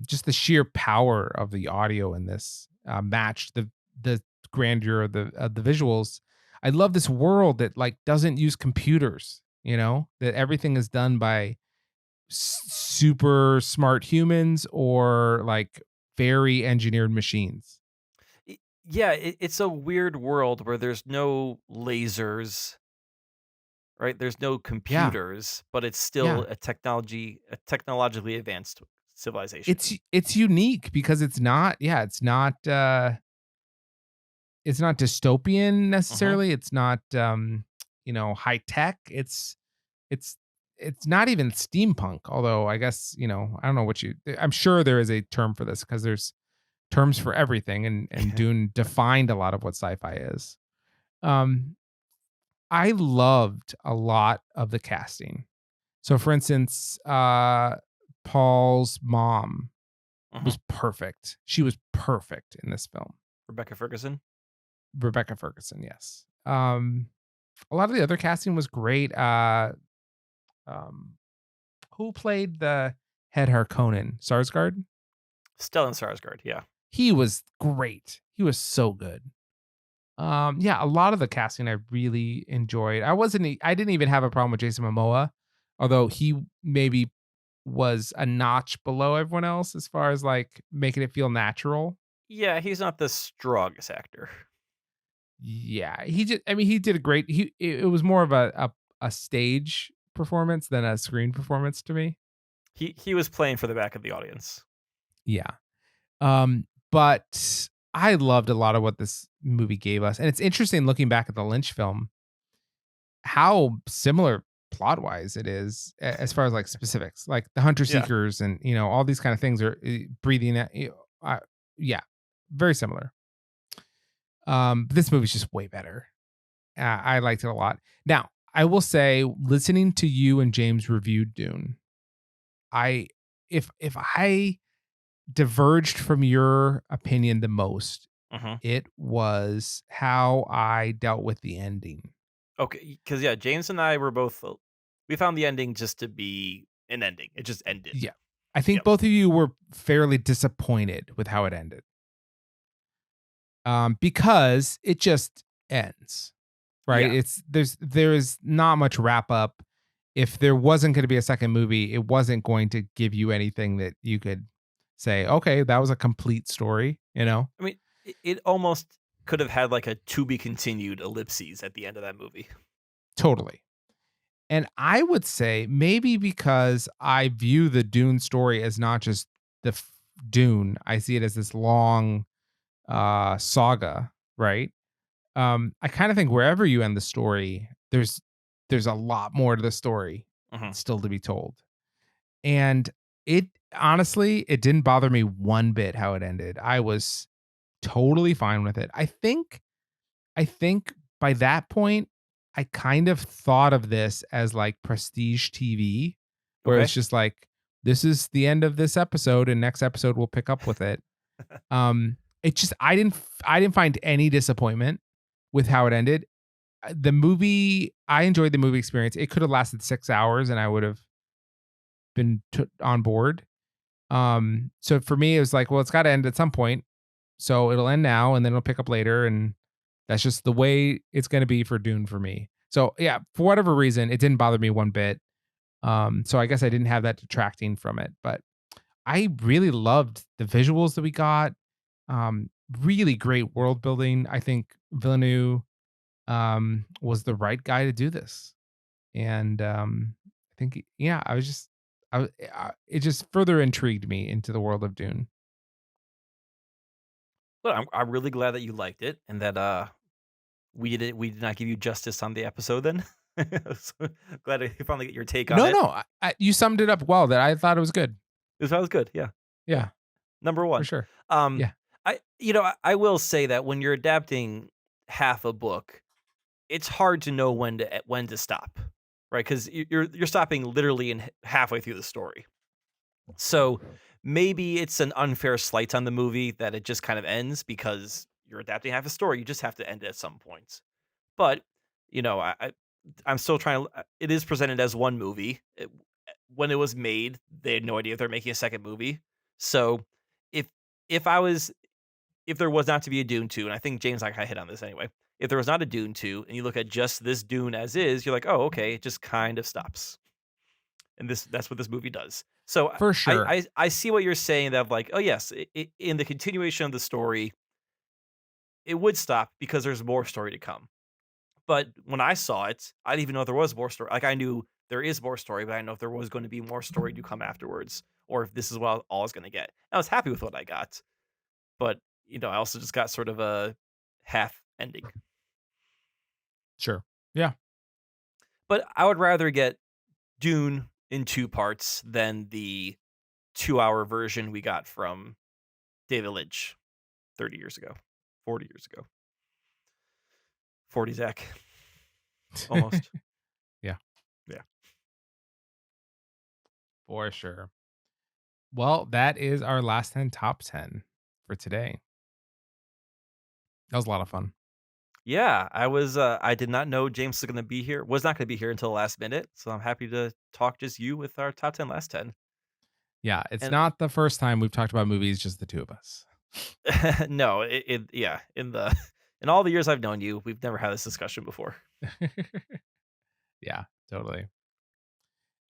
Just the sheer power of the audio in this matched the grandeur of the visuals. I love this world that doesn't use computers. That everything is done by super smart humans or very engineered machines. Yeah, it's a weird world where there's no lasers, right? There's no Yeah, computers, but it's still yeah. a technologically advanced civilization. It's unique because it's not dystopian Mhm. necessarily. It's not high tech. It's it's not even steampunk, although I guess, I don't know I'm sure there is a term for this because there's terms for everything, and Dune defined a lot of what sci-fi is. Um I loved a lot of the casting. So, for instance, Paul's mom Mhm. was perfect. She was perfect in this film. Rebecca Ferguson? Rebecca Ferguson, yes. A lot of the other casting was great. Um, who played the head Harkonnen? Sarsgaard? Stellan Skarsgård, yeah. He was great. He was so good. Yeah, a lot of the casting I really enjoyed. I didn't even have a problem with Jason Momoa, although he maybe was a notch below everyone else as far as making it feel natural. Yeah, he's not the strongest actor. Yeah, he did a great it was more of a stage performance than a screen performance to me. He was playing for the back of the audience. Yeah. But I loved a lot of what this movie gave us. And it's interesting looking back at the Lynch film how similar plot wise it is as far as specifics, like the hunter Yeah. seekers and all these kind of things are breathing that. Yeah, very similar. But this movie's just way better. I liked it a lot. Now I will say, listening to you and James review Dune, if I diverged from your opinion the most, Hmm. it was how I dealt with the ending. Okay, because yeah, James and I were both we found the ending just to be an ending. It just ended. Yeah. I think Yep. both of you were fairly disappointed with how it ended. Because it just ends, right? Yeah. It's there's not much wrap up. If there wasn't going to be a second movie, it wasn't going to give you anything that you could say, okay, that was a complete story, you know? I mean, it almost could have had like a to be continued ellipses at the end of that movie. Totally. And I would say maybe because I view the Dune story as not just Dune, I see it as this long saga, right? I kind of think wherever you end the story, there's a lot more to the story Hmm. still to be told. And it honestly, it didn't bother me one bit how it ended. I was totally fine with it. I think by that point, I kind of thought of this as like prestige TV, where Okay. it's just like, this is the end of this episode, and next episode we'll pick up with it. It just I didn't find any disappointment with how it ended. The movie, I enjoyed the movie experience. It could have lasted 6 hours, and I would have been on board. So for me, it was like, well, it's got to end at some point, so it'll end now, and then it'll pick up later, and that's just the way it's going to be for Dune for me. So yeah, for whatever reason, it didn't bother me one bit. So I guess I didn't have that detracting from it, but I really loved the visuals that we got. Um, really great world building. I think Villeneuve was the right guy to do this, and I think yeah, it just further intrigued me into the world of Dune. But I'm really glad that you liked it and that we did not give you justice on the episode then. So glad to finally get your take on No, it. no, you summed it up well. That I thought it was good. This was good. Yeah. Yeah. Yeah, Number for one. sure. Um, Yeah, I will say that when you're adapting half a book, it's hard to know when to stop, right? Because you're stopping literally in halfway through the story. So maybe it's an unfair slight on the movie that it just kind of ends because you're adapting half a story. You just have to end it at some points. But I'm still trying to. It is presented as one movie. When it was made, they had no idea if they're making a second movie. So if if I was if there was not to be a Dune 2, and I think James and I kind of hit on this anyway. If there was not a Dune 2, and you look at just this Dune as is, you're like, oh, okay, it just kind of stops. And that's what this movie does. So for sure. I see what you're saying that like, oh yes, in the continuation of the story, it would stop because there's more story to come. But when I saw it, I didn't even know there was more story. Like I knew there is more story, but I didn't know if there was going to be more story to come afterwards, or if this is what all I was going to get. I was happy with what I got, but I also just got sort of a half ending. Sure. Yeah. But I would rather get Dune in two parts than the 2-hour version we got from David Lynch 30 years ago, 40 years ago. 40 Zach. Almost. Yeah, Yeah. for sure. Well, that is our last 10 top 10 for today. That was a lot of fun. Yeah, I did not know James was gonna be here. Was not gonna be here until the last minute, so I'm happy to talk just you with our top 10 last 10. Yeah, it's And not the first time we've talked about movies, just the two of us. no, yeah, in all the years I've known you, we've never had this discussion before. Yeah, totally.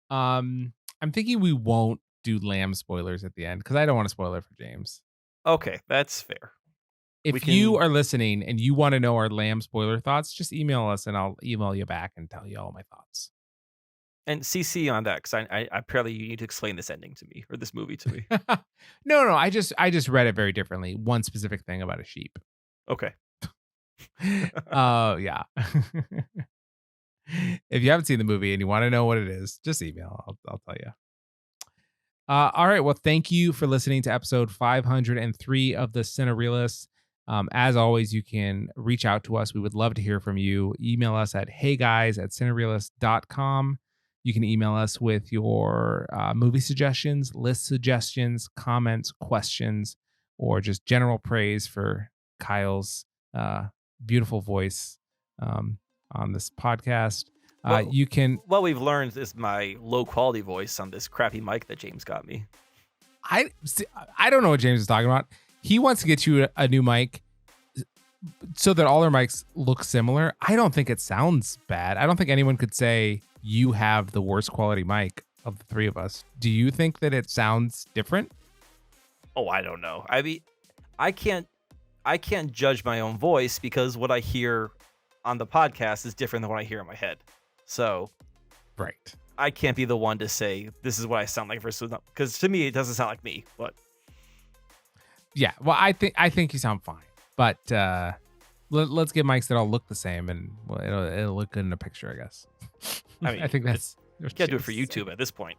I'm thinking we won't do Lamb spoilers at the end because I don't want to spoil it for James. Okay, that's fair. We If you can are listening and you want to know our Lamb spoiler thoughts, just email us and I'll email you back and tell you all my thoughts. and CC on that because I apparently you need to explain this ending to me or this movie to me. No, I just read it very differently. One specific thing about a sheep. Okay. Oh, yeah. If you haven't seen the movie and you want to know what it is, just email. I'll tell you. All right. Well, thank you for listening to episode 503 of the Cinereelists. As always, you can reach out to us. We would love to hear from you. Email us at heyguys@cinereelists.com. You can email us with your movie suggestions, list suggestions, comments, questions, or just general praise for Kyle's beautiful voice on this podcast. You can. What we've learned is my low quality voice on this crappy mic that James got me. I don't know what James is talking about. He wants to get you a new mic so that all our mics look similar. I don't think it sounds bad. I don't think anyone could say you have the worst quality mic of the three of us. Do you think that it sounds different? Oh, I don't know. I mean, I can't judge my own voice because what I hear on the podcast is different than what I hear in my head. So, right. I can't be the one to say this is what I sound like versus not, because to me it doesn't sound like me. But yeah, well, I think you sound fine. But let's get mics that all look the same, and it'll look good in a picture, I guess. I mean, I think that's you can't do it for YouTube at this point.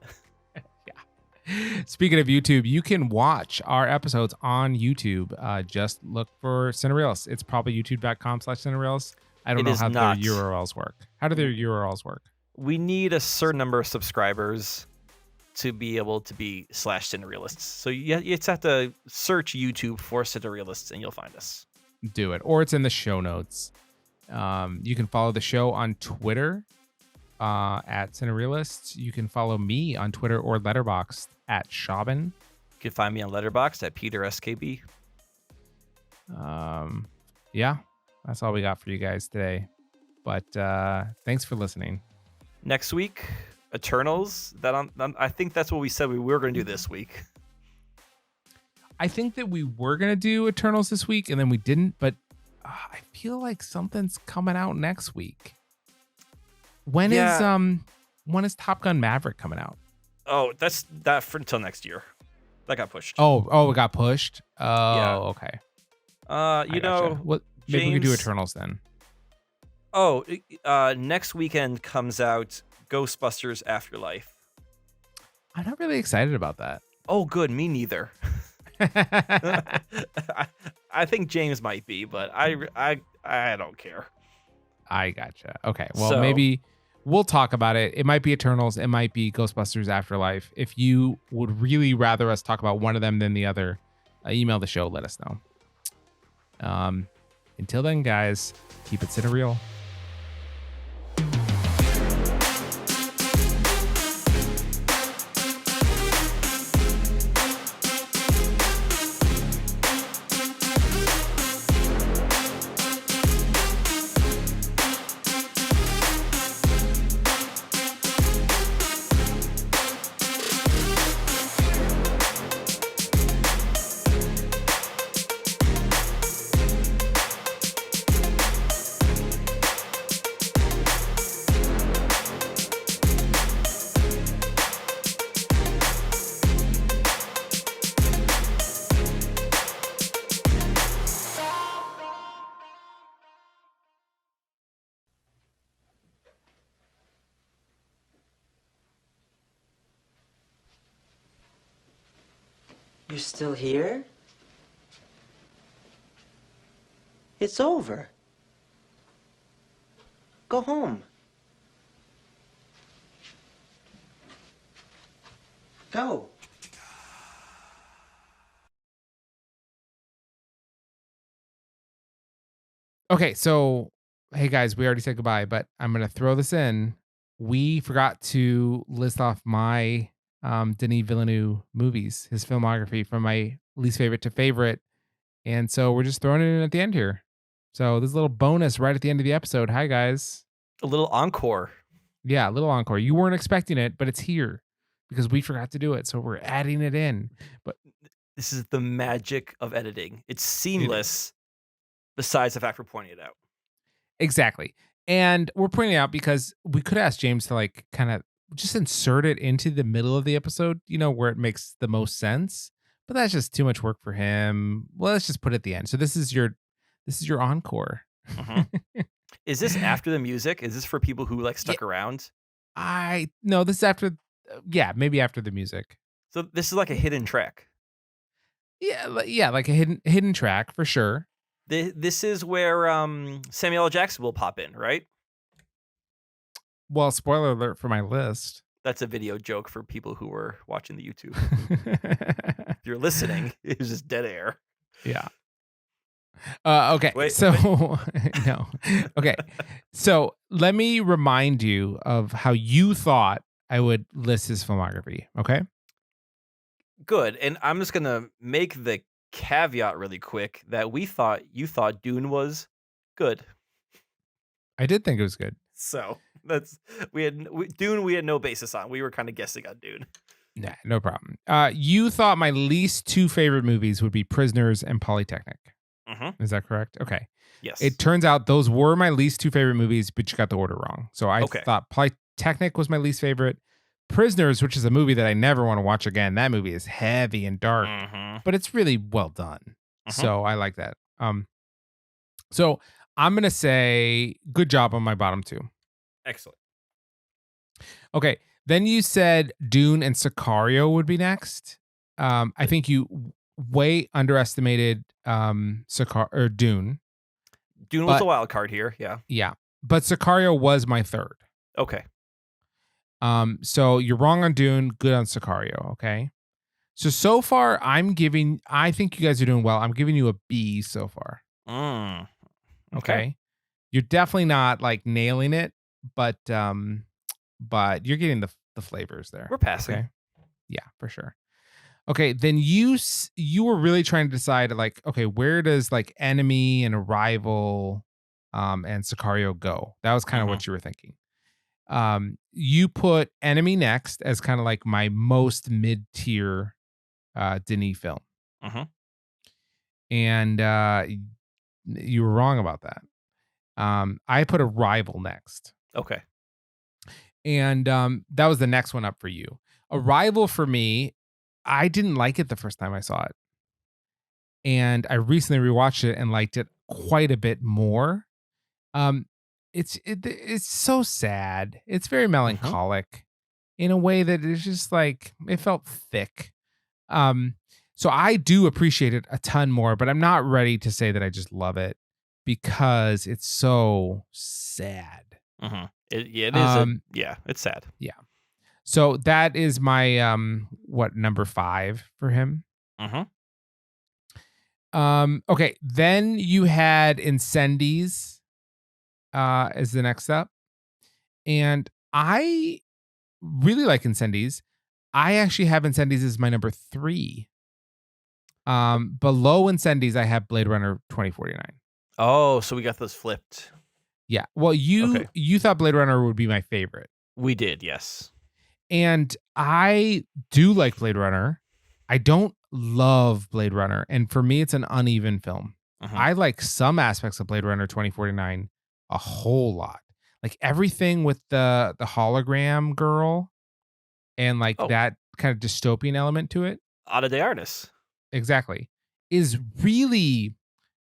Yeah. Speaking of YouTube, you can watch our episodes on YouTube. Just look for Cinereelists. It's probably youtube.com/Cinereelists. I don't know how their URLs work. How do their URLs work? We need a certain number of subscribers to be able to be /Cinereelists. So you just have to search YouTube for Cinereelists and you'll find us. Do it. Or it's in the show notes. You can follow the show on Twitter at Cinereelists. You can follow me on Twitter or Letterboxd at Shaban. You can find me on Letterboxd at Peter SKB. Yeah, that's all we got for you guys today. But thanks for listening. Next week, Eternals. I think that's what we said we were going to do this week. I think that we were going to do Eternals this week and then we didn't, but I feel like something's coming out next week. When is Top Gun Maverick coming out? Oh, that's that for until next year. That got pushed. Oh, it got pushed. Oh, yeah. Okay. What? Maybe we could do Eternals then. Oh, next weekend comes out Ghostbusters Afterlife. I'm not really excited about that. Oh, good. Me neither. I think James might be, but I don't care. I gotcha. Okay. Well, maybe we'll talk about it. It might be Eternals. It might be Ghostbusters Afterlife. If you would really rather us talk about one of them than the other, email the show. Let us know. Until then, guys, keep it cinereal. You're still here? It's over. Go home. Go. Okay, so hey guys, we already said goodbye, but I'm gonna throw this in. We forgot to list off my Denis Villeneuve movies, his filmography from my least favorite to favorite, and so we're just throwing it in at the end here. So this little bonus right at the end of the episode. Hi guys, a little encore. Yeah, a little encore. You weren't expecting it, but it's here because we forgot to do it, so we're adding it in. But this is the magic of editing. It's seamless. Besides the fact we're pointing it out. Exactly. And we're pointing it out because we could ask James to like kind of just insert it into the middle of the episode, where it makes the most sense. But that's just too much work for him. Well, let's just put it at the end. So this is your encore. Mm-hmm. Is this after the music? Is this for people who like stuck around? No, this is after. Maybe after the music. So this is like a hidden track. Yeah, like a hidden track for sure. This is where Samuel L. Jackson will pop in, right? Well, spoiler alert for my list. That's a video joke for people who were watching the YouTube. If you're listening, it was just dead air. Yeah. Okay. Wait, So no. Okay. So let me remind you of how you thought I would list his filmography. Okay. Good. And I'm just gonna make the caveat really quick that you thought Dune was good. I did think it was good. So that's Dune. We had no basis on. We were kind of guessing on Dune. Nah, no problem. You thought my least two favorite movies would be Prisoners and Polytechnic. Mm-hmm. Is that correct? Okay. Yes. It turns out those were my least two favorite movies, but you got the order wrong. So I thought Polytechnic was my least favorite. Prisoners, which is a movie that I never want to watch again. That movie is heavy and dark, but it's really well done. So I like that. So I'm going to say good job on my bottom two. Excellent. Okay. Then you said Dune and Sicario would be next. I think you way underestimated Dune. Dune was a wild card here. Yeah. Yeah. But Sicario was my third. Okay. So you're wrong on Dune, good on Sicario, okay? So far I think you guys are doing well. I'm giving you a B so far. Okay. You're definitely not like nailing it, but you're getting the flavors there. We're passing. Okay? Yeah, for sure. Okay, then you were really trying to decide like, okay, where does like Enemy and Arrival and Sicario go? That was kind of what you were thinking. You put Enemy next as kind of like my most mid-tier Denis film. And you were wrong about that. I put Arrival next. Okay. And that was the next one up for you. Arrival for me, I didn't like it the first time I saw it. And I recently rewatched it and liked it quite a bit more. It's so sad. It's very melancholic in a way that is just like it felt thick. So I do appreciate it a ton more, but I'm not ready to say that I just love it because it's so sad. It is. It's sad. Yeah. So that is my number 5 for him. Okay, then you had Incendies as the next up. And I really like Incendies. I actually have Incendies as my number 3. Below Incendies, I have Blade Runner 2049. Oh, so we got those flipped. Yeah. Well, you thought Blade Runner would be my favorite. We did, yes. And I do like Blade Runner. I don't love Blade Runner. And for me, it's an uneven film. I like some aspects of Blade Runner 2049 a whole lot. Like everything with the hologram girl and like that kind of dystopian element to it. Ada de Artis. Exactly. Is really,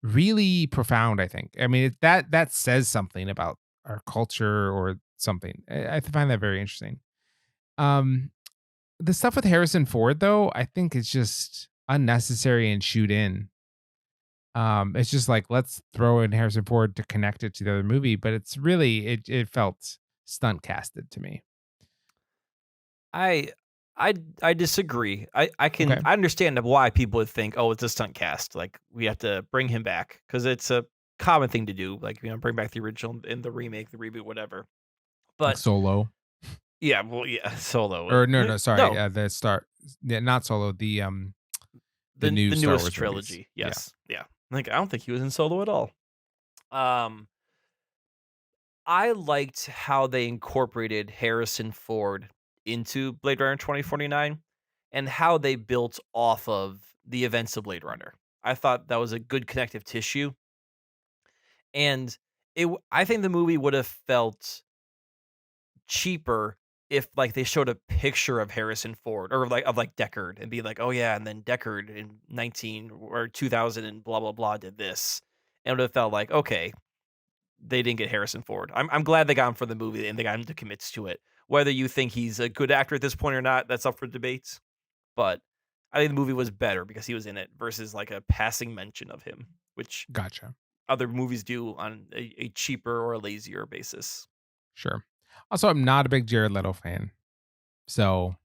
really profound, I think. I mean, that says something about our culture or something. I find that very interesting. The stuff with Harrison Ford, though, I think is just unnecessary and shoot in. It's just like, let's throw in Harrison Ford to connect it to the other movie, but it's really, it felt stunt casted to me. I disagree. I understand why people would think, oh, it's a stunt cast. Like we have to bring him back because it's a common thing to do. Like, bring back the original in the remake, the reboot, whatever. But like Solo. Yeah, well, yeah, Solo. Or no, sorry, the start. Yeah, not Solo. The newest Star Wars trilogy. Movies. Yes, yeah. Like I don't think he was in Solo at all. I liked how they incorporated Harrison Ford into Blade Runner 2049 and how they built off of the events of Blade Runner. I thought that was a good connective tissue. And I think the movie would have felt cheaper if like they showed a picture of Harrison Ford or like Deckard and be like, oh yeah, and then Deckard in 2000 and blah blah blah did this. And it would have felt like, okay, they didn't get Harrison Ford. I'm glad they got him for the movie and they got him to commit to it. Whether you think he's a good actor at this point or not, that's up for debate. But I think the movie was better because he was in it versus like a passing mention of him. which Gotcha. other movies do on a cheaper or a lazier basis. Sure. Also, I'm not a big Jared Leto fan. So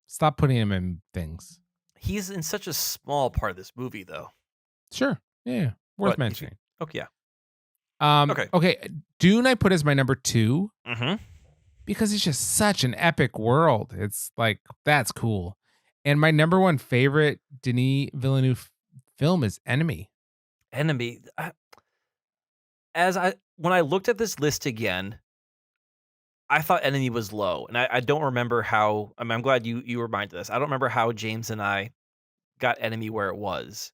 stop putting him in things. He's in such a small part of this movie, though. Sure. Yeah. Worth But if you- mentioning. Okay, yeah. Okay. Okay. Dune I put as my number 2 Mm-hmm. because it's just such an epic world. It's like, that's cool. And my number 1 favorite Denis Villeneuve film is Enemy. Enemy. When I looked at this list again, I thought Enemy was low, and I don't remember how. I mean, I'm glad you reminded us. I don't remember how James and I got Enemy where it was,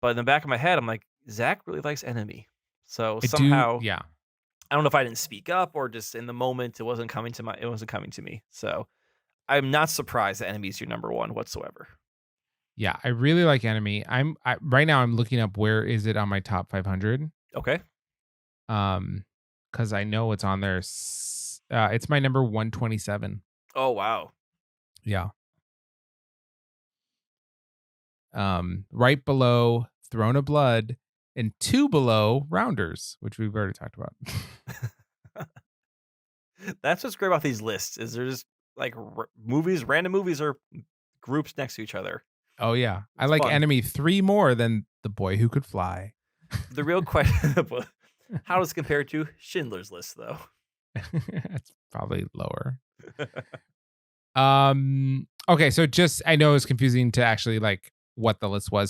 but in the back of my head, I'm like, Zach really likes Enemy, so somehow Yeah. I don't know if I didn't speak up or just in the moment it wasn't coming to me. So I'm not surprised that Enemy is your number 1 whatsoever. Yeah, I really like Enemy. Right now I'm looking up where is it on my top 500. Okay. Because I know it's on there. It's my number 127. Oh wow. Yeah. Right below Throne of Blood and 2 below Rounders, which we've already talked about. That's what's great about these lists is there's like random movies or groups next to each other. Oh yeah, I It's like fun. Enemy 3 more than The Boy Who Could Fly. The real question, how does it compare to Schindler's List, though? It's probably lower. Okay, so just I know it's confusing to actually like what the list was.